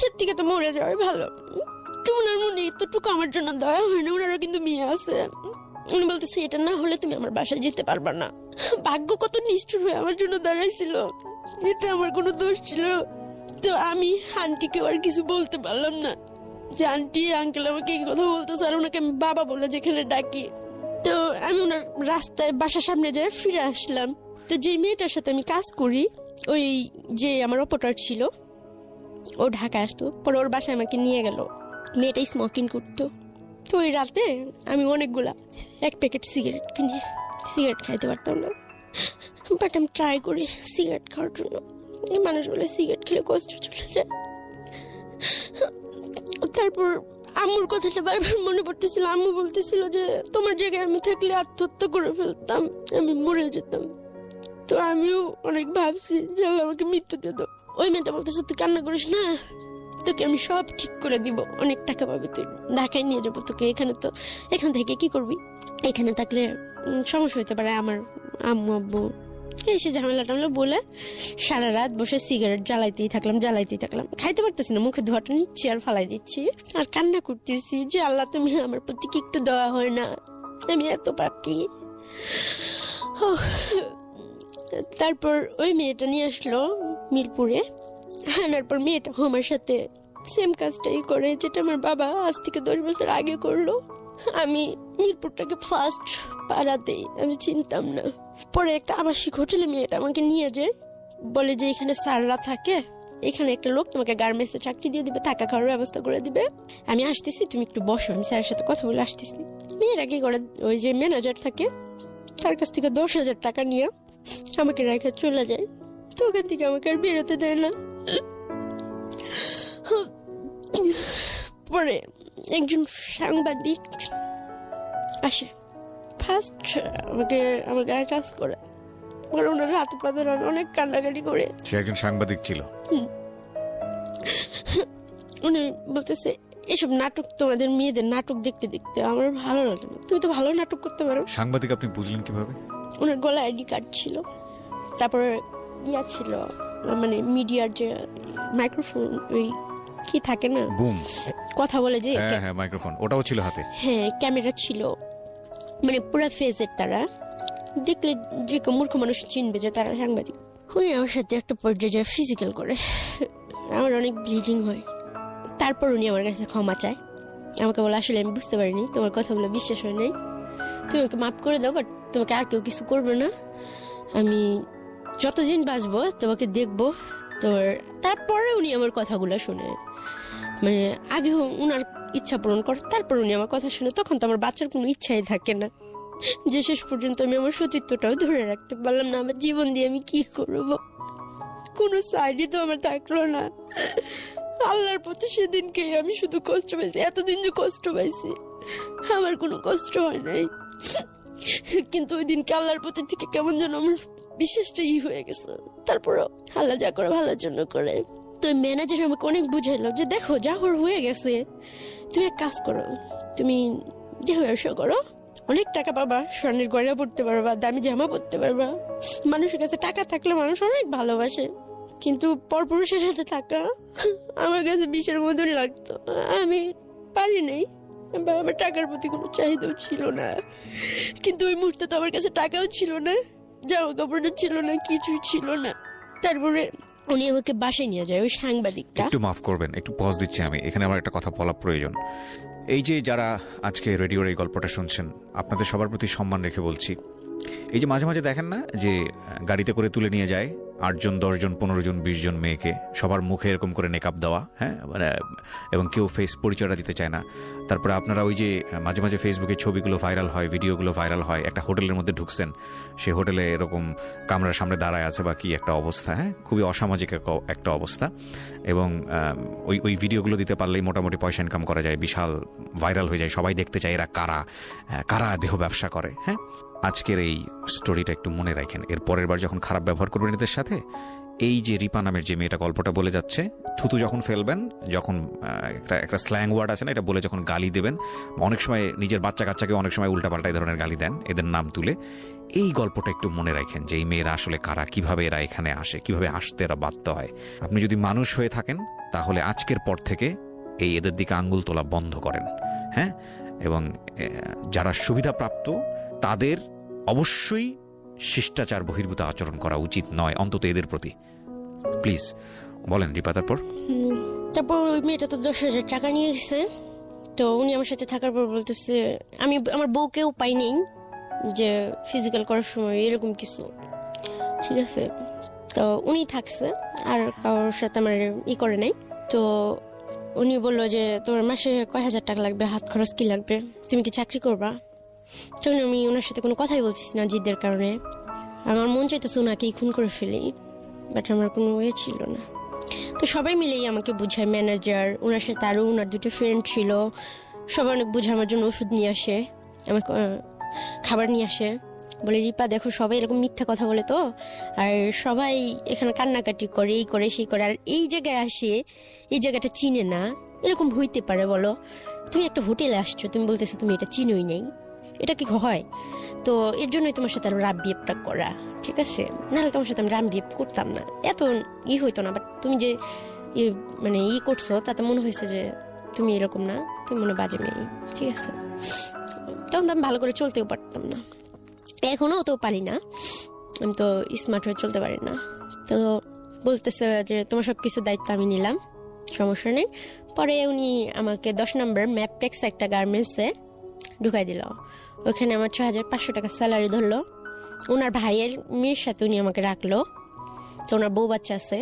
এর থেকে তো মরে যাওয়াই ভালো। তো ওনার মনে এতটুকু আমার জন্য দয়া হয় না, ওনারও কিন্তু মেয়ে আছে। উনি বলতেছে এটা না হলে তুমি আমার বাসায় যেতে পারবা না। ভাগ্য কত নিষ্ঠুর হয়ে আমার জন্য দাঁড়াইছিল, এতে আমার কোনো দোষ ছিল? তো আমি আন্টিকে আর কিছু বলতে পারলাম না যে আন্টি আঙ্কেল আমাকে এই কথা বলতেছে, আর ওনাকে আমি বাবা বলে যেখানে ডাকি। তো আমি ওনার রাস্তায় বাসার সামনে যাই, ফিরে আসলাম। তো যে মেয়েটার সাথে আমি কাজ করি, ওই যে আমার অপরার ছিল, ও ঢাকা আসতো, পরে ওর বাসায় আমাকে নিয়ে গেল। মেয়েটা স্মোকিং করতো। তো ওই রাতে আমি অনেকগুলা 1 প্যাকেট সিগারেট কিনে সিগারেট খাইতে পারতাম না, বাট আমি ট্রাই করি সিগারেট খাওয়ার জন্য। মানুষ বলে সিগারেট খেলে কষ্ট চলে যায়। তারপর আম্মুর কথাটা বারবার মনে পড়তেছিল। আম্মু বলতেছিল যে তোমার জায়গায় আমি থাকলে আত্মহত্যা করে ফেলতাম, আমি মরে যেতাম। তো আমিও অনেক ভাবছি যে আল্লাহ আমাকে মৃত্যু দিয়ে দাও। ওই মেয়েটা বলতেছে তুই কান্না করিস না, তোকে আমি সব ঠিক করে দিব, অনেক টাকা পাবি, তুই ঢাকায় নিয়ে যাবো তোকে। এখান থেকে কি করবি? এখানে থাকলে সমস্যা হতে পারে, আমার আম্মু আব্বু এসে ঝামেলা টামেলা বলে সারা রাত বসে সিগারেট জ্বালাইতেই থাকলাম। খাইতে পারতেছি না, মুখে ধোয়াটা নিচ্ছি আর ফালাই দিচ্ছি, আর কান্না করতেছি যে আল্লাহ তুমি আমার প্রতি কি একটু দেওয়া হয় না, আমি এত পাপি। তারপর ওই মেয়েটা নিয়ে আসলো মিরপুরে, আনার পর মেয়েটা আমার সাথে সেম কাজটাই করে যেটা আমার বাবা আজ থেকে 10 বছর আগে করলো। আমি মিরপুরটাকে ফার্স্ট পাড়াতেই আমি চিনতাম না। পরে একটা আবাসিক হোটেলে মেয়েটা আমাকে নিয়ে যায়, বলে যে এখানে স্যাররা থাকে, এখানে একটা লোক তোমাকে গার্মেন্টসে চাকরি দিয়ে দিবে, থাকা খাওয়ার ব্যবস্থা করে দিবে, আমি আসতেছি, তুমি একটু বসো, আমি স্যারের সাথে কথা বলে আসতেছি। মেয়েরা কি করে, ওই যে ম্যানেজার থাকে তার কাছ থেকে 10,000 টাকা নিয়ে আমাকে রেখে চলে যায়। তো ওখান থেকে আমাকে আর বেরোতে দেয় না। পরে একজন সাংবাদিক আসে, ফার্স্ট আমাকে আমার গায়ে টাচ করে, ওনার হাতে পা ধরে অনেক কান্নাকাটি করে। সে একজন সাংবাদিক ছিল। উনি বলতেছে এসব নাটক, তোমাদের মেয়েদের নাটক দেখতে দেখতে আমার ভালো লাগে না, তুমি তো ভালো নাটক করতে পারো। সাংবাদিক আপনি বুঝলেন কিভাবে? ওনার গলায় আইডি কার্ড ছিল, তারপর ইয়া ছিল মানে মিডিয়ার যে মাইক্রোফোন ওই কি থাকে না বুম, কথা বলে যে, হ্যাঁ হ্যাঁ মাইক্রোফোন, ওটাও ছিল হাতে। হ্যাঁ ক্যামেরা ছিল, মানে পুরো ফেজের। তারা দেখলে যে কেউ মূর্খ মানুষ চিনবে যে তারা সাংবাদিক। উনি আমার সাথে একটা পর্যায়ে ফিজিক্যাল করে, আমার অনেক ব্লিডিং হয়। তারপর উনি আমার কাছে ক্ষমা চায়, আমাকে বলে আসলে আমি বুঝতে পারিনি, তোমার কথাগুলো বিশ্বাস হয় নাই, তুমি ওকে মাফ করে দাও, বাট তোমাকে আর কেউ কিছু করবে না, আমি যতদিন বাঁচবো তোমাকে দেখবো তোর। তারপরে উনি আমার কথাগুলো শুনে, মানে আগে উনার ইচ্ছা পূরণ করে তারপর উনি আমার কথা শুনে, তখন তো আমার বাচ্চার কোনো ইচ্ছাই থাকে না, যে শেষ পর্যন্ত আমি আমার সতীত্বটাও ধরে রাখতে পারলাম না। আমার জীবন দিয়ে আমি কি করবো, কোনো সাইডে তো আমার থাকলো না। আল্লাহর প্রতি সেদিনকে আমি শুধু কষ্ট পাইছি, এতদিন যে কষ্ট পাইছি আমার কোনো কষ্ট হয় নাই, কিন্তু ওই দিনকে আল্লাহর প্রতি থেকে কেমন যেন আমার বিশ্বাসটা হয়ে গেছে। তারপরও আল্লাহ যা করে ভালোর জন্য করে। তো ম্যানেজার আমাকে অনেক বুঝাইলো যে দেখো যা হয়ে গেছে, তুমি এক কাজ করো, তুমি দেহ ব্যবসা করো, অনেক টাকা পাবা, স্বর্ণের গয়না পড়তে পারবা, দামি জামা পড়তে পারবা। মানুষের কাছে টাকা থাকলে মানুষ অনেক ভালোবাসে, কিন্তু পরপুরুষের সাথে থাকা আমার কাছে বিষের মতন লাগতো। আমি পারি নাই, বা আমার টাকার প্রতি কোনো চাহিদাও ছিল না, কিন্তু ওই মুহূর্তে তো আমার কাছে টাকাও ছিল না, জামা কাপড়টা ছিল না, কিছুই ছিল না। তারপরে উনি আমাকে বাসায় নিয়ে যায় ওই সাংবাদিকটা। একটু মাফ করবেন, একটু পজ দিচ্ছি আমি এখানে, আমার একটা কথা বলা প্রয়োজন। এই যে যারা আজকে রেডিওর এই গল্পটা শুনছেন, আপনাদের সবার প্রতি সম্মান রেখে বলছি, এই যে মাঝে মাঝে দেখেন না যে গাড়িতে করে তুলে নিয়ে যায় 8 জন 10 জন 15 জন 20 জন মেয়েকে, সবার মুখে এরকম করে মেকআপ দেওয়া, হ্যাঁ মানে, এবং কেউ ফেস পরিচয়টা দিতে চায় না। তারপরে আপনারা ওই যে মাঝে মাঝে ফেসবুকে ছবিগুলো ভাইরাল হয়, ভিডিওগুলো ভাইরাল হয়, একটা হোটেলের মধ্যে ঢুকছেন, সে হোটেলে এরকম কামরার সামনে দাঁড়ায় আছে বা কি একটা অবস্থা, হ্যাঁ খুবই অসামাজিক একটা অবস্থা। এবং ওই ভিডিওগুলো দিতে পারলেই মোটামুটি পয়সা ইনকাম করা যায়, বিশাল ভাইরাল হয়ে যায়, সবাই দেখতে চায় এরা কারা কারা দেহ ব্যবসা করে। হ্যাঁ, আজকের এই স্টোরিটা একটু মনে রাখেন, এর পরের বার যখন খারাপ ব্যবহার করবেন এদের সাথে, এই যে রিপা নামের যে মেয়েটা গল্পটা বলে যাচ্ছে, থুতু যখন ফেলবেন, যখন একটা স্ল্যাং ওয়ার্ড আছে না, এটা বলে যখন গালি দেবেন, অনেক সময় নিজের বাচ্চা কাচ্চাকে অনেক সময় উল্টাপাল্টা এই ধরনের গালি দেন এদের নাম তুলে, এই গল্পটা একটু মনে রাখেন যে এই মেয়েরা আসলে কারা, কিভাবে এরা এখানে আসে, কিভাবে আসতে এরা বাধ্য হয়। আপনি যদি মানুষ হয়ে থাকেন তাহলে আজকের পর থেকে এই এদের দিকে আঙ্গুল তোলা বন্ধ করেন, হ্যাঁ। এবং যারা সুবিধাপ্রাপ্ত তাদের অবশ্যই শিষ্টাচার বহির্ভূত আচরণ করা উচিত নয়, অন্তত এদের প্রতি। প্লিজ বলেন রিপা। তারপর ওই মেয়েটা তো 10,000 টাকা নিয়ে গেছে, তো উনি আমার সাথে থাকার পর বলতেছে আমি আমার বউকেও পাই নেই যে ফিজিক্যাল করার সময় এরকম কিছু, ঠিক আছে। তো উনি থাকছে আর কারোর সাথে আমার করে নাই। তো উনি বললো যে তোমার মাসে কয় হাজার টাকা লাগবে, হাত খরচ কি লাগবে, তুমি কি চাকরি করবা? তখন আমি ওনার সাথে কোনো কথাই বলতেছি না জিদের কারণে। আমার মন চাইতেছে ওনাকেই খুন করে ফেলি, বাট আমার কোনো ওয়ে ছিল না। তো সবাই মিলেই আমাকে বুঝায়, ম্যানেজার, ওনার সাথে আরও ওনার 2টো ফ্রেন্ড ছিল, সবাই অনেক বুঝে আমার জন্য ওষুধ নিয়ে আসে, আমাকে খাবার নিয়ে আসে, বলে রিপা দেখো সবাই এরকম মিথ্যা কথা বলে তো, আর সবাই এখানে কান্নাকাটি করে, এই করে সেই করে, আর এই জায়গায় আসে এই জায়গাটা চিনে না, এরকম হইতে পারে বলো? তুমি একটা হোটেলে আসছো, তুমি বলতেছো তুমি এটা চিনোই নাই, এটা কি হয়? তো এর জন্যই তোমার সাথে রাব বিহেভটা করা, ঠিক আছে? নাহলে তোমার সাথে আমি রাব বিহেভ করতাম না, এত হইতো না। বাট তুমি যে মানে করছো তাতে মনে হয়েছে যে তুমি এরকম না, তুমি মনে বাজে মেয়ে, ঠিক আছে? তখন তো আমি ভালো করে চলতেও পারতাম না, এখনো তো পারি না, আমি তো স্মার্ট হয়ে চলতে পারি না। তো বলতেছে যে তোমার সব কিছু দায়িত্ব আমি নিলাম, সমস্যা নেই। পরে উনি আমাকে 10 নম্বর ম্যাপটেক্স একটা গার্মেন্টসে ঢুকাই দিল, ওখানে আমার 6,500 টাকা স্যালারি ধরলো। ওনার ভাইয়ের মেয়ের সাথে উনি আমাকে রাখলো, তো ওনার বউ বাচ্চা আছে,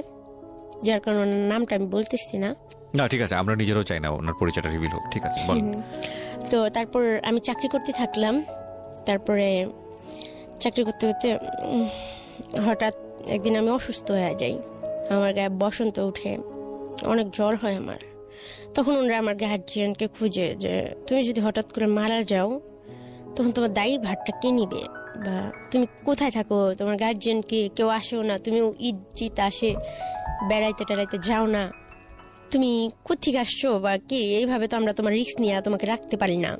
যার কারণে ওনার নামটা আমি বলতেছি না। না ঠিক আছে, আমরা নিজেরও চাই না ওনার পরিচয়টা রিভিল হোক, ঠিক আছে বলেন। তো তারপর আমি চাকরি করতে থাকলাম। তারপরে চাকরি করতে করতে হঠাৎ একদিন আমি অসুস্থ হয়ে যাই, আমার গায়ে বসন্ত উঠে, অনেক জ্বর হয় আমার। তখন ওনারা আমার গার্জিয়ানকে খুঁজে যে তুমি যদি হঠাৎ করে মারা যাও তখন তোমার দায়ী ভারটা কে নিবে, বা তুমি কোথায় থাকো, তোমার গার্জিয়ানকে কেউ আসেও না, তুমিও ঈদ আসে বেড়াইতে টেড়াইতে যাও না, তুমি কোথেকে আসছো বা কি, এইভাবে তো আমরা তোমার রিস্ক নিয়ে তোমাকে রাখতে পারি না,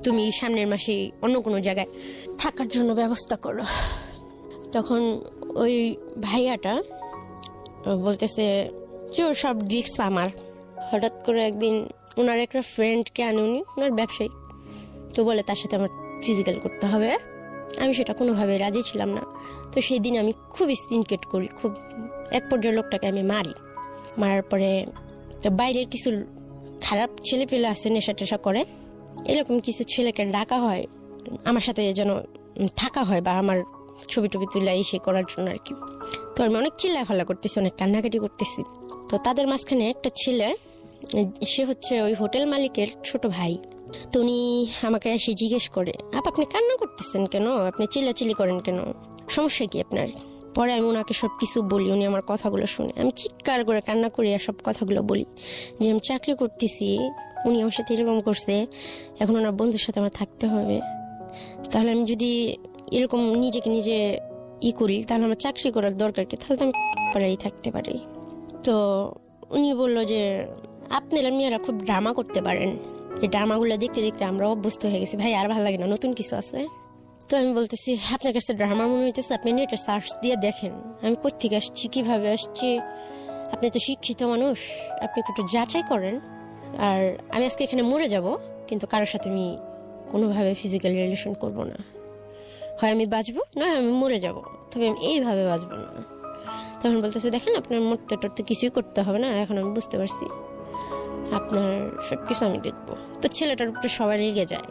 তুমি সামনের মাসে অন্য কোনো জায়গায় থাকার জন্য ব্যবস্থা করো। তখন ওই ভাইয়াটা বলতেছে যে ওর সব ডিস্ক আমার। হঠাৎ করে একদিন ওনার একটা ফ্রেন্ডকে আনে, উনি ওনার ব্যবসায়ী, তো বলে তার সাথে আমার ফিজিক্যাল করতে হবে। আমি সেটা কোনোভাবে রাজি ছিলাম না। তো সেই দিন আমি খুব সিনকেট করি, খুব এক পর্যায়ে লোকটাকে আমি মারার পরে তো বাইরের কিছু খারাপ ছেলে পেলে আছে, নেশা টেশা করে, এরকম কিছু ছেলেকে ডাকা হয় আমার সাথে যেন থাকা হয় বা আমার ছবি টবি তুলে এসে করার জন্য আর কি। তো আমি অনেক চিল্লাফাল্লা করতেছি, অনেক কান্নাকাটি করতেছি। তো তাদের মাঝখানে একটা ছেলে, সে হচ্ছে ওই হোটেল মালিকের ছোট ভাই। তো উনি আমাকে এসে জিজ্ঞেস করে, আপনি কান্না করতেছেন কেন, আপনি চিল্লাচিল্লি করেন কেন, সমস্যা কি আপনার? পরে আমি ওনাকে সব কিছু বলি, উনি আমার কথাগুলো শুনে আমি চিৎকার করে কান্না করি আর সব কথাগুলো বলি যে আমি চাকরি করতেছি, উনি আমার সাথে এরকম করছে, এখন ওনার বন্ধুর সাথে আমার থাকতে হবে, তাহলে আমি যদি এরকম নিজেকে নিজে করি তাহলে আমার চাকরি করার দরকার কি, তাহলে তো আমি পাড়াই থাকতে পারি। তো উনি বললো যে আপনারা মেয়েরা খুব ড্রামা করতে পারেন, এই ড্রামাগুলো দেখতে দেখতে আমরা অভ্যস্ত হয়ে গেছি, ভাই আর ভালো লাগে না, নতুন কিছু আছে। তো আমি বলতেছি আপনার কাছে ড্রামা মনে হইতেছে, আপনি নেটে সার্চ দিয়ে দেখেন আমি কোত্থেকে আসছি, কিভাবে আসছি, আপনি তো শিক্ষিত মানুষ, আপনি একটু যাচাই করেন। আর আমি আজকে এখানে মরে যাব, কিন্তু কারোর সাথে আমি কোনোভাবে ফিজিক্যাল রিলেশন করব না, হয় আমি বাঁচবো নয় আমি মরে যাব, তবে আমি এইভাবে বাঁচবো না। তখন বলতেছে দেখেন আপনার মরতে টরতে কিছুই করতে হবে না, এখন আমি বুঝতে পারছি, আপনার সব কিছু আমি দেখবো। তো ছেলেটার উপরে সবাই রেগে যায়,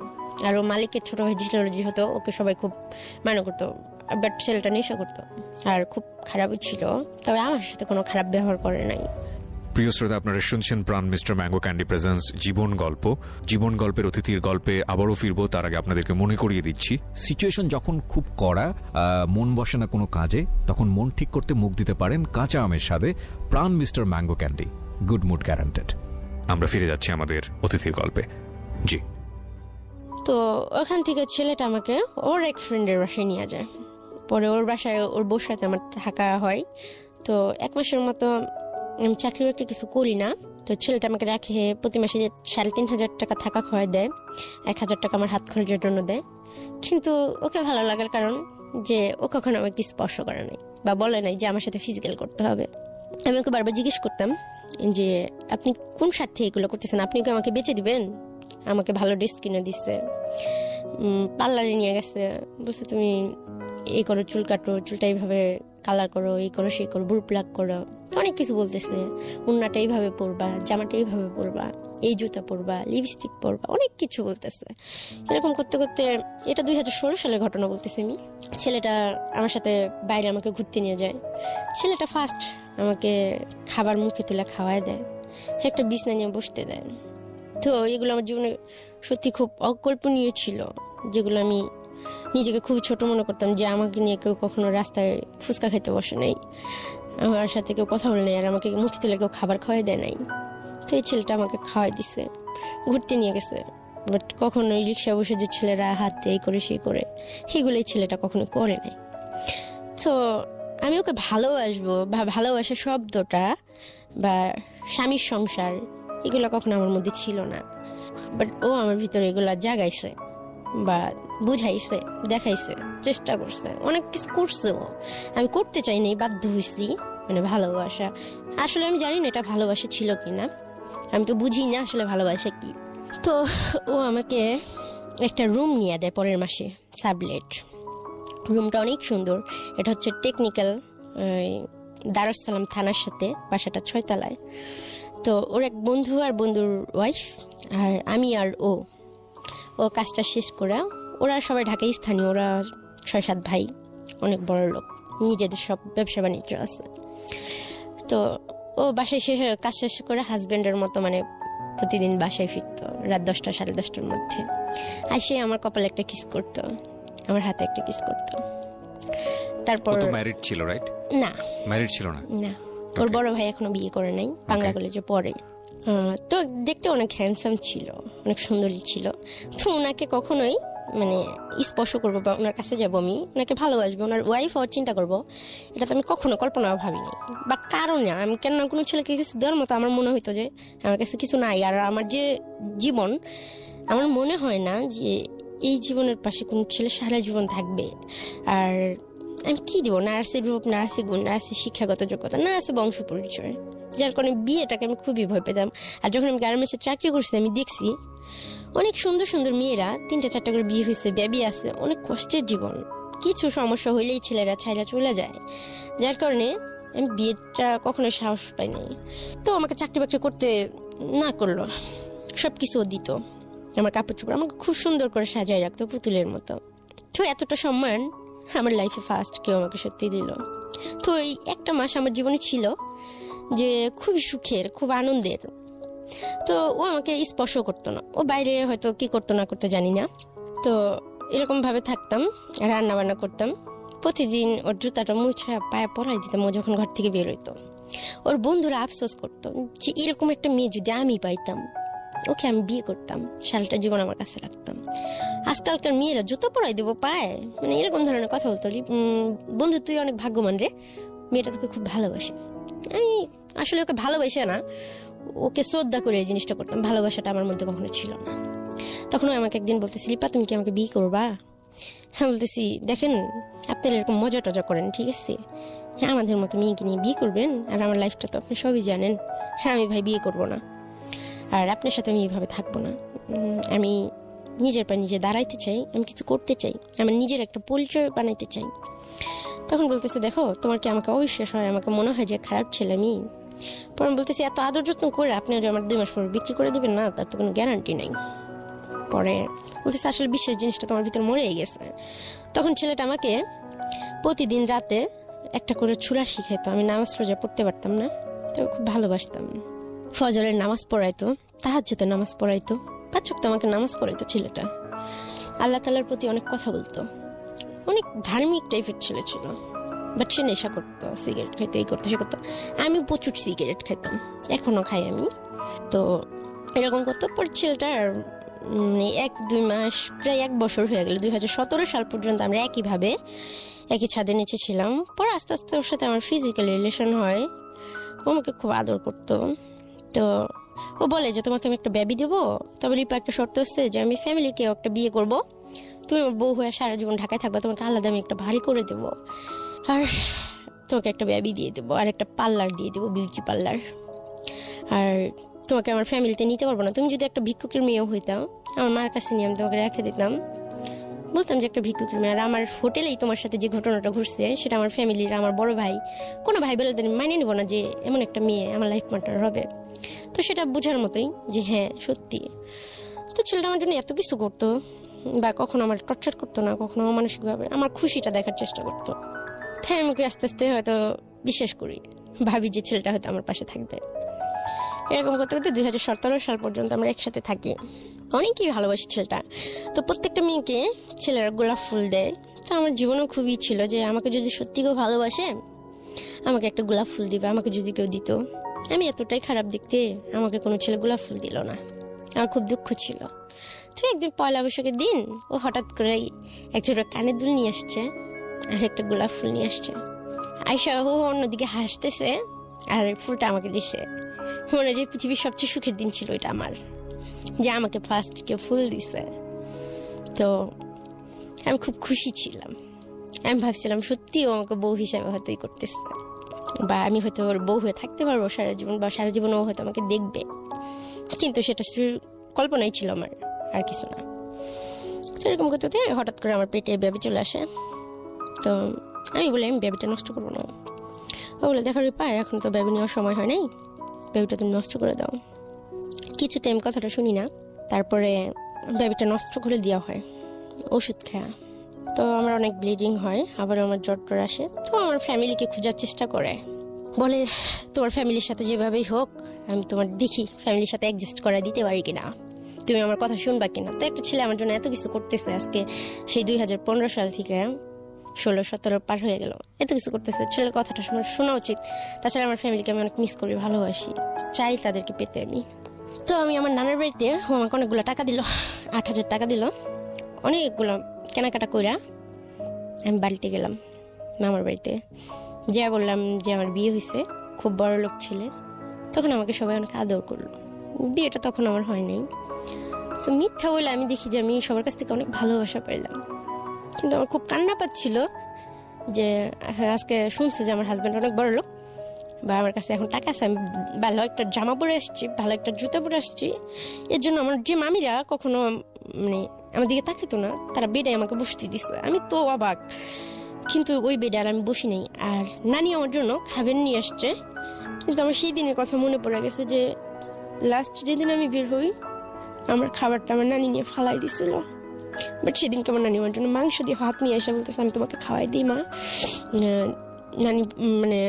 আর ও মালিকের ছোট ভাই ছিল যেহেতু, ওকে সবাই খুব মানে করতো, বাট ছেলেটা নেশা করতো আর খুব খারাপই ছিল, তবে আমার সাথে কোনো খারাপ ব্যবহার করে নাই। প্রিয় শ্রোতা, আপনারা শুনছেন প্রাণ মিস্টার ম্যাঙ্গো ক্যান্ডি প্রেজেন্স জীবন গল্প। জীবন গল্পের অতিথির গল্পে আবারও ফিরবো, তার আগে আপনাদেরকে মনে করিয়ে দিচ্ছি, সিচুয়েশন যখন খুব কড়া, মন বসে না কোনো কাজে, তখন মন ঠিক করতে মুখ দিতে পারেন কাঁচা আমের স্বাদে Pran mister mango candy, good mood guaranteed. আমরা ফিরে যাচ্ছি আমাদের অতিথির গল্পে। জি। তো ওখান থেকে ছেলেটা আমাকে ওর এক ফ্রেন্ডের বাসায় নিয়ে যায়। পরে ওর বাসায় ওর বউর সাথে আমার থাকা হয়। তো 1 মাসের মতো আমি চাকরি বাকরি কিছু করি না। তো ছেলেটা আমাকে রাখে, প্রতি মাসে যে 3,500 টাকা থাকা খাওয়াই দেয়, 1,000 টাকা আমার হাত খরচের জন্য দেয়। কিন্তু ওকে ভালো লাগার কারণ যে ও কখনো আমাকে স্পর্শ করে নাই বা বলে নাই যে আমার সাথে ফিজিক্যাল করতে হবে। আমি ওকে বারবার জিজ্ঞেস করতাম যে আপনি কোন স্বার্থে এগুলো করতেছেন, আপনি কি আমাকে বেচে দিবেন? আমাকে ভালো ড্রেস কিনে দিচ্ছে, পার্লারে নিয়ে গেছে, বলছে তুমি এই করো, চুল কাটো, চুলটা এইভাবে কালার করো, এই করো সেই করো, বুড়ো প্লাক করো, অনেক কিছু বলতেছে, উন্নাটা এইভাবে পরবা, জামাটা এইভাবে পরবা, এই জুতা পরবা, লিপস্টিক পরবা, অনেক কিছু বলতেছে। এরকম করতে করতে, এটা 2016 সালের ঘটনা বলতেছি আমি, ছেলেটা আমার সাথে বাইরে আমাকে ঘুরতে নিয়ে যায়। ছেলেটা ফার্স্ট আমাকে খাবার মুখে তুলে খাওয়ায় দেয়, একটা বিছনা নিয়ে বসতে দেয়। তো এগুলো আমার জীবনে সত্যি খুব অকল্পনীয় ছিল, যেগুলো আমি নিজেকে খুব ছোট মনে করতাম, যে আমাকে নিয়ে কেউ কখনো রাস্তায় ফুচকা খেতে বসে নাই, আমার সাথে কেউ কথা বলে নাই, আর আমাকে মুখ তুলে কেউ খাবার খাওয়াই দেয় নাই। তো এই ছেলেটা আমাকে খাওয়াই দিছে, ঘুরতে নিয়ে গেছে, বাট কখনো রিক্সা বসে যে ছেলেরা হাতে এই করে সেই করে, সেগুলো এই ছেলেটা কখনো করে নাই। তো আমি ওকে ভালোবাসবো বা ভালোবাসা শব্দটা বা স্বামীর সংসার, এগুলো কখনো আমার মধ্যে ছিল না, বাট ও আমার ভিতরে এগুলা জাগাইছে বা বুঝাইছে, দেখাইছে, চেষ্টা করছে, অনেক কিছু করছে। ও আমি করতে চাইনি, বাধ্য হয়েছি, মানে ভালোবাসা। আসলে আমি জানি না এটা ভালোবাসা ছিল কিনা, আমি তো বুঝি না আসলে ভালোবাসা কি। তো ও আমাকে একটা রুম নিয়ে দেয় পরের মাসে, সাবলেট। রুমটা অনেক সুন্দর, এটা হচ্ছে টেকনিক্যাল দারুস সালাম থানার সাথে, বাসাটা 6 তলায়। তো ওর এক বন্ধু আর বন্ধুর ওয়াইফ আর আমি আর ও কাজটা শেষ করে, ওরা সবাই ঢাকায় স্থানীয়, ওরা 6-7 ভাই, অনেক বড় লোক, নিজেদের সব ব্যবসা বাণিজ্য আছে। তো ও বাসায় কাজ শেষ করে হাজব্যান্ডের মতো মানে প্রতিদিন বাসায় ফিরতো রাত 10টা 10:30টার মধ্যে, আর সে আমার কপালে একটা কিস করতো, আমার হাতে একটা কিস করতো। তারপর ম্যারিড ছিল, রাইট? না, ম্যারিড ছিল না। না, ওর বড় ভাই এখনো বিয়ে করে নাই, বাংলা কলেজে পড়ে। তো দেখতে অনেক হ্যান্ডসাম ছিল, অনেক সুন্দরী ছিল। তো ওনাকে কখনোই মানে স্পর্শ করবো বা ওনার কাছে যাবো, আমি ওনাকে ভালোবাসবো, ওনার ওয়াইফ হওয়ার চিন্তা করবো, এটা তো আমি কখনো কল্পনা ভাবিনি। বা কারণে আমি কেন কোনো ছেলেকে কিছু দেওয়ার মতো আমার মনে হইতো যে আমার কাছে কিছু নাই, আর আমার যে জীবন, আমার মনে হয় না যে এই জীবনের পাশে কোন ছেলে সারা জীবন থাকবে। আর আমি কি দিব, না আছে রূপ, না আছে গুণ, না আছে শিক্ষাগত যোগ্যতা, না আছে বংশ পরিচয়, যার কারণে বিয়েটাকে আমি খুবই ভয় পেতাম। আর যখন আমি গার্মেন্টসে চাকরি করছি আমি দেখছি অনেক সুন্দর সুন্দর মেয়েরা 3-4টা করে বিয়ে হয়েছে, বেবি আছে, অনেক কষ্টের জীবন, কিছু সমস্যা হইলেই ছেলেরা ছাইরা চলে যায়, যার কারণে আমি বিয়েটা কখনো সাহস পাই নাই। তো আমাকে চাকরি বাকরি করতে না করলো, সব কিছু দিত, আমার কাপড় চোপড় আমাকে খুব সুন্দর করে সাজায় রাখতো পুতুলের মতো। তো এতটা সম্মান আমার লাইফে ফার্স্ট কেউ আমাকে সত্যি দিল। তো এই একটা মাস আমার জীবনে ছিল যে খুব সুখের, খুব আনন্দের। তো ও আমাকে স্পর্শ করতো না, ও বাইরে হয়তো কি করতো না করতে জানি না। তো এরকম ভাবে থাকতাম, রান্না বান্না করতাম, প্রতিদিন ওর জুতাটা মুছা পায়ে পরাই দিতাম ও যখন ঘর থেকে বের হইতো। ওর বন্ধুরা আফসোস করতো যে এরকম একটা মেয়ে যদি আমি পাইতাম, ওকে আমি বিয়ে করতাম, সারাটা জীবন আমার কাছে রাখতাম। আজকালকার মেয়েরা জুতো পরাই দেবো পায়ে, মানে এরকম ধরনের কথা বলতো। বন্ধু তুই অনেক ভাগ্যবান রে, মেয়েটা তোকে খুব ভালোবাসে। আমি আসলে ওকে ভালোবাসে না, ওকে শ্রদ্ধা করে এই জিনিসটা করতাম, ভালোবাসাটা আমার মধ্যে কখনো ছিল না। তখন ও আমাকে একদিন বলতেছি, লিপা তুমি কি আমাকে বিয়ে করবা? হ্যাঁ বলতেছি, দেখেন আপনারা এরকম মজা টজা করেন ঠিক আছে, হ্যাঁ আমাদের মতো মেয়েকে নিয়ে বিয়ে করবেন, আর আমার লাইফটা তো আপনি সবই জানেন। হ্যাঁ আমি ভাই বিয়ে করবো না, আর আপনার সাথে আমি এইভাবে থাকবো না। আমি নিজের পা নিজে দাঁড়াইতে চাই, আমি কিছু করতে চাই, আমার নিজের একটা পরিচয় বানাইতে চাই। তখন বলতেছে, দেখো তোমার কি আমাকে অবিশ্বাস হয়, আমাকে মনে হয় যে খারাপ ছেলে আমি। পরে আমি বলতেছি, এত আদর যত্ন করে আপনি যে আমার 2 মাস পরে বিক্রি করে দেবেন না, তার তো কোনো গ্যারান্টি নেই। পরে বলতেছে, আসলে বিশ্বাস জিনিসটা তোমার ভিতরে মরেই গেছে। তখন ছেলেটা আমাকে প্রতিদিন রাতে একটা করে ছুরা শিখাইতো, আমি নামাজ রোজা পড়তে পারতাম না, তো খুব ভালোবাসতাম। ফজরের নামাজ পড়াইতো, তাহাজ্জুদের নামাজ পড়াইতো, 5 ওয়াক্ত আমাকে নামাজ পড়াইতো ছেলেটা। আল্লাহ তাআলার প্রতি অনেক কথা বলতো, অনেক ধার্মিক টাইপের ছেলে ছিল। বাট সে নেশা করতো, সিগারেট খাইতো, এই করতো সে করতো। আমি প্রচুর সিগারেট খাইতাম, এখনো খাই আমি। তো এরকম করতো। পর ছেলেটার 1-2 মাস প্রায় 1 বছর হয়ে গেল, 2017 সাল পর্যন্ত আমরা একইভাবে একই ছাদের নিচে ছিলাম। পর আস্তে আস্তে ওর সাথে আমার ফিজিক্যাল রিলেশন হয়, ও আমাকে খুব আদর করতো। তো ও বলে যে তোমাকে আমি একটা বেবি দেবো, তবে রিপা একটা শর্ত হচ্ছে যে আমি ফ্যামিলিকে একটা বিয়ে করব, তুমি আমার বউ হয়ে সারা জীবন ঢাকায় থাকবা, তোমাকে আলাদা আমি একটা ভারী করে দেবো, আর তোমাকে একটা বেবি দিয়ে দেবো, আর একটা পার্লার দিয়ে দেবো, বিউটি পার্লার। আর তোমাকে আমার ফ্যামিলিতে নিতে পারবো না, তুমি যদি একটা ভিক্ষুকের মেয়েও হইতাও আমার মার কাছে নিয়ে আমি তোমাকে রেখে দিতাম, বলতাম যে একটা ভিক্ষুকের মেয়ে। আর আমার হোটেলেই তোমার সাথে যে ঘটনাটা ঘটছে সেটা আমার ফ্যামিলির, আমার বড় ভাই, কোনো ভাই বলে মানিয়ে নেবো না যে এমন একটা মেয়ে আমার লাইফ পার্টনার হবে। তো সেটা বোঝার মতোই যে হ্যাঁ সত্যি। তো ছেলেটা আমার জন্য এত কিছু করতো, বা কখনো আমার টর্চার করতো না, কখনো মানসিকভাবে আমার খুশিটা দেখার চেষ্টা করতো। তাই আমাকে আস্তে আস্তে হয়তো বিশ্বাস করি, ভাবি যে ছেলেটা হয়তো আমার পাশে থাকবে। এরকম করতে করতে 2017 সাল পর্যন্ত আমরা একসাথে থাকি, অনেকই ভালোবাসি ছেলেটা। তো প্রত্যেকটা মেয়েকে ছেলেরা গোলাপ ফুল দেয়, তো আমার জীবনেও খুবই ছিল যে আমাকে যদি সত্যি কেউ ভালোবাসে আমাকে একটা গোলাপ ফুল দিবে। আমাকে যদি কেউ দিত, আমি এতটাই খারাপ দেখতে, আমাকে কোনো ছেলে গোলাপ ফুল দিল না, আমার খুব দুঃখ ছিল। তো একদিন পয়লা বৈশাখের দিন ও হঠাৎ করে একটা কানের দুল নিয়ে আসছে আর একটা গোলাপ ফুল নিয়ে আসছে। আয়শা ও অন্যদিকে হাসতেছে আর ফুলটা আমাকে দিছে। মনে হয় যে পৃথিবীর সবচেয়ে সুখের দিন ছিল এটা আমার, যে আমাকে ফার্স্ট কেউ ফুল দিছে। তো আমি খুব খুশি ছিলাম, আমি ভাবছিলাম সত্যি ও আমাকে বউ হিসাবে হয়তোই করতেছে, বা আমি হয়তো ওর বউ হয়ে থাকতে পারবো সারা জীবন, বা সারা জীবন ও হয়তো আমাকে দেখবে। কিন্তু সেটা কল্পনাই ছিল আমার, আর কিছু না। তো এরকম করতে হঠাৎ করে আমার পেটে বেবি চলে আসে। তো আমি বলি আমি বেবিটা নষ্ট করবো না। ও বলে, দেখো রিপা এখন তো বেবি নেওয়ার সময় হয় নাই, বেবিটা তুমি নষ্ট করে দাও। কিছুতে আমি কথাটা শুনি না। তারপরে বেবিটা নষ্ট করে দেওয়া হয় ওষুধ খাওয়া। তো আমার অনেক ব্লিডিং হয়, আবার আমার জ্বর টর আসে। তো আমার ফ্যামিলিকে খোঁজার চেষ্টা করে, বলে তোমার ফ্যামিলির সাথে যেভাবেই হোক আমি তোমার দেখি ফ্যামিলির সাথে অ্যাডজাস্ট করা দিতে পারি কিনা, তুমি আমার কথা শুনবা কিনা। তো একটা ছেলে আমার জন্য এত কিছু করতেছে, আজকে সেই 2015 সাল থেকে 16-17 পার হয়ে গেল, এত কিছু করতেছে, ছেলের কথাটা শোনা উচিত। তাছাড়া আমার ফ্যামিলিকে আমি অনেক মিস করি, ভালোবাসি, চাই তাদেরকে পেতে আমি। তো আমি আমার নানার বাড়িতে, ও আমাকে অনেকগুলো টাকা দিল, 8,000 টাকা দিল, অনেকগুলো কেনাকাটা কইরা আমি বাড়িতে গেলাম, মামার বাড়িতে। যা বললাম যে আমার বিয়ে হয়েছে, খুব বড় লোক ছেলে। তখন আমাকে সবাই অনেক আদর করলো। বিয়েটা তখন আমার হয় নাই। তো মিথ্যা বলে আমি দেখি যে আমি সবার কাছ থেকে অনেক ভালোবাসা পাইলাম, কিন্তু আমার খুব কান্না পাচ্ছিল যে আজকে শুনছে যে আমার হাজব্যান্ড অনেক বড় লোক, বা আমার কাছে এখন টাকা আছে, আমি ভালো একটা জামা পরে আসছি, ভালো একটা জুতা পরে আসছি। এর জন্য আমার যে মামিরা কখনো মানে আমার দিকে তাকাতো না, তারা বেডে আমাকে বসতে দিচ্ছে। আমি তো অবাক, কিন্তু ওই বেডে আর আমি বসি নাই। আর নানি আমার জন্য খাবার নিয়ে আসছে, কিন্তু আমার সেই দিনের কথা মনে পড়ে গেছে যে লাস্ট যেদিন আমি বের হই আমার খাবারটা আমার নানি নিয়ে ফালাই দিছিল। বাট সেদিনকে আমার নানি আমার জন্য মাংস দিয়ে ভাত নিয়ে এসে বলতেছে আমি তোমাকে খাওয়াই দিই মা। নানি মানে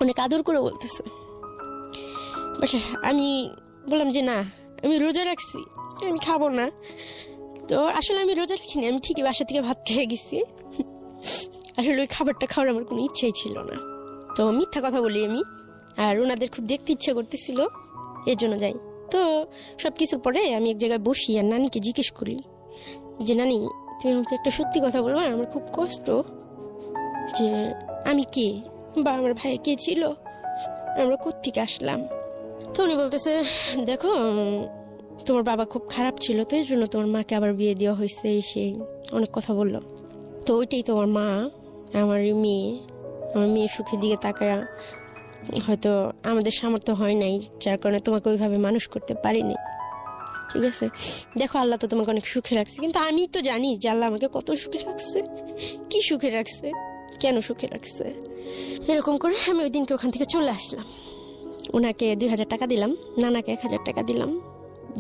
অনেক আদর করে বলতেছে। বাট আমি বললাম যে না, আমি রোজা রাখছি, আমি খাবো না। তো আসলে আমি রোজা রাখিনি, আমি ঠিকই বাসা থেকে ভাত খেয়ে গেছি। আসলে ওই খাবারটা খাওয়ার আমার কোনো ইচ্ছেই ছিল না। তো মিথ্যা কথা বলি আমি, আর ওনাদের খুব দেখতে ইচ্ছে করতেছিল, এর জন্য যাই। তো সব কিছুর পরে আমি এক জায়গায় বসি আর নানিকে জিজ্ঞেস করি যে নানি, তুমি আমাকে একটা সত্যি কথা বলবো, আমার খুব কষ্ট যে আমি কে বা আমার ভাই কে ছিল, আমরা কোত্থেকে আসলাম। তো উনি বলতেছে দেখো তোমার বাবা খুব খারাপ ছিল, তো এর জন্য তোমার মাকে আবার বিয়ে দেওয়া হয়েছে, সেই অনেক কথা বললো। তো ওইটাই তোমার মা, আমার মেয়ে সুখের দিকে তাকায় হয়তো আমাদের সামর্থ্য হয় নাই, যার কারণে তোমাকে ওইভাবে মানুষ করতে পারিনি। ঠিক আছে, দেখো আল্লাহ তো তোমাকে অনেক সুখে রাখছে, কিন্তু আমি তো জানি যে আল্লাহ আমাকে কত সুখে রাখছে, কি সুখে রাখছে, কেন সুখে রাখছে। এরকম করে আমি ওই দিনকে ওখান থেকে চলে আসলাম। ওনাকে 2000 টাকা দিলাম, নানাকে 1000 টাকা দিলাম,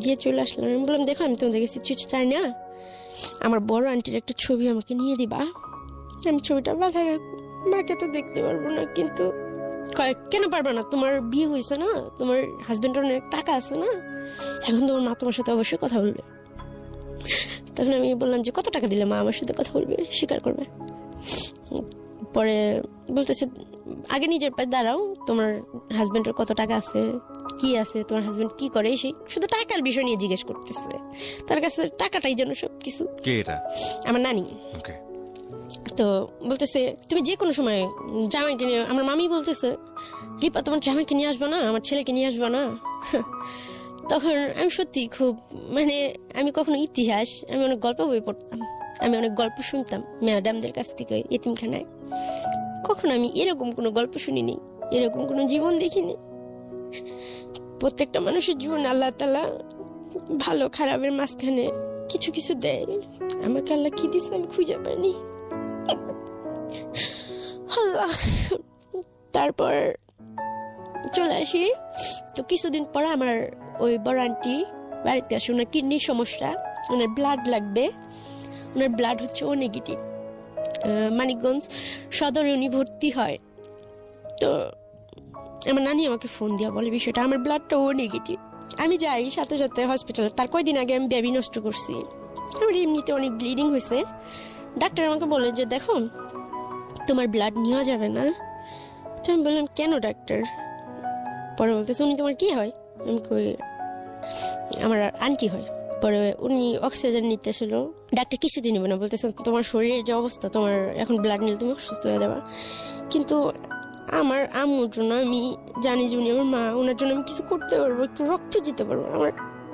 দিয়ে চলে আসলাম। আমি বললাম দেখো আমি তোমাদের কাছে কিছু চাই না, আমার বড় আন্টির একটা ছবি আমাকে নিয়ে দিবা, আমি ছবিটা বাঁধা রাখবো, মাকে তো দেখতে পারবো না। কিন্তু কেন পারবে না, তোমার বিয়ে হয়েছে না, তোমার হাজবেন্ডের অনেক টাকা আছে না, এখন তোমার মা তোমার সাথে অবশ্যই কথা বলবে। তখন আমি বললাম যে কত টাকা দিলে মা আমার সাথে কথা বলবে, স্বীকার করবে। পরে বলতেছে আগে নিজের পায়ে দাঁড়াও, তোমার হাজবেন্ডের কত টাকা আছে, কি আছে, তোমার হাজবেন্ড কি করে, সেই শুধু টাকার বিষয় নিয়ে জিজ্ঞেস করতেছে। তার কাছে টাকাটাই যেন সবকিছু। কে এটা? আমার নানি। ওকে। তো বলতেছে তুমি যে কোনো সময় জামাইকে নিয়ে, আমার মামি বলতেছে রিপা তোমার জামাইকে নিয়ে আসবো না, আমার ছেলেকে নিয়ে আসবো না। তখন আমি সত্যি খুব মানে আমি কখনো ইতিহাস, আমি অনেক গল্প বই পড়তাম, আমি অনেক গল্প শুনতাম ম্যাডামদের কাছ থেকে এতিমখানায়। কখনো আমি এরকম কোনো গল্প শুনিনি, এরকম কোনো জীবন দেখিনি। প্রত্যেকটা মানুষের জীবন আল্লাহ তাআলা ভালো খারাপের মাঝখানে কিছু কিছু দেয়। আমাকে আল্লাহ কি দিছে আমি খুঁজে পাইনি। আল্লাহ। তারপর চলে আসি। তো কিছুদিন পর আমার ওই বড় আন্টি বাড়িতে আসে, ওনার কিডনির সমস্যা, ওনার ব্লাড লাগবে, ওনার ব্লাড হচ্ছে ও নেগেটিভ। মানিকগঞ্জ সদরে উনি ভর্তি হয়। তো আমার নানি আমাকে ফোন দিয়া বলে বিষয়টা, আমার ব্লাডটা ও নেগেটিভ। আমি যাই সাথে সাথে হসপিটালে। তার কয়েকদিন আগে আমি বেবি নষ্ট করছি, আমার এমনিতে অনেক ব্লিডিং হয়েছে। ডাক্তার আমাকে বলে যে দেখো তোমার ব্লাড নেওয়া যাবে না। তো আমি বললাম কেন ডাক্তার? পরে বলতেছে উনি তোমার কি হয়? আমি কই আমার আন্টি হয়। পরে উনি অক্সিজেন নিতেছিল, ডাক্তার কিছুদিন নিবে না, বলতেছে তোমার শরীরের যে অবস্থা, তোমার এখন ব্লাড নিলে তুমি অসুস্থ হয়ে যাবা। কিন্তু আমার আম্মুর জন্য আমি জানি যে উনি আমার মা, ওনার জন্য আমি কিছু করতে পারবো, একটু রক্ত দিতে পারবো। আমার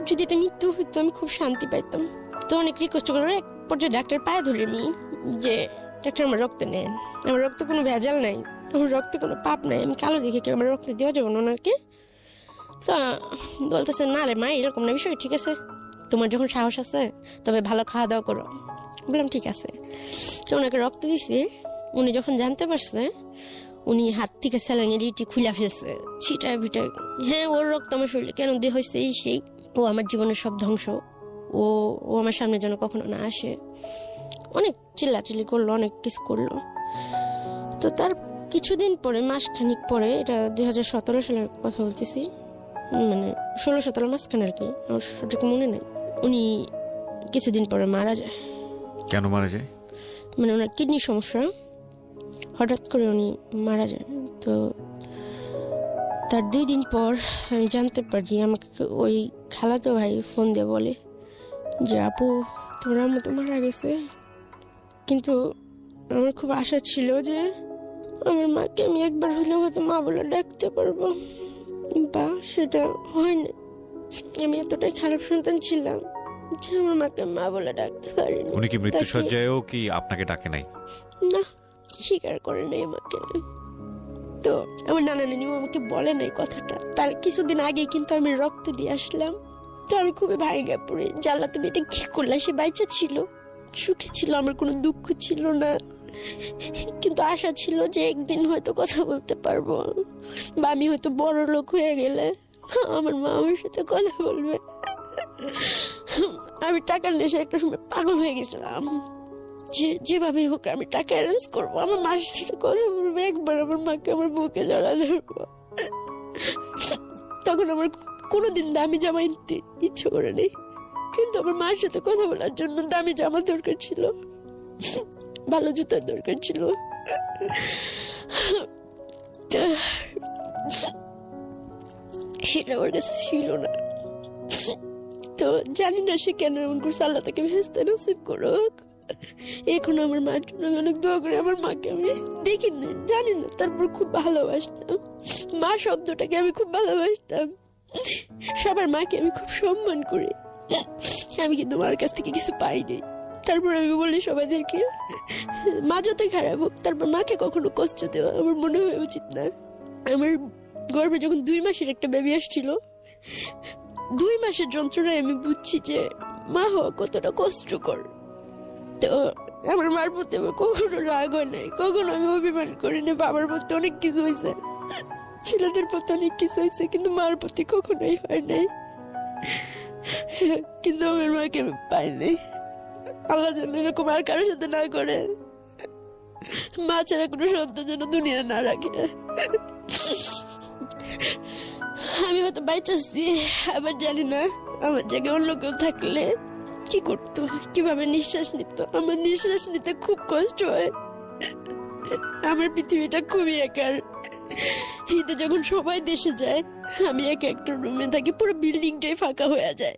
যদি এটা মৃত্যু হইতো আমি খুব শান্তি পাইতাম। তো অনেক রিকোয়েস্ট করে এক পর্যায়ে ডাক্তার পায়ে ধরে আমি যে ডাক্তার আমার রক্ত নেন, আমার রক্ত কোনো ভেজাল নাই, আমার রক্তে কোনো পাপ নাই, আমি কালো দেখে কি আমার রক্ত দেওয়া যাবে না ওনাকে? তো বলতেছে না রে মা, এরকম না বিষয়, ঠিক আছে তোমার যখন সাহস আছে তবে ভালো খাওয়া দাওয়া করো। বললাম ঠিক আছে। তো ওনাকে রক্ত দিছি। উনি যখন জানতে পারছে, উনি হাত থেকে স্যালাইনের ইটি খুলে ফেলছে, ছিটায় ভিটায়। হ্যাঁ, ওর রক্ত আমার শরীরে কেন দিয়ে হয়েছে এই সেই, ও আমার জীবনের সব ধ্বংস, ও আমার সামনে যেন কখনো না আসে। অনেক চিল্লাচিল্লি করলো, অনেক কিছু করলো। তো তার কিছুদিন পরে, মাসখানিক পরে, এটা 2017 সালের কথা বলতেছি, মানে 16-17 মাসখানে আর কি, আমার সঠিক মনে নেই, উনি কিছুদিন পরে মারা যায়। কেন মারা যায়? মানে ওনার কিডনির সমস্যা, হঠাৎ করে উনি মারা যায়। তো তার 2 দিন পর আমি জানতে পারি, আমাকে ওই খালাতো ভাই ফোন দিয়ে বলে যে আপু তোমার আম্মু তো মারা গেছে। কিন্তু আমার খুব আশা ছিল যে আমার মাকে আমি একবার হলেও হয়তো মা বলে ডাকতে পারবো, বা সেটা হয় না। আমি এতটাই খারাপ সন্তান ছিলাম যে আমার মাকে মা বলে ডাকতে পারিনি। উনি কি তাকে- মৃত্যুসজ্জায়ও কি আপনাকে ডাকে নাই? না, স্বীকার করে নাই আমাকে। তো আমার নানা নানিও আমাকে বলে নাই কথাটা। তার কিছুদিন আগে কিন্তু আমি রক্ত দিয়ে আসলাম। তো আমি খুবই ভাইগা পড়ি, জানলা তুমি এটা কি করলা। সে বাইচা ছিল, সুখে ছিল, আমার কোনো দুঃখ ছিল না। কিন্তু আশা ছিল যে একদিন হয়তো কথা বলতে পারবো, বা আমি হয়তো বড় লোক হয়ে গেলে আমার মা আমার সাথে কথা বলবে। আমি টাকার নেশা একটা সময় পাগল হয়ে গেছিলাম, যেভাবে হোক আমি টাকা অ্যারেঞ্জ করবো, আমার মার সাথে কথা বলবো, একবার আমার মাকে আমার বুকে জড়া ধরবো। তখন আমার কোনোদিন দামি জামা কিনতে ইচ্ছে করে নেই, কিন্তু আমার মার সাথে কথা বলার জন্য দামি জামা দরকার ছিল, ভালো জুতার দরকার ছিল। সেটা আমার কাছে ছিল না। তো জানি না সে কেন এমন করছে, আল্লাহ তাকে ভেস্তে নসিব করুক। এখন আমার মার জন্য আমি অনেক দোয়া করি। আমার মাকে আমি দেখিনি, জানি না, তারপর খুব ভালোবাসতাম। মা শব্দটাকে আমি খুব ভালোবাসতাম। সবার মাকে আমি খুব সম্মান করি। আমি কিন্তু মার কাছ থেকে কিছু পাইনি। তারপর আমি বলি সবাইদেরকে, মা যতই খারাপ হোক, তারপর মাকে কখনো কষ্ট দেওয়া আমার মনে হয় উচিত না। আমার গর্ভে যখন 2 মাসের একটা বেবি আসছিল, 2 মাসের যন্ত্রণায় আমি বুঝছি যে মা হওয়া কতটা কষ্টকর। তো আমার মার প্রতি আমার কখনো রাগ হয় নাই, কখনো আমি অভিমান করিনি। বাবার প্রতি অনেক কিছু হয়েছে, ছেলেদের প্রতি অনেক কিছু হয়েছে, কিন্তু মার প্রতি কখনোই হয় নাই। কিন্তু আমার মাকে আমি পাই নাই। আল্লাহ যেন এরকম আর কারোর সাথে না করে, মা ছাড়া কোনো সন্তান যেন দুনিয়া না রাখে। আমি হয়তো বাইচাচ্ছি, আবার জানি না আমার জায়গায় অন্য কেউ থাকলে কি করতো, কিভাবে নিঃশ্বাস নিত। আমার নিঃশ্বাস নিতে খুব কষ্ট হয়। আমার পৃথিবীটা খুবই একার। ঈদে যখন সবাই দেশে যায়, আমি একা একটা রুমে থাকি, পুরো বিল্ডিংটাই ফাঁকা হয়ে যায়।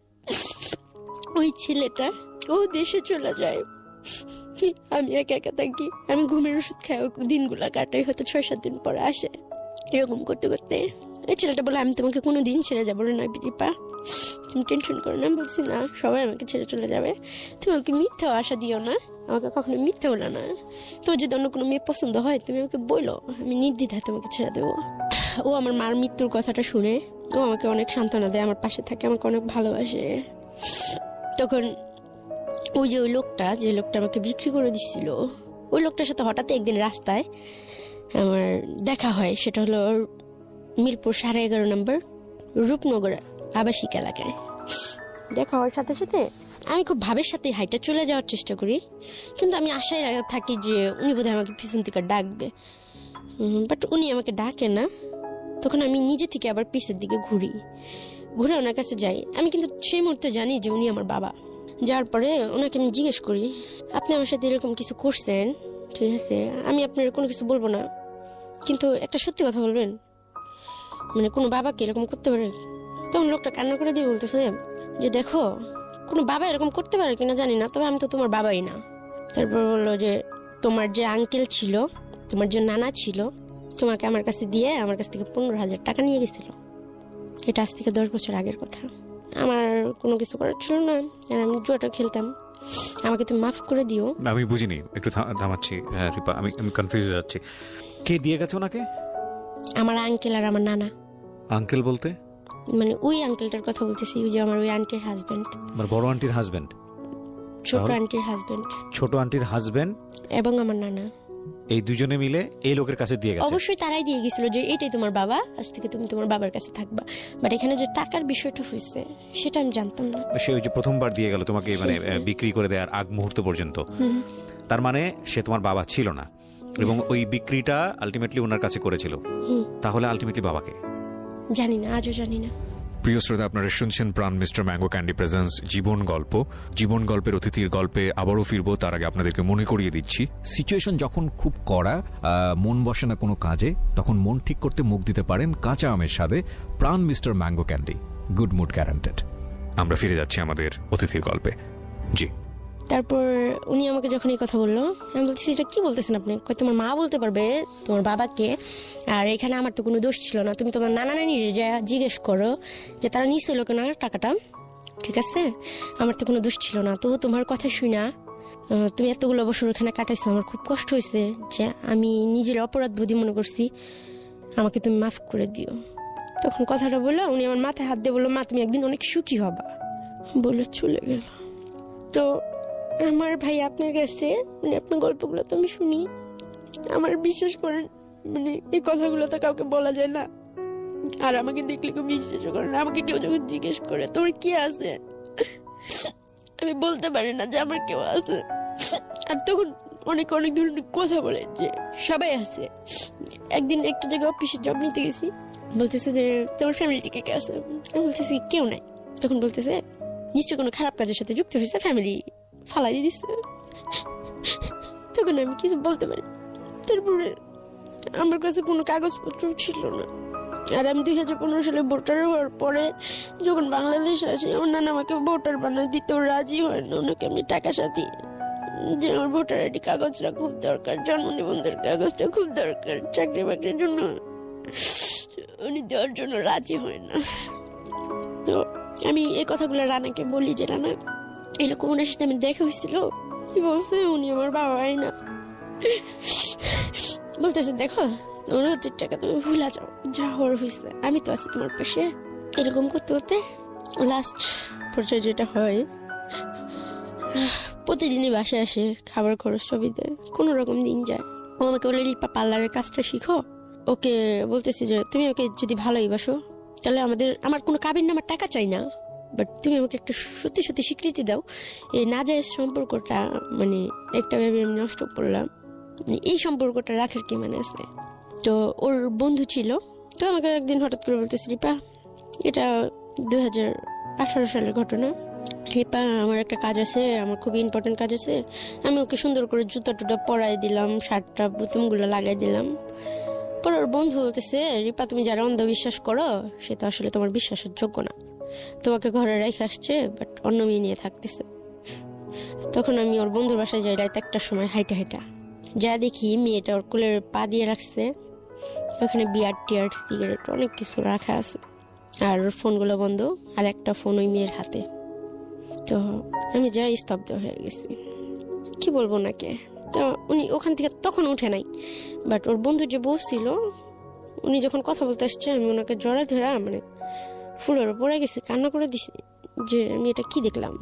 ওই ছেলেটা ও দেশে চলে যায়, আমি একা একা থাকি। আমি ঘুমের ওষুধ খাই, দিনগুলা কাটাই, হয়তো 6-7 দিন পরে আসে। এরকম করতে করতে এই ছেলেটা বলে, আমি তোমাকে কোনো দিন ছেড়ে যাবো না রিপা, তুমি টেনশন করো না। আমি বলছি না, সবাই আমাকে ছেড়ে চলে যাবে, তুমি আমাকে মিথ্যা আশা দিও না, আমাকে কখনো মিথ্যা বলো না। তোমার যদি অন্য কোনো মেয়ে পছন্দ হয় তুমি আমাকে বলো, আমি নির্দ্বিধায় তোমাকে ছেড়ে দেবো। ও আমার মার মৃত্যুর কথাটা শুনে ও আমাকে অনেক সান্ত্বনা দেয়, আমার পাশে থাকে, আমাকে অনেক ভালোবাসে। তখন ওই যে ওই লোকটা, যে লোকটা আমাকে বিক্রি করে দিচ্ছিল, ওই লোকটার সাথে হঠাৎ একদিন রাস্তায় আমার দেখা হয়। সেটা হলো মিরপুর 11.5 নম্বর রূপনগর আবাসিক এলাকায়। দেখা হওয়ার সাথে সাথে আমি খুব ভাবের সাথে হাইটা চলে যাওয়ার চেষ্টা করি, কিন্তু আমি আশায় থাকি যে উনি বোধহয় আমাকে পিছন থেকে ডাকবে, বাট উনি আমাকে ডাকে না। তখন আমি নিজে থেকে আবার পিছের দিকে ঘুরে ওনার কাছে যাই। আমি কিন্তু সেই মুহূর্তে জানি যে উনি আমার বাবা। যাওয়ার পরে ওনাকে আমি জিজ্ঞেস করি, আপনি আমার সাথে এরকম কিছু করছেন, ঠিক আছে, আমি আপনার কোনো কিছু বলবো না, কিন্তু একটা সত্যি কথা বলবেন, মানে কোনো বাবাকে এরকম করতে পারে? তখন লোকটা কান্না করে দিয়ে বলতেছে যে দেখো, কোনো বাবা এরকম করতে পারে কিনা জানি না, তবে আমি তো তোমার বাবাই না। তারপর বললো যে তোমার যে আঙ্কেল ছিল, তোমার যে নানা ছিল, তোমাকে আমার কাছে দিয়ে আমার কাছ থেকে 15,000 টাকা নিয়ে গেছিল। এটা আজ থেকে 10 বছর আগের কথা। আমার কোনো কিছু করার ছিল না, আর আমি জুয়াটা খেলতাম, আমাকে তুমি মাফ করে দিও। আমি বুঝিনি, একটু থামাচ্ছি রিপা, আমি কনফিউজ হয়ে যাচ্ছি। কে দিয়ে গেছে ওনাকে? আমার আঙ্কেল আর আমার নানা। আঙ্কেল বলতে? মানে ওই আঙ্কেলটার কথা বলতেছি, ওই যে আমার ওই আন্টির হাজবেন্ড, আমার বড় আন্টির হাজবেন্ড, ছোট আন্টির হাজবেন্ড, ছোট আন্টির হাজবেন্ড এবং আমার নানা, এই দুজনে মিলে এই লোকের কাছে দিয়ে গেছে। অবশ্যই তারাই দিয়ে গেছিল যে এটাই তোমার বাবা, আজ থেকে তুমি তোমার বাবার কাছে থাকবা। বাট এখানে যে টাকার বিষয়টা হয়েছে সেটা আমি জানতাম না। সে ওই যে প্রথমবার দিয়ে গেল তোমাকে, মানে বিক্রি করে দেওয়ার আগ মুহূর্ত পর্যন্ত, তার মানে সে তোমার বাবা ছিল না, এবং ওই বিক্রিটা আলটিমেটলি ওনার কাছে করেছিল। তাহলে আলটিমেটলি বাবাকে জানি না, আজও জানি না। প্রিয় শ্রোতা, আপনারা শুনছেন প্রাণ মিস্টার ম্যাঙ্গো ক্যান্ডি প্রেজেন্স জীবন গল্প। জীবন গল্পের অতিথির গল্পে আবারও ফিরবো, তার আগে আপনাদেরকে মনে করিয়ে দিচ্ছি, সিচুয়েশন যখন খুব কড়া, মন বসে না কোনো কাজে, তখন মন ঠিক করতে মুখ দিতে পারেন কাঁচা আমের স্বাদে Pran mister mango candy, good mood guaranteed. আমরা ফিরে যাচ্ছি আমাদের অতিথির গল্পে। জি। তারপর উনি আমাকে যখন এই কথা বললো, আমি বলতেছি এটা কি বলতেছেন আপনি? তোমার মা বলতে পারবে তোমার বাবাকে, আর এখানে আমার তো কোনো দোষ ছিল না, তুমি তোমার নানা নানির যা জিজ্ঞেস করো যে তারা নিছিল কেন টাকাটা। ঠিক আছে, আমার তো কোনো দোষ ছিল না, তো তোমার কথা শুই না তুমি এতগুলো বছর ওখানে কাটাইছো, আমার খুব কষ্ট হয়েছে, যে আমি নিজের অপরাধ বোধই মনে করছি, আমাকে তুমি মাফ করে দিও। তখন কথাটা বললো, উনি আমার মাথায় হাত দিয়ে বললো, মা তুমি একদিন অনেক সুখী হবা, বলে চলে গেল। তো আমার ভাই আপনার কাছে মানে আপনার গল্পগুলো তো আমি শুনি, আমার বিশ্বাস করেন মানে এই কথাগুলো তো কাউকে বলা যায় না, আর আমাকে দেখলে কেউ বিশ্বাস করে না। আমাকে কেউ যখন জিজ্ঞেস করে তোমার কি আছে, আমি বলতে পারি না যে আমার কেউ আছে, আর তখন অনেক অনেক ধরনের কথা বলে যে সবাই আছে। একদিন একটা জায়গায় অফিসে জব নিতে গেছি, বলতেছে যে তোমার ফ্যামিলি থেকে কে আছে, আমি বলতেছি কেউ নাই। তখন বলতেছে নিশ্চয় কোনো খারাপ কাজের সাথে যুক্ত হয়েছে, ফ্যামিলি ফালাই দিচ্ছে। তখন আমি কিছু বলতে পারি। তারপরে আমার কাছে কোনো কাগজপত্র ছিল না, আর আমি 2015 সালে ভোটার হওয়ার পরে যখন বাংলাদেশে আসি, আমার নানা আমাকে ভোটার বানায় দিতেও রাজি হয় না। ওনাকে আমি টাকা সাথী যে আমার ভোটার আইডি কাগজটা খুব দরকার, জন্ম নিবন্ধনের কাগজটা খুব দরকার, চাকরি বাকরির জন্য, উনি দেওয়ার জন্য রাজি হয় না। তো আমি এই কথাগুলো রানাকে বলি যে রানা এরকম ওনার সাথে আমি দেখা হয়েছিল, বলছে উনি আমার বাবাই না। বলতেছে দেখো তোমার রোজের টাকা তুমি ভুলা যাও, যা হওয়ার হয়েছে, আমি তো আছি তোমার পাশে। এরকম করতে করতে লাস্ট পর্যায়ে যেটা হয়, প্রতিদিনই বাসায় আসে, খাবার খরচ সবই দেয়, কোনো রকম দিন যায়। ও আমাকে বলে রিপা পার্লারের কাজটা শিখো। ওকে বলতেছি যে তুমি ওকে যদি ভালোই বাসো তাহলে আমার কোনো কাবিন নামার টাকা চাই না, বাট তুমি আমাকে একটা সত্যি সত্যি স্বীকৃতি দাও। এই নাজায়েজ সম্পর্কটা মানে একটা ভেবে আমি নষ্ট করলাম, মানে এই সম্পর্কটা রাখার কি মানে আছে। তো ওর বন্ধু ছিল, তো আমাকে একদিন হঠাৎ করে বলতেছে রিপা, এটা 2018 সালের ঘটনা, রিপা আমার একটা কাজ আছে, আমার খুব ইম্পর্টেন্ট কাজ আছে। আমি ওকে সুন্দর করে জুতা টুটা পরাই দিলাম, শার্টটা বুতামগুলো লাগাই দিলাম। পরে ওর বন্ধু বলতেছে রিপা তুমি যারা অন্ধবিশ্বাস করো সে তো আসলে তোমার বিশ্বাসের যোগ্য না, তোমাকে ঘরে রেখে আসছে বাট অন্য মেয়ে নিয়ে থাকতেছে। তখন আমি ওর বন্ধুর বাসায় যাই রাত 1টার সময়, হাইটা যা দেখি মেয়েটা ওর কোলের পা দিয়ে রাখছে, ওখানে বিয়ার টিয়ার সিগারেট অনেক কিছু রাখা আছে, আর ওর ফোনগুলো বন্ধ, আর একটা ফোন ওই মেয়ের হাতে। তো আমি যা স্তব্ধ হয়ে গেছি, কি বলবো নাকি। তো উনি ওখান থেকে তখন উঠে নাই, বাট ওর বন্ধু যে বসছিল উনি যখন কথা বলতে আসছে, আমি ওনাকে জড়া ধরা মানে ফুলের পড়ে গেছি, কান্না করে দিছি যে আমি এটা কি দেখলাম,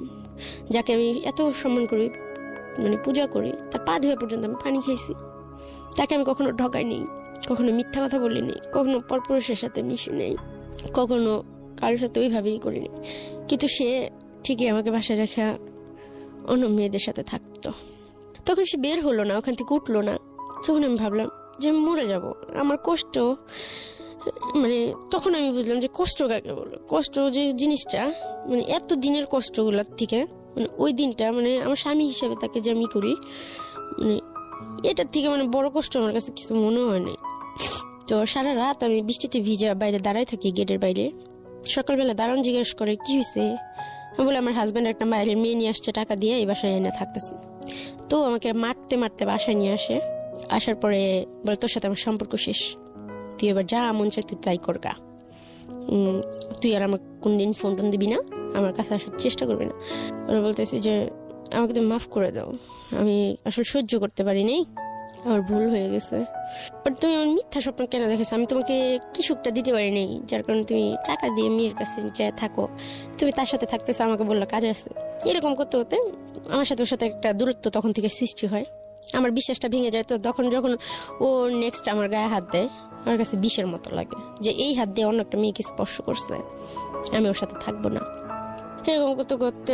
যাকে আমি এত সম্মান করি মানে পূজা করি, তার পা ধোয়া পর্যন্ত আমি পানি খেয়েছি, তাকে আমি কখনো ঠকাই নেই, কখনো মিথ্যা কথা বলি নেই, কখনো পরপুরুষের সাথে মিশি নেই, কখনো কারোর সাথে ওইভাবেই করিনি, কিন্তু সে ঠিকই আমাকে বাসায় রেখা অন্য মেয়েদের সাথে থাকতো। তখন সে বের হলো না, ওখান থেকে উঠলো না। তখন আমি ভাবলাম যে আমি মরে যাব, আমার কষ্ট, মানে তখন আমি বুঝলাম যে কষ্ট কাকে বলো, কষ্ট যে জিনিসটা মানে এত দিনের কষ্টগুলোর থেকে মানে ওই দিনটা মানে আমার স্বামী হিসেবে তাকে যে আমি করি মানে এটার থেকে মানে বড় কষ্ট আমার কাছে কিছু মনে হয় নাই। তো সারা রাত আমি বৃষ্টিতে ভিজা বাইরে দাঁড়াই থাকি গেটের বাইরে। সকালবেলা দাঁড়ান জিজ্ঞেস করে কি হয়েছে, আমি বলে আমার হাজব্যান্ড একটা বাইরের মেয়ে নিয়ে আসছে টাকা দিয়ে, এই বাসায় এনে থাকতেছে। তো আমাকে মারতে মারতে বাসায় নিয়ে আসে, আসার পরে বলে তোর সাথে আমার সম্পর্ক শেষ, তুই এবার যা মন চাই তুই তাই করগা, তুই আর আমার কোনদিন ফোন টোন দিবি না, আমার কাছে আসার চেষ্টা করবি না। ওরা বলতেছে যে আমাকে তুমি মাফ করে দাও, আমি আসলে সহ্য করতে পারি নাই, আমার ভুল হয়ে গেছে, বাট তুমি আমার মিথ্যা স্বপ্ন কেন দেখেছো, আমি তোমাকে কি সুখটা দিতে পারি নাই, যার কারণে তুমি টাকা দিয়ে মেয়ের কাছে যায় থাকো, তুমি তার সাথে থাকতেছো, আমাকে বললো কাজে আছে। এরকম করতে করতে আমার সাথে ওর সাথে একটা দূরত্ব তখন থেকে সৃষ্টি হয়, আমার বিশ্বাসটা ভেঙে যায়। তো যখন ও নেক্সট আমার গায়ে হাত দেয়, আমার কাছে বিষের মতো লাগে যে এই হাত দিয়ে অন্য একটা মেয়েকে স্পর্শ করছে, আমি ওর সাথে থাকবো না। এরকম করতে করতে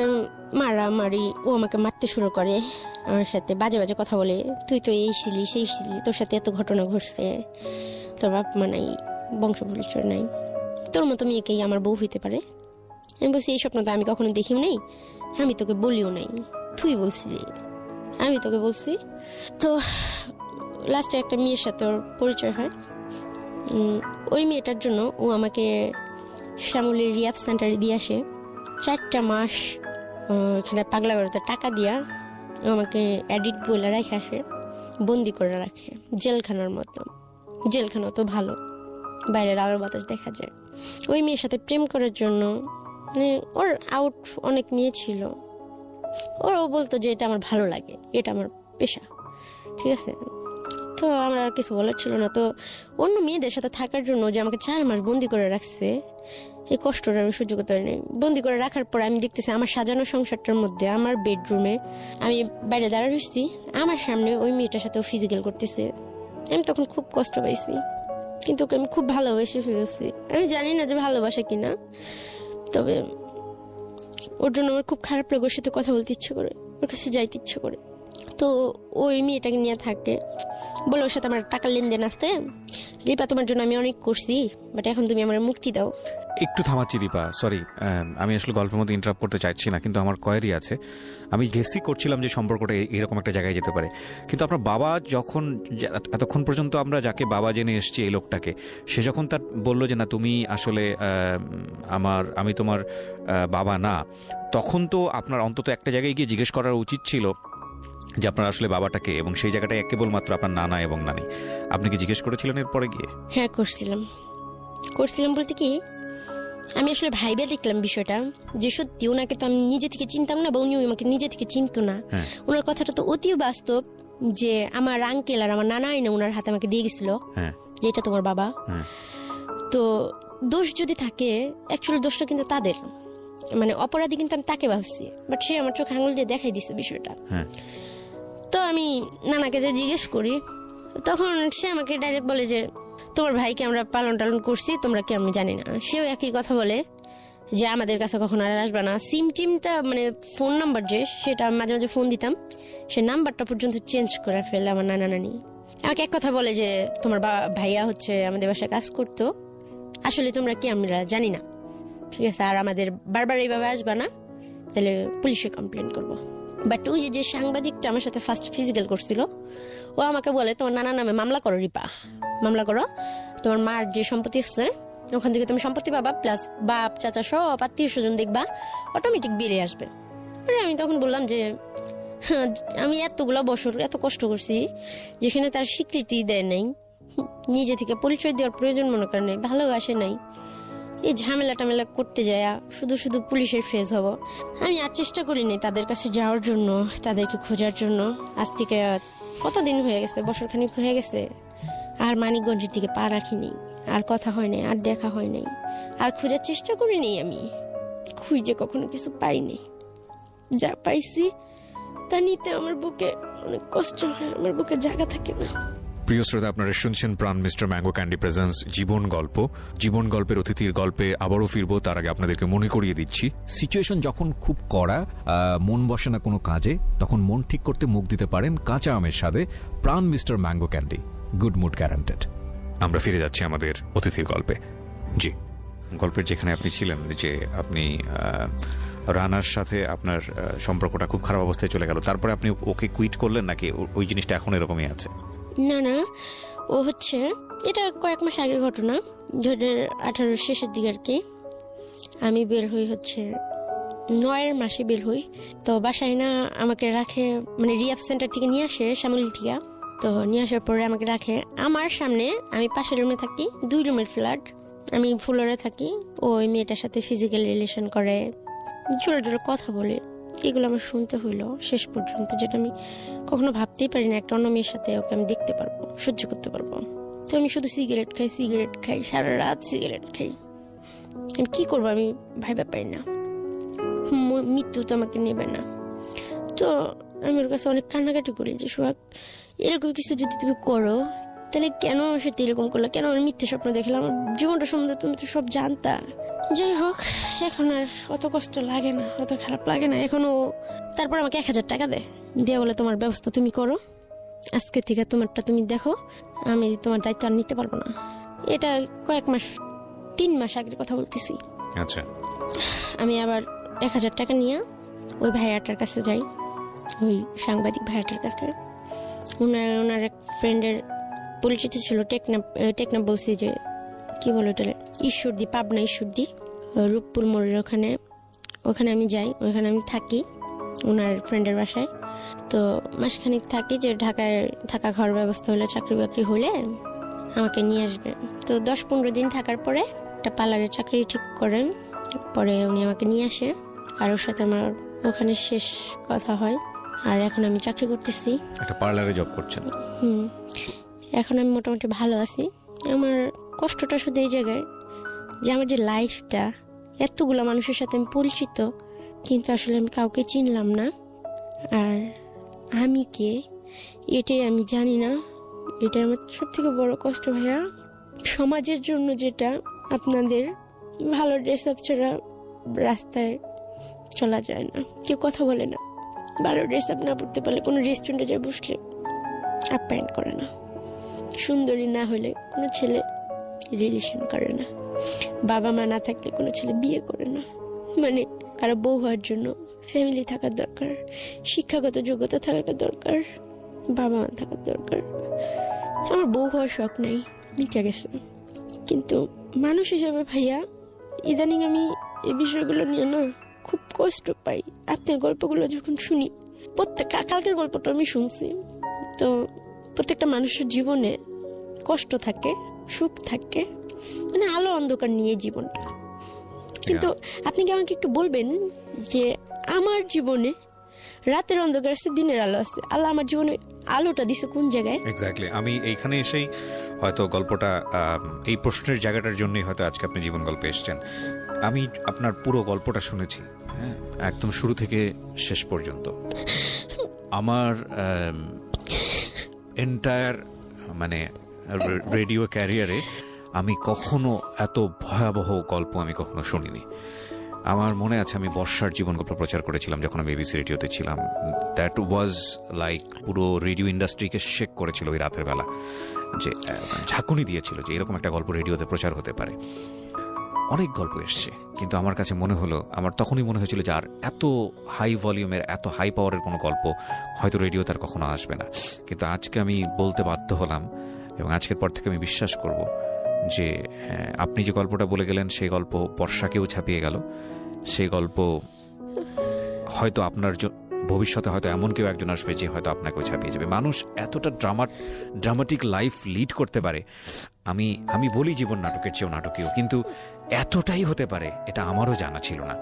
মারামারি, ও আমাকে মারতে শুরু করে, আমার সাথে বাজে বাজে কথা বলে, তুই তো এই ছিলি সেই ছিলি, তোর সাথে এত ঘটনা ঘটছে, তোর বাপ মা নাই, বংশ পরিচয় নাই, তোর মতো মেয়েকেই আমার বউ হইতে পারে। আমি বলছি এই স্বপ্ন তো আমি কখনো দেখিও নেই, আমি তোকে বলিও নাই, তুই বলছিলি, আমি তোকে বলছি। তো লাস্টে একটা মেয়ের সাথে ওর পরিচয় হয়, ওই মেয়েটার জন্য ও আমাকে শ্যামলীর রিহ্যাব সেন্টারে দিয়ে আসে, 4টা মাস এখানে পাগলাগারোতে টাকা দিয়া আমাকে অ্যাডিক্ট বলে রেখে আসে, বন্দি করে রাখে জেলখানার মতো। জেলখানা তো ভালো, বাইরের আলো বাতাস দেখা যায়। ওই মেয়ের সাথে প্রেম করার জন্য মানে ওর আউট অনেক মেয়ে ছিল, ওরাও বলতো যে এটা আমার ভালো লাগে, এটা আমার পেশা, ঠিক আছে। তো আমার আর কিছু বলার ছিল না। তো অন্য মেয়েদের সাথে থাকার জন্য যে আমাকে 4 মাস বন্দি করে রাখছে, এই কষ্টটা আমি সহ্য করতে পারিনি। বন্দি করে রাখার পর আমি দেখতেছি আমার সাজানো সংসারটার মধ্যে, আমার বেডরুমে আমি বাইরে দাঁড়া রয়েছি, আমার সামনে ওই মেয়েটার সাথে ফিজিক্যাল করতেছে। আমি তখন খুব কষ্ট পাইছি, কিন্তু ওকে আমি খুব ভালোবেসে ফেলেছি। আমি জানি না যে ভালোবাসা কিনা, তবে ওর জন্য আমার খুব খারাপ লাগে, ওর সাথে কথা বলতে ইচ্ছে করে, ওর কাছে যাইতে ইচ্ছে করে। তো ওই মেয়েটাকে নিয়ে থাকে, বলে ওর সাথে আমার টাকার লেনদেন আসতে, রিপা তোমার জন্য আমি অনেক করছি, বাট এখন তুমি আমার মুক্তি দাও। একটু থামাচ্ছি দীপা, সরি, আমি আসলে গল্পের মধ্যে ইন্টারাপ্ট করতে চাইছি না, কিন্তু আমার কোয়েরি আছে। আমি গেসই করছিলাম যে সম্পর্কটা এরকম একটা জায়গায় যেতে পারে, কিন্তু আপনার বাবা যখন এতক্ষণ পর্যন্ত আমরা যাকে বাবা জেনে এসেছি এই লোকটাকে, সে যখন তার বললো যে না তুমি আসলে আমি তোমার বাবা না, তখন তো আপনার অন্তত একটা জায়গায় গিয়ে জিজ্ঞেস করার উচিত ছিল যে আপনার আসলে বাবাটাকে, এবং সেই জায়গাটায় কেবলমাত্র আপনার নানা এবং নানি। আপনি কি জিজ্ঞেস করেছিলেন এরপরে গিয়ে? হ্যাঁ করছিলাম বলতে কি, আমি আসলে ভাইবে দেখলাম বিষয়টা, যে সত্যি ওনাকে তো আমি নিজে থেকে চিনতাম না, বা উনিও আমাকে নিজে থেকে চিনতো না। ওনার কথাটা তো অতি বাস্তব, যে আমার আঙ্কেল আর আমার নানাই না ওনার হাতে আমাকে দিয়ে গেছিল যে এটা তোমার বাবা। তো দোষ যদি থাকে, অ্যাকচুয়ালি দোষটা কিন্তু তাদের, মানে অপরাধী কিন্তু আমি তাকে ভাবছি, বাট সে আমার চোখে আঙুল দিয়ে দেখাই দিচ্ছে বিষয়টা। তো আমি নানাকে যে জিজ্ঞেস করি, তখন সে আমাকে ডাইরেক্ট বলে যে তোমার ভাইকে আমরা পালন টালন করছি, তোমরা কি আমি জানি না। সেও একই কথা বলে যে আমাদের কাছে কখনো আর আসবে না। সিম টিমটা মানে ফোন নাম্বার যে, সেটা মাঝে মাঝে ফোন দিতাম, সে নাম্বারটা পর্যন্ত চেঞ্জ করে ফেলে আমার নানা নানি। আমাকে এক কথা বলে যে তোমার ভাইয়া হচ্ছে আমাদের বাসায় কাজ করতো, আসলে তোমরা কি আমরা জানি না, ঠিক আছে, আর আমাদের বারবার এইভাবে আসবা না, তাহলে পুলিশে কমপ্লেন করবো। বাট ওই যে সাংবাদিকটা আমার সাথে ফার্স্ট ফিজিক্যাল করছিল, ও আমাকে বলে তোমার নানার নামে মামলা করো রিপা, মামলা করো, তোমার মার যে সম্পত্তি আছে ওখান থেকে তুমি সম্পত্তি পাবা, প্লাস বাপ চাচা সব আত্মীয় স্বজন দেখবা, অটোমেটিক বেরিয়ে আসবে। আমি তখন বললাম যে আমি এতগুলো বছর এত কষ্ট করছি, যেখানে তার স্বীকৃতি দেয় নাই, নিজে থেকে পরিচয় দেওয়ার প্রয়োজন মনে করে নাই, ভালোবাসে নাই, এই ঝামেলা টামেলা করতে যায় শুধু শুধু পুলিশের ফেস হব। আমি আর চেষ্টা করিনি তাদের কাছে যাওয়ার জন্য, তাদেরকে খোঁজার জন্য। আজ থেকে কতদিন হয়ে গেছে, বছরখানিক হয়ে গেছে, আর মানিকগঞ্জের দিকে পা রাখিনি, আর কথা হয় নাই, আর দেখা হয় নাই, আর খোঁজার চেষ্টা করিনি। আমি খুঁজে কখনো কিছু পাইনি, যা পাইছি তা নিতে আমার বুকে অনেক কষ্ট হয়, আমার বুকে জায়গা থাকে না। প্রিয় শ্রোতা, আপনারা শুনছেন প্রাণ মিস্টার ম্যাঙ্গো ক্যান্ডি প্রেজেন্স জীবন গল্প। জীবন গল্পের অতিথির গল্পে আবারও ফিরবো, তার আগে আপনাদেরকে মনে করিয়ে দিচ্ছি, সিচুয়েশন যখন খুব কড়া, মন বসে না কোনো কাজে, তখন মন ঠিক করতে মুখ দিতে পারেন কাঁচা আমের স্বাদে Pran mister mango candy, good mood guaranteed. আমরা ফিরে যাচ্ছি আমাদের অতিথির গল্পে। জি, গল্পের যেখানে আপনি ছিলেন, যে আপনি রানার সাথে আপনার সম্পর্কটা খুব খারাপ অবস্থায় চলে গেল, তারপরে আপনি ওকে কুইট করলেন, নাকি ওই জিনিসটা এখন এরকমই আছে? না না, ও হচ্ছে এটা কয়েক মাস আগের ঘটনা, 2018 শেষের দিকে আর কি। আমি বের হই হচ্ছে 9 মাসে বের হই। তো বাসায় না আমাকে রাখে, মানে রিহ্যাব সেন্টার থেকে নিয়ে আসে, শ্যামলী থেকে। তো নিয়ে আসার পরে আমাকে রাখে আমার সামনে, আমি পাশের রুমে থাকি, 2 রুমের ফ্ল্যাট, আমি ফ্লোরে থাকি। ওই মেয়েটার সাথে ফিজিক্যাল রিলেশন করে, জোরে জোরে কথা বলে, এগুলো আমার শুনতে হইলো শেষ পর্যন্ত, যেটা আমি কখনো ভাবতেই পারি না একটা অন্য মেয়ের সাথে ওকে আমি দেখতে পারবো, সহ্য করতে পারবো। তো আমি শুধু সিগারেট খাই, সারা রাত সিগারেট খাই। আমি কি করবো, আমি ভাইবা পাই না, মৃত্যু তো আমাকে নেবে না। তো আমি ওর কাছে অনেক কান্নাকাটি করি যে সোহাগ, এরকম কিছু যদি তুমি করো, তাহলে কেন আমার সাথে এরকম করলো, কেন আমার মিথ্যে স্বপ্ন দেখলাম, আমার জীবনটা সম্বন্ধে তুমি তো সব জানতা। যাই হোক, এখন আর অত কষ্ট লাগে না, অত খারাপ লাগে না এখনো। তারপর আমাকে 1000 টাকা দিয়ে বলে তোমার ব্যবস্থা তুমি করো, আজকে থেকে তোমারটা তুমি দেখো, আমি তোমার দায়িত্ব আর নিতে পারবো না। এটা কয়েক মাস, 3 মাস আগের কথা বলতেছি। আচ্ছা, আমি আবার 1000 টাকা নিয়ে ওই ভাইয়াটার কাছে যাই, ওই সাংবাদিক ভাইয়াটার কাছে। ওনার এক ফ্রেন্ডের পরিচিত ছিল, টেকনাপ বলছি যে কি বলো এটা, ঈশ্বরদী, পাবনা ঈশ্বরদী, রূপপুর মোড়ের ওখানে আমি যাই, ওখানে আমি থাকি ওনার ফ্রেন্ডের বাসায়। তো মাসখানিক থাকি, যে ঢাকায় থাকা ঘর ব্যবস্থা হলে, চাকরি বাকরি হলে আমাকে নিয়ে আসবে। তো 10-15 দিন থাকার পরে একটা পার্লারের চাকরি ঠিক করেন পরে উনি আমাকে নিয়ে আসে, আর ওর সাথে আমার ওখানে শেষ কথা হয়। আর এখন আমি চাকরি করতেছি। একটা পার্লারে জব করছেন। এখন আমি মোটামুটি ভালো আছি। আমার কষ্টটা শুধু এই জায়গায় যে আমার যে লাইফটা, এতগুলো মানুষের সাথে আমি পরিচিত, কিন্তু আসলে আমি কাউকে চিনলাম না। আর আমি কে এটাই আমি জানি না। এটা আমার সব থেকে বড় কষ্ট ভাইয়া। সমাজের জন্য যেটা আপনাদের ভালো ড্রেস আপ ছাড়া রাস্তায় চলা যায় না, কেউ কথা বলে না। ভালো ড্রেস আপ না পড়তে পারলে কোনো রেস্টুরেন্টে যায় বসলে আপ্যায়ন করে না। সুন্দরী না হলে কোনো ছেলে রিলেশন করে না। বাবা মা না থাকলে কোনো ছেলে বিয়ে করে না। মানে কারো বউ হওয়ার জন্য ফ্যামিলি থাকার দরকার, শিক্ষাগত যোগ্যতা থাকার দরকার, বাবা মা থাকার দরকার। আমার বউ হওয়ার শখ নাই, মিটে গেছে। কিন্তু মানুষ হিসেবে ভাইয়া ইদানিং আমি এই বিষয়গুলো নিয়ে না খুব কষ্ট পাই। আপনার গল্পগুলো যখন শুনি, কালকের গল্পটা আমি শুনছি, তো প্রত্যেকটা মানুষের জীবনে কষ্ট থাকে, সুখ থাকে, মানে আলো অন্ধকার নিয়ে জীবনটা। কিন্তু আপনি কি আমাকে একটু বলবেন যে আমার জীবনে রাতের অন্ধকার আছে, দিনের আলো আছে, আল্লাহ আমার জীবনে আলোটা দিছে কোন জায়গায়? এক্স্যাক্টলি। আমি এইখানে এসেই হয়তো গল্পটা, এই প্রশ্নের জায়গাটার জন্যই হয়তো আজকে আপনি জীবন গল্পে এসেছেন। আমি আপনার পুরো গল্পটা শুনেছি, হ্যাঁ, একদম শুরু থেকে শেষ পর্যন্ত। আমার এন্টায়ার মানে রেডিও ক্যারিয়ারে আমি কখনো এত ভয়াবহ গল্প আমি কখনো শুনিনি। আমার মনে আছে আমি বর্ষার জীবন গল্প প্রচার করেছিলাম যখন আমি এবিসি রেডিওতে ছিলাম। দ্যাট ওয়াজ লাইক পুরো রেডিও ইন্ডাস্ট্রিকে শেক করেছিল ওই রাতের বেলা, যে ঝাঁকুনি দিয়েছিল যে এরকম একটা গল্প রেডিওতে প্রচার হতে পারে। অনেক গল্প এসছে, কিন্তু আমার কাছে মনে হলো, আমার তখনই মনে হয়েছিল যে আর এত হাই ভলিউমের, এত হাই পাওয়ারের কোনো গল্প হয়তো রেডিও তার কখনো আসবে না। কিন্তু আজকে আমি বলতে বাধ্য হলাম, এবং আজকের পর থেকে আমি বিশ্বাস করব যে আপনি যে গল্পটা বলে গেলেন সেই গল্প বর্ষাকেও ছাপিয়ে গেল। সেই গল্প হয়তো আপনার ভবিষ্যতে হয়তো এমন কেউ একজন আসবে যে হয়তো আপনাকেও ছাপিয়ে যাবে। মানুষ এতটা ড্রামাটিক লাইফ লিড করতে পারে, আমি বলি জীবন নাটকের চেয়েও নাটকীয়, কিন্তু এতটাই হতে পারে এটা আমারও জানা ছিল না।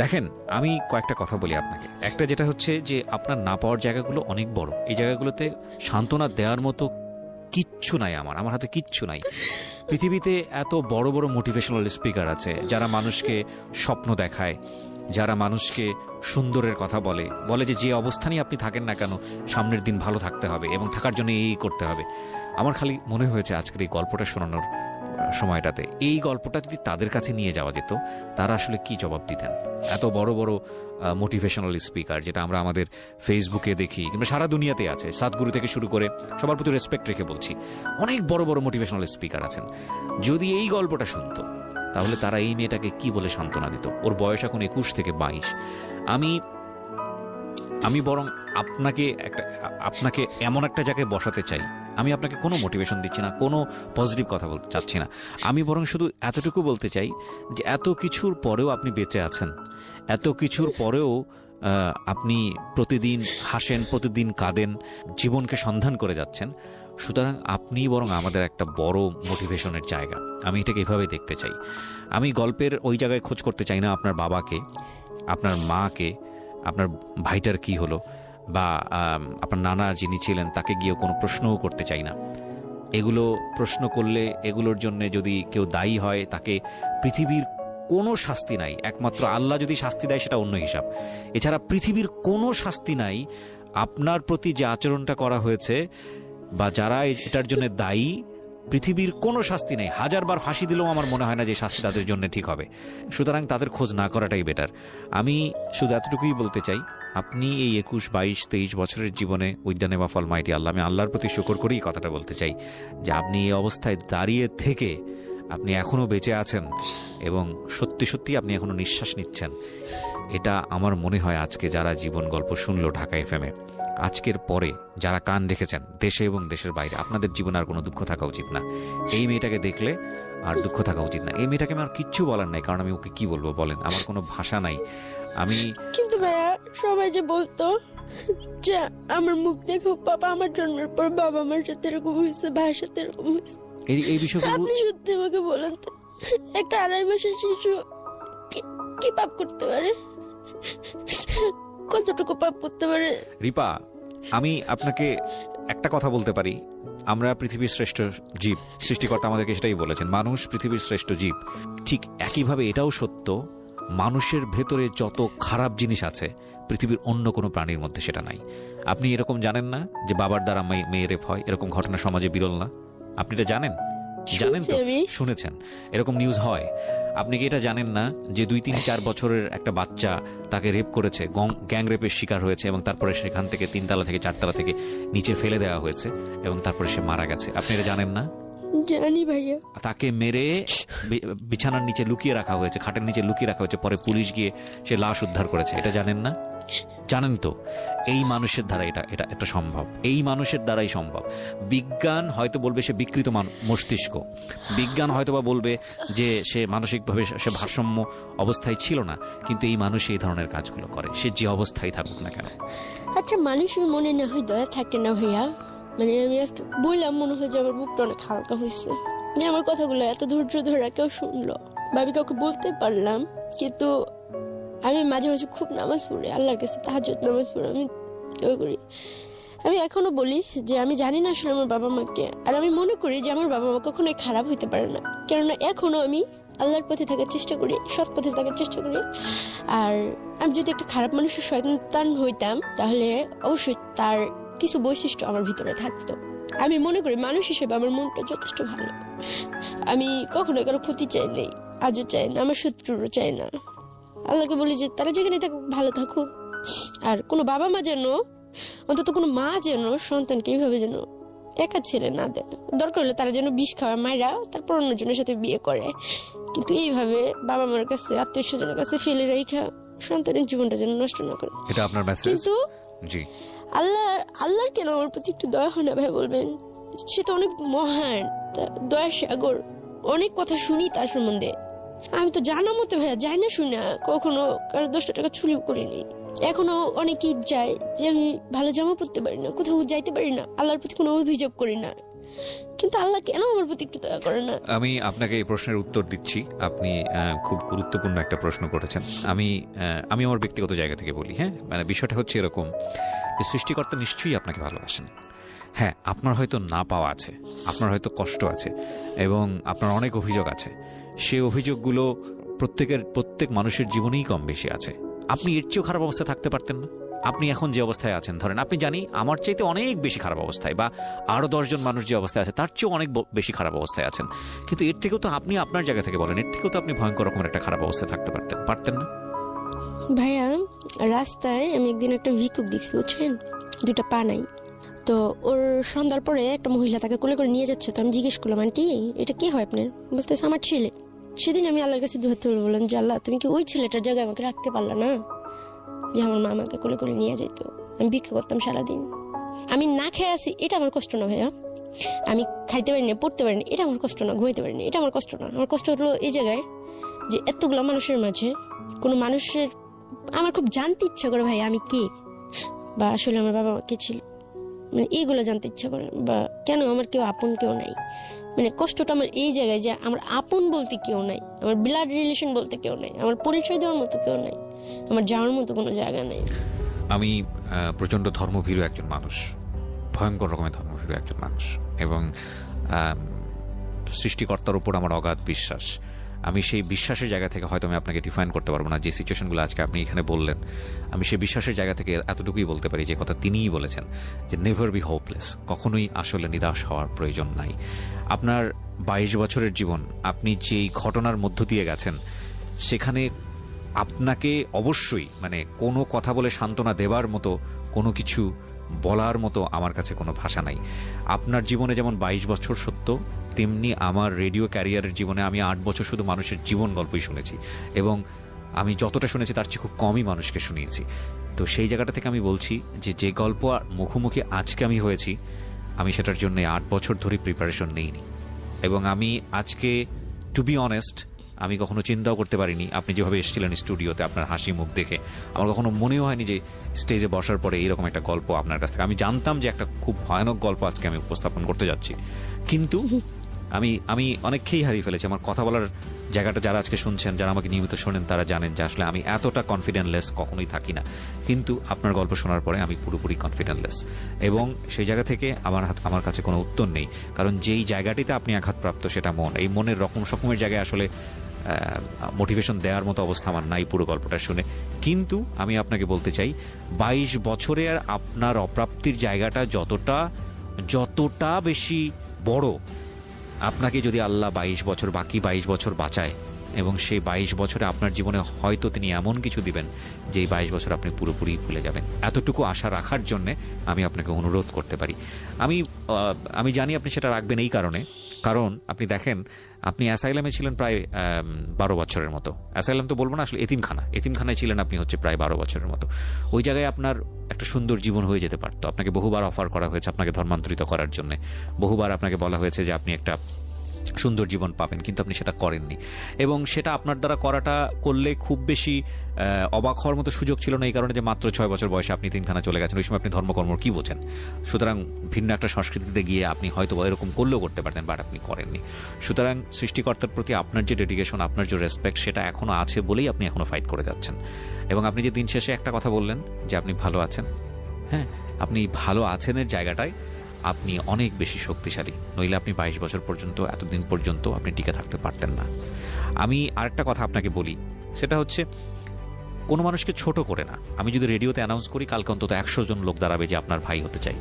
দেখেন, আমি কয়েকটা কথা বলি আপনাকে। একটা যেটা হচ্ছে যে আপনার না পাওয়ার জায়গাগুলো অনেক বড়। এই জায়গাগুলোতে সান্ত্বনা দেওয়ার মতো কিচ্ছু নাই, আমার হাতে কিচ্ছু নাই। পৃথিবীতে এত বড় বড় মোটিভেশনাল স্পিকার আছে যারা মানুষকে স্বপ্ন দেখায়, যারা মানুষকে সুন্দরের কথা বলে যে অবস্থানই আপনি থাকেন না কেন সামনের দিন ভালো থাকতে হবে এবং থাকার জন্য এই করতে হবে। আমার খালি মনে হয়েছে আজকের এই গল্পটা শোনানোর সময়টাতে এই গল্পটা যদি তাদের কাছে নিয়ে যাওয়া যেত, তারা আসলে কি জবাব দিতেন। এত বড় বড় মোটিভেশনাল স্পিকার যেটা আমরা আমাদের ফেসবুকে দেখি কিংবা সারা দুনিয়াতে আছে, সাতগুরু থেকে শুরু করে, সবার প্রতি রেসপেক্ট রেখে বলছি, অনেক বড় বড় মোটিভেশনাল স্পিকার আছেন। যদি এই গল্পটা শুনতো তাহলে তারা এই মেয়েটাকে কি বলে সান্ত্বনা দিত। ওর বয়স এখন 21 থেকে 22। আমি বরং আপনাকে এমন একটা জায়গায় বসাতে চাই। আমি আপনাকে কোনো মোটিভেশন দিচ্ছি না, কোনো পজিটিভ কথা বলতে চাচ্ছি না। আমি বরং শুধু এতটুকু বলতে চাই যে এত কিছুর পরেও আপনি বেঁচে আছেন, এত কিছুর পরেও আপনি প্রতিদিন হাসেন, প্রতিদিন কাঁদেন, জীবনকে সন্ধান করে যাচ্ছেন। সুতরাং আপনি বরং আমাদের একটা বড় মোটিভেশনের জায়গা। আমি এটাকে এভাবে দেখতে চাই। আমি গল্পের ওই জায়গায় খোঁজ করতে চাই না আপনার বাবাকে, আপনার মাকে, আপনার ভাইটার কি হলো, বা আপনার নানা যিনি ছিলেন তাকে গিয়ে কোনো প্রশ্নও করতে চাই না। এগুলো প্রশ্ন করলে এগুলোর জন্য যদি কেউ দায়ী হয়, তাকে পৃথিবীর কোনো শাস্তি নাই, একমাত্র আল্লাহ যদি শাস্তি দেয় সেটা অন্য হিসাব। এছাড়া পৃথিবীর কোনো শাস্তি নাই। আপনার প্রতি যে আচরণটা করা হয়েছে বা যারা এটার জন্য দায়ী, পৃথিবীর কোনো শাস্তি নেই। 1000 বার ফাঁসি দিলেও আমার মনে হয় না যে শাস্তি তাদের জন্য ঠিক হবে। সুতরাং তাদের খোঁজ না করাটাই বেটার। আমি শুধু এতটুকুই বলতে চাই, আপনি এই 21, 22, 23 বছরের জীবনে with the name of almighty Allah, আমি আল্লাহর প্রতি শুকর করেই কথাটা বলতে চাই যে আপনি এই অবস্থায় দাঁড়িয়ে থেকে আপনি এখনও বেঁচে আছেন এবং সত্যি সত্যি আপনি এখনও নিঃশ্বাস নিচ্ছেন। এটা আমার মনে হয় আজকে যারা জীবন গল্প শুনলো ঢাকা এফএমে, আজকের পরে যারা কান রেখেছেন দেশে এবং দেশের বাইরে, আপনাদের জীবনে আর কোনো দুঃখ থাকা উচিত না। এই মেয়েটাকে দেখলে আর দুঃখ থাকা উচিত না। এই মেয়েটাকে আমার কিচ্ছু বলার নাই, কারণ আমি ওকে কি বলবো বলেন, আমার কোনো ভাষা নাই। কিন্তু ভাইয়া সবাই যে বলতো যে আমার মুখ দেখো বাবা, আমার জন্মের পর বাবা আমার সাথে এরকম হয়েছে, ভাইয়ের সাথে এরকম হয়েছে। এই বিষয়গুলো আপনি সত্যি আমাকে বলেন তো, একটা 2.5 মাসের শিশু কি পাপ করতে পারে, কতটুকু পাপ করতে পারে? রিপা, আমি আপনাকে একটা কথা বলতে পারি, আমরা পৃথিবীর শ্রেষ্ঠ জীব, সৃষ্টিকর্তা আমাদেরকে সেটাই বলেছেন, মানুষ পৃথিবীর শ্রেষ্ঠ জীব। ঠিক একইভাবে এটাও সত্য, মানুষের ভেতরে যত খারাপ জিনিস আছে পৃথিবীর অন্য কোনো প্রাণীর মধ্যে সেটা নাই। আপনি এরকম জানেন না যে বাবার দ্বারা মেয়ে রেপ হয়? এরকম ঘটনা সমাজে বিরল না? আপনি এটা জানেন? জানেন তো, শুনেছেন, এরকম নিউজ হয়। আপনি কি এটা জানেন না যে 2-3-4 বছরের একটা বাচ্চা তাকে রেপ করেছে, গ্যাং রেপের শিকার হয়েছে, এবং তারপরে সেখান থেকে 3 তলা থেকে 4 তলা থেকে নিচে ফেলে দেওয়া হয়েছে, এবং তারপরে সে মারা গেছে? আপনি এটা জানেন না? জানি ভাইয়া। তাকে মেরে বিছানার নিচে লুকিয়ে রাখা হয়েছে, খাটের নিচে লুকিয়ে রাখা হয়েছে, পরে পুলিশ গিয়ে সে লাশ উদ্ধার করেছে। এটা জানেন না? জানেন তো। এই মানুষের দ্বারা এটা সম্ভব, এই মানুষের দ্বারাই সম্ভব। বিজ্ঞান হয়তো বলবে সে বিকৃত মস্তিষ্ক, বিজ্ঞান হয়তো বা বলবে যে সে মানসিকভাবে সে ভারসাম্য অবস্থায় ছিল না, কিন্তু এই মানুষ এই ধরনের কাজগুলো করে, সে যে অবস্থায় থাকুক না কেন। আচ্ছা, মানুষের মনে না হয় দয়া থাকে না ভাইয়া? মানে আমি আজকে বললাম, মনে হয় যে আমার বুকটা অনেক হালকা হয়েছে, যে আমার কথাগুলো এত ধৈর্য ধরে কেউ শুনলো। ভাবি কাউকে বলতে পারলাম, কিন্তু আমি মাঝে মাঝে খুব নামাজ পড়ি, আল্লাহর কাছে তাহাজ্জুদ নামাজ পড়ি, আমি করি। আমি এখনো বলি যে আমি জানি না আসলে আমার বাবা মাকে, আর আমি মনে করি যে আমার বাবা মা কখনোই খারাপ হইতে পারে না, কেননা এখনো আমি আল্লাহর পথে থাকার চেষ্টা করি, সৎ পথে থাকার চেষ্টা করি। আর আমি যদি একটা খারাপ মানুষের সন্তান হইতাম, তাহলে অবশ্যই তার কিছু বৈশিষ্ট্য আমার ভিতরে থাকতো। আমি মনে করি মানুষ হিসেবে আমার মনটা যথেষ্ট ভালো, আমি কখনো কারো ক্ষতি চাই নাই, আজও চাই না, আমার শত্রুরও চাই না। আল্লাহকে বলি যে তারা যেখানে থাকুক ভালো থাকুক, আর কোনো বাবা মা যেন, অন্তত কোনো মা যেন সন্তানকে এইভাবে যেন একা ছেড়ে না দেয়। দরকার হলে তারা যেন বিষ খাওয়া মায়েরা তারপর অন্যজনের সাথে বিয়ে করে, কিন্তু এইভাবে বাবা মার কাছে, আত্মীয় স্বজনের কাছে ফেলে রেখা সন্তানের জীবনটা যেন নষ্ট না করে। এটা আপনার মেসেজ। কিন্তু জি, আল্লাহর কেন আমার প্রতি একটু দয়া হয় না ভাই বলবেন? সে তো অনেক মহান, দয়া সাগর, অনেক কথা শুনি তার সম্বন্ধে। আমি তো জানা মতো ভাইয়া যাই না, শুনি না, কখনো কারো 10 টাকা চুরিও করিনি। এখনো অনেকেই যায় যে আমি ভালো জামা পরতে পারি না, কোথাও যাইতে পারি না, আল্লাহর প্রতি কোনো অভিযোগ করি না, কিন্তু আল্লাহ কেন আমার প্রতি একটু দয়া করে না? আমি আপনাকে এই প্রশ্নের উত্তর দিচ্ছি। আপনি খুব গুরুত্বপূর্ণ একটা প্রশ্ন করেছেন। আমি আমার ব্যক্তিগত জায়গা থেকে বলি। হ্যাঁ, মানে বিষয়টা হচ্ছে এরকম যে সৃষ্টিকর্তা নিশ্চয়ই আপনাকে ভালোবাসেন। হ্যাঁ, আপনার হয়তো না পাওয়া আছে, আপনার হয়তো কষ্ট আছে, এবং আপনার অনেক অভিযোগ আছে। সেই অভিযোগগুলো প্রত্যেক মানুষের জীবনেই কম বেশি আছে। আপনি এর চেয়েও খারাপ অবস্থায় থাকতে পারতেন না? আপনি এখন যে অবস্থায় আছেন, ধরেন আপনি জানি আমার চাইতে অনেক বেশি খারাপ অবস্থায়, বা আরো 10 জন মানুষ যে অবস্থায় আছে তার চেয়েও অনেক বেশি খারাপ অবস্থায় আছেন, কিন্তু এর থেকেও তো আপনি আপনার জায়গা থেকে বলেন, এর থেকেও তো আপনি ভয়ঙ্কর রকমের একটা খারাপ অবস্থায় থাকতে পারতেন না? ভাইয়া, রাস্তায় আমি একদিন একটা ভিক্ষুক দেখছি, বুঝছেন, 2টা পা নাই। তো ওর সন্ধ্যার পরে একটা মহিলা তাকে কোলে করে নিয়ে যাচ্ছে। তো আমি জিজ্ঞেস করলাম, আন্টি এটা কি হয় আপনার? বলতেছে আমার ছেলে। সেদিন আমি আল্লাহর কাছে দুহাত তুলে বললাম যে আল্লাহ, তুমি কি ওই ছেলেটার জায়গায় আমাকে রাখতে পারলা না, যে আমার মা আমাকে কোলে করে নিয়ে যেত? আমি ভিক্ষা করতাম সারাদিন, আমি না খেয়ে আসি, এটা আমার কষ্ট না ভাইয়া। আমি খাইতে পারিনি, পড়তে পারিনি, এটা আমার কষ্ট না। ঘুমাইতে পারিনি, এটা আমার কষ্ট না। আমার কষ্ট হলো এই জায়গায় যে এতগুলো মানুষের মাঝে কোনো মানুষের আমার খুব জানতে ইচ্ছা করে ভাই আমি কে, বা আসলে আমার বাবা মা কে ছিল, মানে এইগুলো জানতে ইচ্ছা করে, বা কেন আমার কেউ আপন কেউ নাই। মানে কষ্টটা আমার এই জায়গায় যে আমার আপন বলতে কেউ নাই, আমার ব্লাড রিলেশন বলতে কেউ নাই, আমার পরিচয় দেওয়ার মতো কেউ নাই, আমার যাওয়ার মতো কোনো জায়গা নেই। আমি প্রচণ্ড ধর্মভীরু একজন মানুষ, ভয়ঙ্কর রকমের ধর্মভীরু একজন মানুষ, এবং সৃষ্টিকর্তার উপর আমার অগাধ বিশ্বাস। আমি সেই বিশ্বাসের জায়গা থেকে হয়তো আমি আপনাকে ডিফাইন করতে পারবো না যে সিচুয়েশনগুলো আজকে আপনি এখানে বললেন। আমি সেই বিশ্বাসের জায়গা থেকে এতটুকুই বলতে পারি যে কথা তিনিই বলেছেন, যে নেভার বি হোপলেস, কখনোই আসলে নিরাশ হওয়ার প্রয়োজন নাই। আপনার 22 বছরের জীবন, আপনি যেই ঘটনার মধ্য দিয়ে গেছেন, সেখানে আপনাকে অবশ্যই মানে কোনো কথা বলে সান্ত্বনা দেবার মতো কোনো কিছু বলার মতো আমার কাছে কোনো ভাষা নাই। আপনার জীবনে যেমন 22 বছর সত্য, তেমনি আমার রেডিও ক্যারিয়ারের জীবনে আমি 8 বছর শুধু মানুষের জীবন গল্পই শুনেছি, এবং আমি যতটা শুনেছি তার চেয়ে খুব কমই মানুষকে শুনিয়েছি। তো সেই জায়গাটা থেকে আমি বলছি যে গল্প মুখোমুখি আজকে আমি হয়েছি, আমি সেটার জন্য 8 বছর ধরে প্রিপারেশন নেইনি, এবং আমি আজকে টু বি অনেস্ট আমি কখনো চিন্তাও করতে পারিনি। আপনি যেভাবে এসেছিলেন স্টুডিওতে, আপনার হাসি মুখ দেখে আমার কখনো মনেও হয়নি যে স্টেজে বসার পরে এইরকম একটা গল্প আপনার কাছ থেকে, আমি জানতাম যে একটা খুব ভয়ানক গল্প আজকে আমি উপস্থাপন করতে যাচ্ছি, কিন্তু আমি অনেককেই হারিয়ে ফেলেছি। আমার কথা বলার জায়গাটা যারা আজকে শুনছেন, যারা আমাকে নিয়মিত শোনেন, তারা জানেন যে আসলে আমি এতটা কনফিডেন্টলেস কখনোই থাকি না। কিন্তু আপনার গল্প শোনার পরে আমি পুরোপুরি কনফিডেন্টলেস, এবং সেই জায়গা থেকে আমার কাছে কোনো উত্তর নেই। কারণ যেই জায়গাটিতে আপনি আঘাতপ্রাপ্ত সেটা মন, এই মনের রকমের জায়গায় আসলে মোটিভেশন দেওয়ার মতো অবস্থা আমার নাই পুরো গল্পটা শুনে। কিন্তু আমি আপনাকে বলতে চাই, 22 বছরের আপনার অপ্রাপ্তির জায়গাটা যতটা বেশি বড়, আপনাকে যদি আল্লাহ 22 বছর বাকি 22 বছর বাঁচায়, এবং সেই 22 বছরে আপনার জীবনে হয়তো তিনি এমন কিছু দিবেন যে এই 22 বছর আপনি পুরোপুরি ভুলে যাবেন। এতটুকু আশা রাখার জন্যে আমি আপনাকে অনুরোধ করতে পারি। আমি জানি আপনি সেটা রাখবেন এই কারণ আপনি দেখেন, আপনি অ্যাসাইলামে ছিলেন প্রায় 12 বছরের মতো। অ্যাসাইলাম তো বলবো না, আসলে এতিমখানায় ছিলেন আপনি হচ্ছে প্রায় 12 বছরের মতো। ওই জায়গায় আপনার একটা সুন্দর জীবন হয়ে যেতে পারতো। আপনাকে বহুবার অফার করা হয়েছে আপনাকে ধর্মান্তরিত করার জন্য, বহুবার আপনাকে বলা হয়েছে যে আপনি একটা সুন্দর জীবন পাবেন, কিন্তু আপনি সেটা করেননি। এবং সেটা আপনার দ্বারা করলে খুব বেশি অবাক হওয়ার মতো সুযোগ ছিল না, এই কারণে যে মাত্র 6 বছর বয়সে আপনি তিনখানা চলে গেছেন। ওই সময় আপনি ধর্মকর্ম কি বোঝেন? সুতরাং ভিন্ন একটা সংস্কৃতিতে গিয়ে আপনি হয়তো এরকম করলেও করতে পারতেন, বাট আপনি করেননি। সুতরাং সৃষ্টিকর্তার প্রতি আপনার যে ডেডিকেশন, আপনার যে রেসপেক্ট, সেটা এখনো আছে বলেই আপনি এখনো ফাইট করে যাচ্ছেন। এবং আপনি যে দিন শেষে একটা কথা বললেন যে আপনি ভালো আছেন, হ্যাঁ, আপনি ভালো আছেনের জায়গাটায় আপনি অনেক বেশি শক্তিশালী, নইলে আপনি 22 বছর পর্যন্ত, এতদিন পর্যন্ত আপনি টিকে থাকতে পারতেন না। আমি আরেকটা কথা আপনাকে বলি, সেটা হচ্ছে কোনো মানুষকে ছোট করে না। আমি যদি রেডিওতে অ্যানাউন্স করি কালকে অন্তত 100 জন লোক দাঁড়াবে যে আপনার ভাই হতে চাই,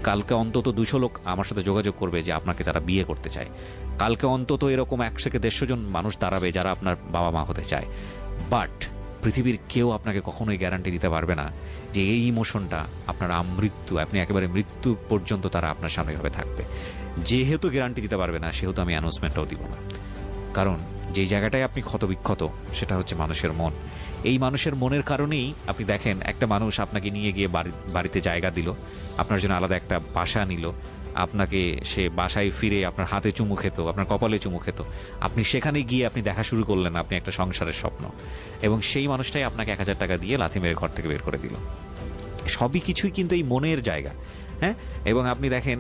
কালকে অন্তত 200 লোক আমার সাথে যোগাযোগ করবে যে আপনাকে তারা বিয়ে করতে চায়, কালকে অন্তত এরকম 100 থেকে 150 জন মানুষ দাঁড়াবে যারা আপনার বাবা মা হতে চায়। বাট পৃথিবীর কেউ আপনাকে কখনোই গ্যারান্টি দিতে পারবে না যে এই ইমোশনটা আপনার আপনি একেবারে মৃত্যু পর্যন্ত তারা আপনার সামনে ভাবে থাকবে। যেহেতু গ্যারান্টি দিতে পারবে না, সেহেতু আমি অ্যানাউন্সমেন্টটাও দিব না। কারণ যেই জায়গাটায় আপনি ক্ষতবিক্ষত, সেটা হচ্ছে মানুষের মন। এই মানুষের মনের কারণেই আপনি দেখেন, একটা মানুষ আপনাকে নিয়ে গিয়ে বাড়িতে জায়গা দিল, আপনার জন্য আলাদা একটা বাসা নিল, আপনাকে সে বাসায় ফিরে আপনার হাতে চুমু খেত, আপনার কপালে চুমু খেত, আপনি সেখানে গিয়ে আপনি দেখা শুরু করলেন আপনি একটা সংসারের স্বপ্ন, এবং সেই মানুষটাই আপনাকে 1000 টাকা দিয়ে লাথি মেরে ঘর থেকে বের করে দিল। সবই কিছুই কিন্তু এই মনের জায়গা, হ্যাঁ। এবং আপনি দেখেন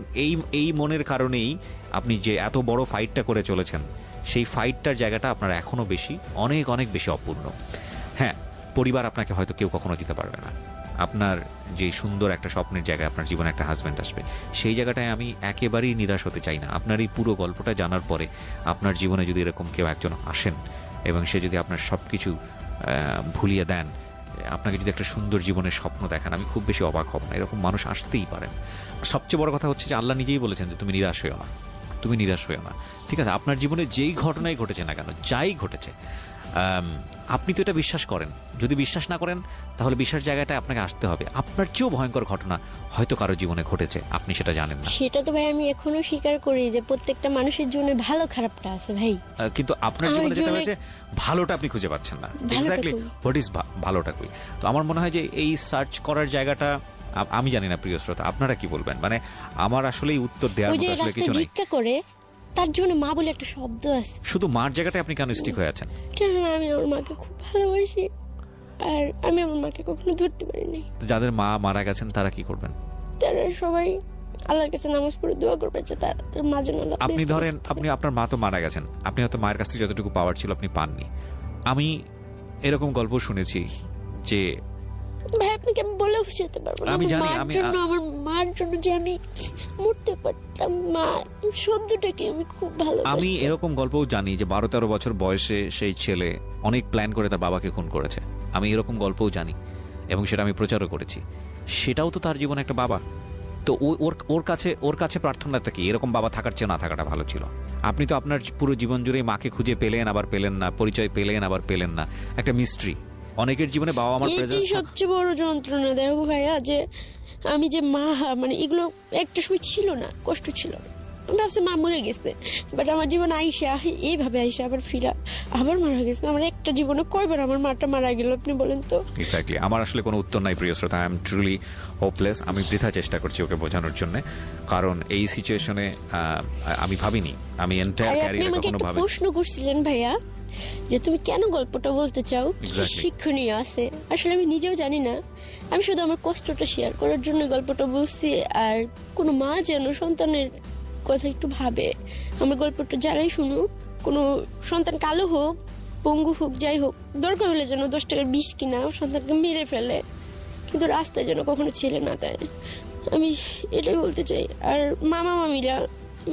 এই মনের কারণেই আপনি যে এত বড় ফাইটটা করে চলেছেন, সেই ফাইটটার জায়গাটা আপনার এখনো অনেক অনেক বেশি অপূর্ণ। হ্যাঁ, পরিবার আপনাকে হয়তো কেউ কখনো দিতে পারবে না। আপনার যে সুন্দর একটা স্বপ্নের জায়গায় আপনার জীবনে একটা হাজব্যান্ড আসবে, সেই জায়গাটায় আমি একেবারেই নিরাশ হতে চাই না। আপনার এই পুরো গল্পটা জানার পরে আপনার জীবনে যদি এরকম কেউ একজন আসেন এবং সে যদি আপনার সব কিছু ভুলিয়ে দেন, আপনাকে যদি একটা সুন্দর জীবনের স্বপ্ন দেখান, আমি খুব বেশি অবাক হব না। এরকম মানুষ আসতেই পারেন। সবচেয়ে বড় কথা হচ্ছে যে আল্লাহ নিজেই বলেছেন যে তুমি নিরাশ হইও না, ঠিক আছে? আপনার জীবনে যেই ঘটনাই ঘটেছে না কেন, যাই ঘটেছে, আপনি তো এটা বিশ্বাস করেন। যদি বিশ্বাস না করেন, তাহলে বিশ্বাস জায়গাটায় আপনাকে আসতে হবে। আপনার চেয়েও ভয়ঙ্কর ঘটনা হয়তো কারো জীবনে ঘটেছে, আপনি সেটা জানেন না। সেটা তো ভাই আমি এখনো স্বীকার করি যে প্রত্যেকটা মানুষের জন্য ভালো খারাপটা আছে ভাই, কিন্তু আপনার জীবনে যেটা হয়েছে, ভালোটা আপনি খুঁজে পাচ্ছেন না। এক্স্যাক্টলি, হোয়াট ইজ ভালোটা কই? তো আমার মনে হয় যে এই সার্চ করার জায়গাটা, আমি জানি না প্রিয় শ্রোতা আপনারা কি বলবেন, মানে আমার আসলেই উত্তর দেওয়ার মতো আসলে কিছু নেই। করে তার জন্য মা বলে একটা শব্দ আছে, শুধু মার জায়গাটায় আপনি কেন স্টিক হয়ে আছেন? কেননা আমি আমার মাকে খুব ভালোবাসি, আর আমি আমার মাকে কখনো ধরতে পারিনি। যাদের মা মারা গেছেন তারা কি করবেন? তারা সবাই আল্লাহর কাছে নামাজ পড়ে দোয়া করবে যে তার মা যেন। আপনি ধরেন, আপনার মা তো মারা গেছেন, আপনি হয়তো মায়ের কাছ থেকে যতটুকু পাওয়ার ছিল আপনি পাননি। আমি এরকম গল্প শুনেছি যে ভাই আপনাকে আমি বলে বুঝাতে পারবো না, আমি জানি, আমার মার জন্য যে আমি মরতে পারতাম, মা শব্দটাকে আমি খুব ভালোবাসি। আমি এরকম গল্পও জানি যে 12-13 বছর বয়সে সেই ছেলে অনেক প্ল্যান করে তার বাবাকে খুন করেছে। আমি এরকম গল্পও জানি এবং সেটা আমি প্রচারও করেছি। সেটাও তো তার জীবনে একটা বাবা। তো ওর কাছে প্রার্থনাটা কি? এরকম বাবা থাকার চেয়ে না থাকাটা ভালো ছিল। আপনি তো আপনার পুরো জীবন জুড়ে মাকে খুঁজে পেলেন, আবার পেলেন না, পরিচয় পেলেন, আবার পেলেন না, একটা মিস্ট্রি। অনেকের জীবনে বাবা মার প্রেজেন্স সবচেয়ে বড় যন্ত্রণা। দেখো ভাইয়া, যে আমি যে মা, মানে এগুলো একটা সময় ছিল না, কষ্ট ছিল, আমি ভাবছি মা মরে গেছে, বাট আমার জীবন আইসা এইভাবে আইসা আবার ফিরা আবার মারা গেছে। আমার একটা জীবনে কয়বার আমার মাটা মারা গেল আপনি বলেন তো? এক্স্যাক্টলি, আমার আসলে কোনো উত্তর নাই প্রিয় শ্রোতা। I am truly hopeless. আমি বৃথা চেষ্টা করছি ওকে বোঝানোর জন্য, কারণ এই সিচুয়েশনে আমি ভাবিনি, আমি এন্টায়ার ক্যারিয়ারে কখনো ভাবিনি। প্রশ্ন করছিলেন ভাইয়া যে তুমি কেন গল্পটা বলতে চাও, শিক্ষণীয় আছে। আসলে আমি নিজেও জানি না, আমি শুধু আমার কষ্টটা শেয়ার করার জন্য গল্পটা বলছি। আর কোনো মা যেন সন্তানের কথা একটু ভাবে, আমার গল্পটা যারাই শুনুক, কোনো সন্তান কালো হোক, পঙ্গু হোক, যাই হোক, দরকার হলে যেন 10 টাকার বিষ কিনা সন্তানকে মেরে ফেলে, কিন্তু রাস্তায় যেন কখনো ছেলে না দেয়। আমি এটাই বলতে চাই। আর মামা মামিরা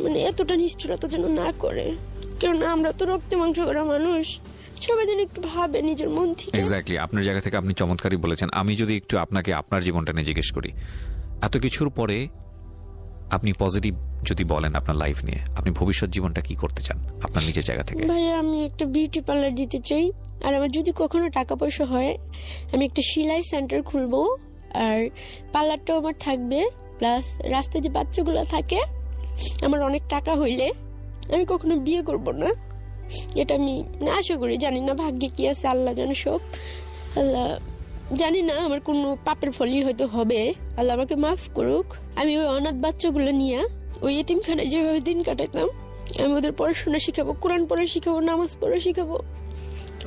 মানে এতটা নিষ্ঠুরতা যেন না করে, কেননা আমরা তো রক্তে মাংস করা মানুষ। সবাই যেন একটু ভাবে নিজের মন থেকে। এক্স্যাক্টলি, আপনার জায়গা থেকে আপনি চমৎকারই বলেছেন। আমি যদি একটু আপনাকে আপনার জীবনটা নিয়ে জিজ্ঞেস করি, এত কিছুর পরে আপনি পজিটিভ যদি বলেন আপনার লাইফ নিয়ে, আপনি ভবিষ্যৎ জীবনটা কি করতে চান আপনার নিজের জায়গা থেকে? ভাইয়া আমি একটা বিউটি পার্লার দিতে চাই, আর আমার যদি কখনো টাকা পয়সা হয় আমি একটা সেলাই সেন্টার খুলবো, আর পার্লারটাও আমার থাকবে। প্লাস রাস্তায় যে বাচ্চাগুলো থাকে, আমার অনেক টাকা হইলে আমি কখনো বিয়ে করব না, এটা আমি আশা করি। জানি না ভাগ্যে কি আছে, আল্লাহ জানে সব। আল্লাহ জানি না আমার কোনো পাপের ফলই হয়তো হবে, আল্লাহ আমাকে মাফ করুক। আমি ওই অনাথ বাচ্চাগুলো নিয়ে ওই এতিমখানায় যেভাবে দিন কাটাতাম, আমি ওদের পড়াশোনা শিখাবো, কোরআন পড়া শিখাবো, নামাজ পড়া শিখাবো।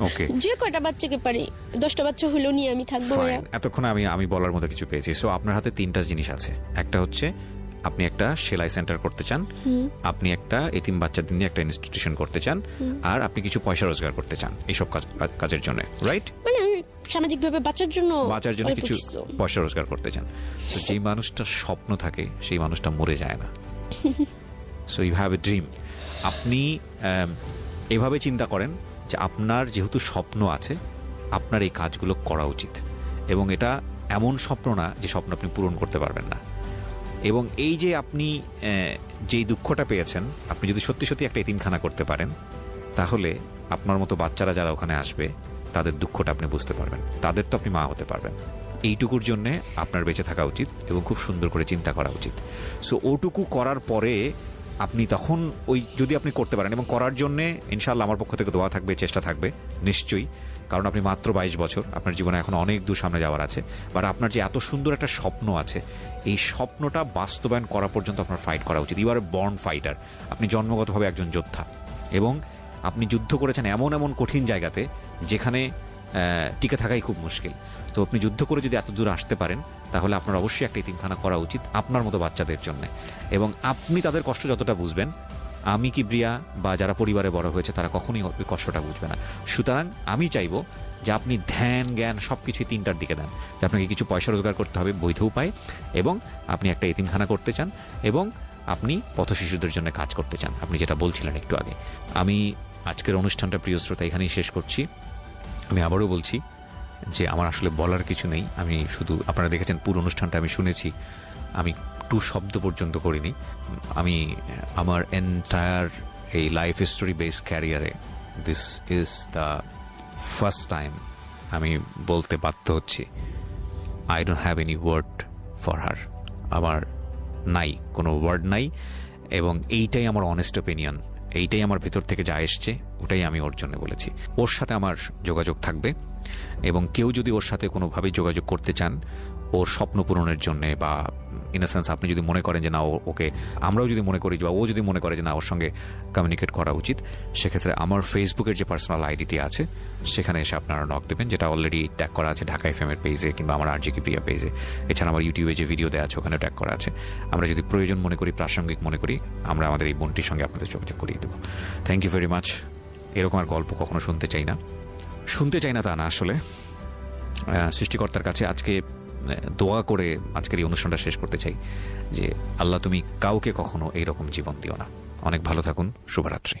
ওকে, যে কয়টা বাচ্চাকে পারি, 10টা বাচ্চা হলেও নিয়ে আমি থাকবো। ভাইয়া এতক্ষণ আমি বলার মতো কিছু পেয়েছি। সো আপনার হাতে 3টা জিনিস আছে। একটা হচ্ছে আপনি একটা সেলাই সেন্টার করতে চান, আপনি একটা এতিম বাচ্চাদের নিয়ে একটা ইনস্টিটিউশন করতে চান, আর আপনি কিছু পয়সা রোজগার করতে চান এইসব কাজের জন্য, রাইট? মানে আমি সামাজিক ভাবে বাঁচার জন্য কিছু পয়সা রোজগার করতে চান। তো যেই মানুষটার স্বপ্ন থাকে সেই মানুষটা মরে যায় না। So you have a dream. আপনি এভাবে চিন্তা করেন যে আপনার যেহেতু স্বপ্ন আছে, আপনার এই কাজগুলো করা উচিত, এবং এটা এমন স্বপ্ন না যে স্বপ্ন আপনি পূরণ করতে পারবেন না। এবং এই যে আপনি যেই দুঃখটা পেয়েছেন, আপনি যদি সত্যি সত্যি একটা এতিমখানা করতে পারেন, তাহলে আপনার মতো বাচ্চারা যারা ওখানে আসবে তাদের দুঃখটা আপনি বুঝতে পারবেন, তাদের তো আপনি মা হতে পারবেন। এইটুকুর জন্যে আপনার বেঁচে থাকা উচিত এবং খুব সুন্দর করে চিন্তা করা উচিত। সো ওটুকু করার পরে আপনি তখন ওই যদি আপনি করতে পারেন, এবং করার জন্যে ইনশাআল্লাহ আমার পক্ষ থেকে দোয়া থাকবে, চেষ্টা থাকবে নিশ্চয়ই, কারণ আপনি মাত্র 22 বছর, আপনার জীবনে এখন অনেক দূর সামনে যাওয়ার আছে। বাট আপনার যে এত সুন্দর একটা স্বপ্ন আছে, এই স্বপ্নটা বাস্তবায়ন করা পর্যন্ত আপনার ফাইট করা উচিত। You are a born fighter. আপনি জন্মগতভাবে একজন যোদ্ধা, এবং আপনি যুদ্ধ করেছেন এমন এমন কঠিন জায়গাতে যেখানে টিকে থাকাই খুব মুশকিল। তো আপনি যুদ্ধ করে যদি এত দূর আসতে পারেন, তাহলে আপনার অবশ্যই একটা এতিমখানা করা উচিত আপনার মতো বাচ্চাদের জন্য। এবং আপনি তাদের কষ্ট যতটা বুঝবেন, আমি কি ব্রিয়া বা যারা পরিবারে বড় হয়েছে তারা কখনোই ওই কষ্টটা বুঝবে না। সুতরাং আমি চাইবো যে আপনি ধ্যান জ্ঞান সব কিছুই 3টার দিকে দেন, যে আপনাকে কিছু পয়সা রোজগার করতে হবে বৈধ উপায়, এবং আপনি একটা এতিমখানা করতে চান, এবং আপনি পথ শিশুদের জন্য কাজ করতে চান, আপনি যেটা বলছিলেন একটু আগে। আমি আজকের অনুষ্ঠানটা প্রিয় শ্রোতা এখানেই শেষ করছি। আমি আবারও বলছি যে আমার আসলে বলার কিছু নেই। আমি শুধু, আপনারা দেখেছেন পুরো অনুষ্ঠানটা আমি শুনেছি, আমি 2 শব্দ পর্যন্ত করিনি। আমি আমার এন্টায়ার এই লাইফ স্টোরি বেস ক্যারিয়ারে this is the first time আমি বলতে বাধ্য হচ্ছি, I don't have any word for her. আমার নাই, কোনো ওয়ার্ড নাই, এবং এইটাই আমার অনেস্ট ওপিনিয়ন, এইটাই আমার ভেতর থেকে যা এসছে ওটাই আমি ওর জন্য বলেছি। ওর সাথে আমার যোগাযোগ থাকবে, এবং কেউ যদি ওর সাথে কোনোভাবেই যোগাযোগ করতে চান ওর স্বপ্ন পূরণের জন্যে, বা ইন আ সেন্স আপনি যদি মনে করেন যে না ওকে, আমরাও যদি মনে করি বা ও যদি মনে করে যে না ওর সঙ্গে কমিউনিকেট করা উচিত, সেক্ষেত্রে আমার ফেসবুকের যে পার্সোনাল আইডিটি আছে সেখানে এসে আপনারা নক দেবেন, যেটা অলরেডি ট্যাগ করা আছে ঢাকা এফএম-এর পেজে কিংবা আমার RJK প্রিয়া পেজে। এছাড়া আমার ইউটিউবে যে ভিডিও দেওয়া আছে ওখানে ট্যাগ করা আছে। আমরা যদি প্রয়োজন মনে করি, প্রাসঙ্গিক মনে করি, আমরা আমাদের এই বোনটির সঙ্গে আপনাদের যোগাযোগ করিয়ে দেবো। Thank you very much. এরকম আর গল্প কখনো শুনতে চাই না তা না, আসলে সৃষ্টিকর্তার কাছে আজকে দোয়া করে আজকের এই অনুষ্ঠানটা শেষ করতে চাই যে আল্লাহ তুমি কাউকে কখনো এইরকম জীবন দিও না। অনেক ভালো থাকুন, শুভরাত্রি।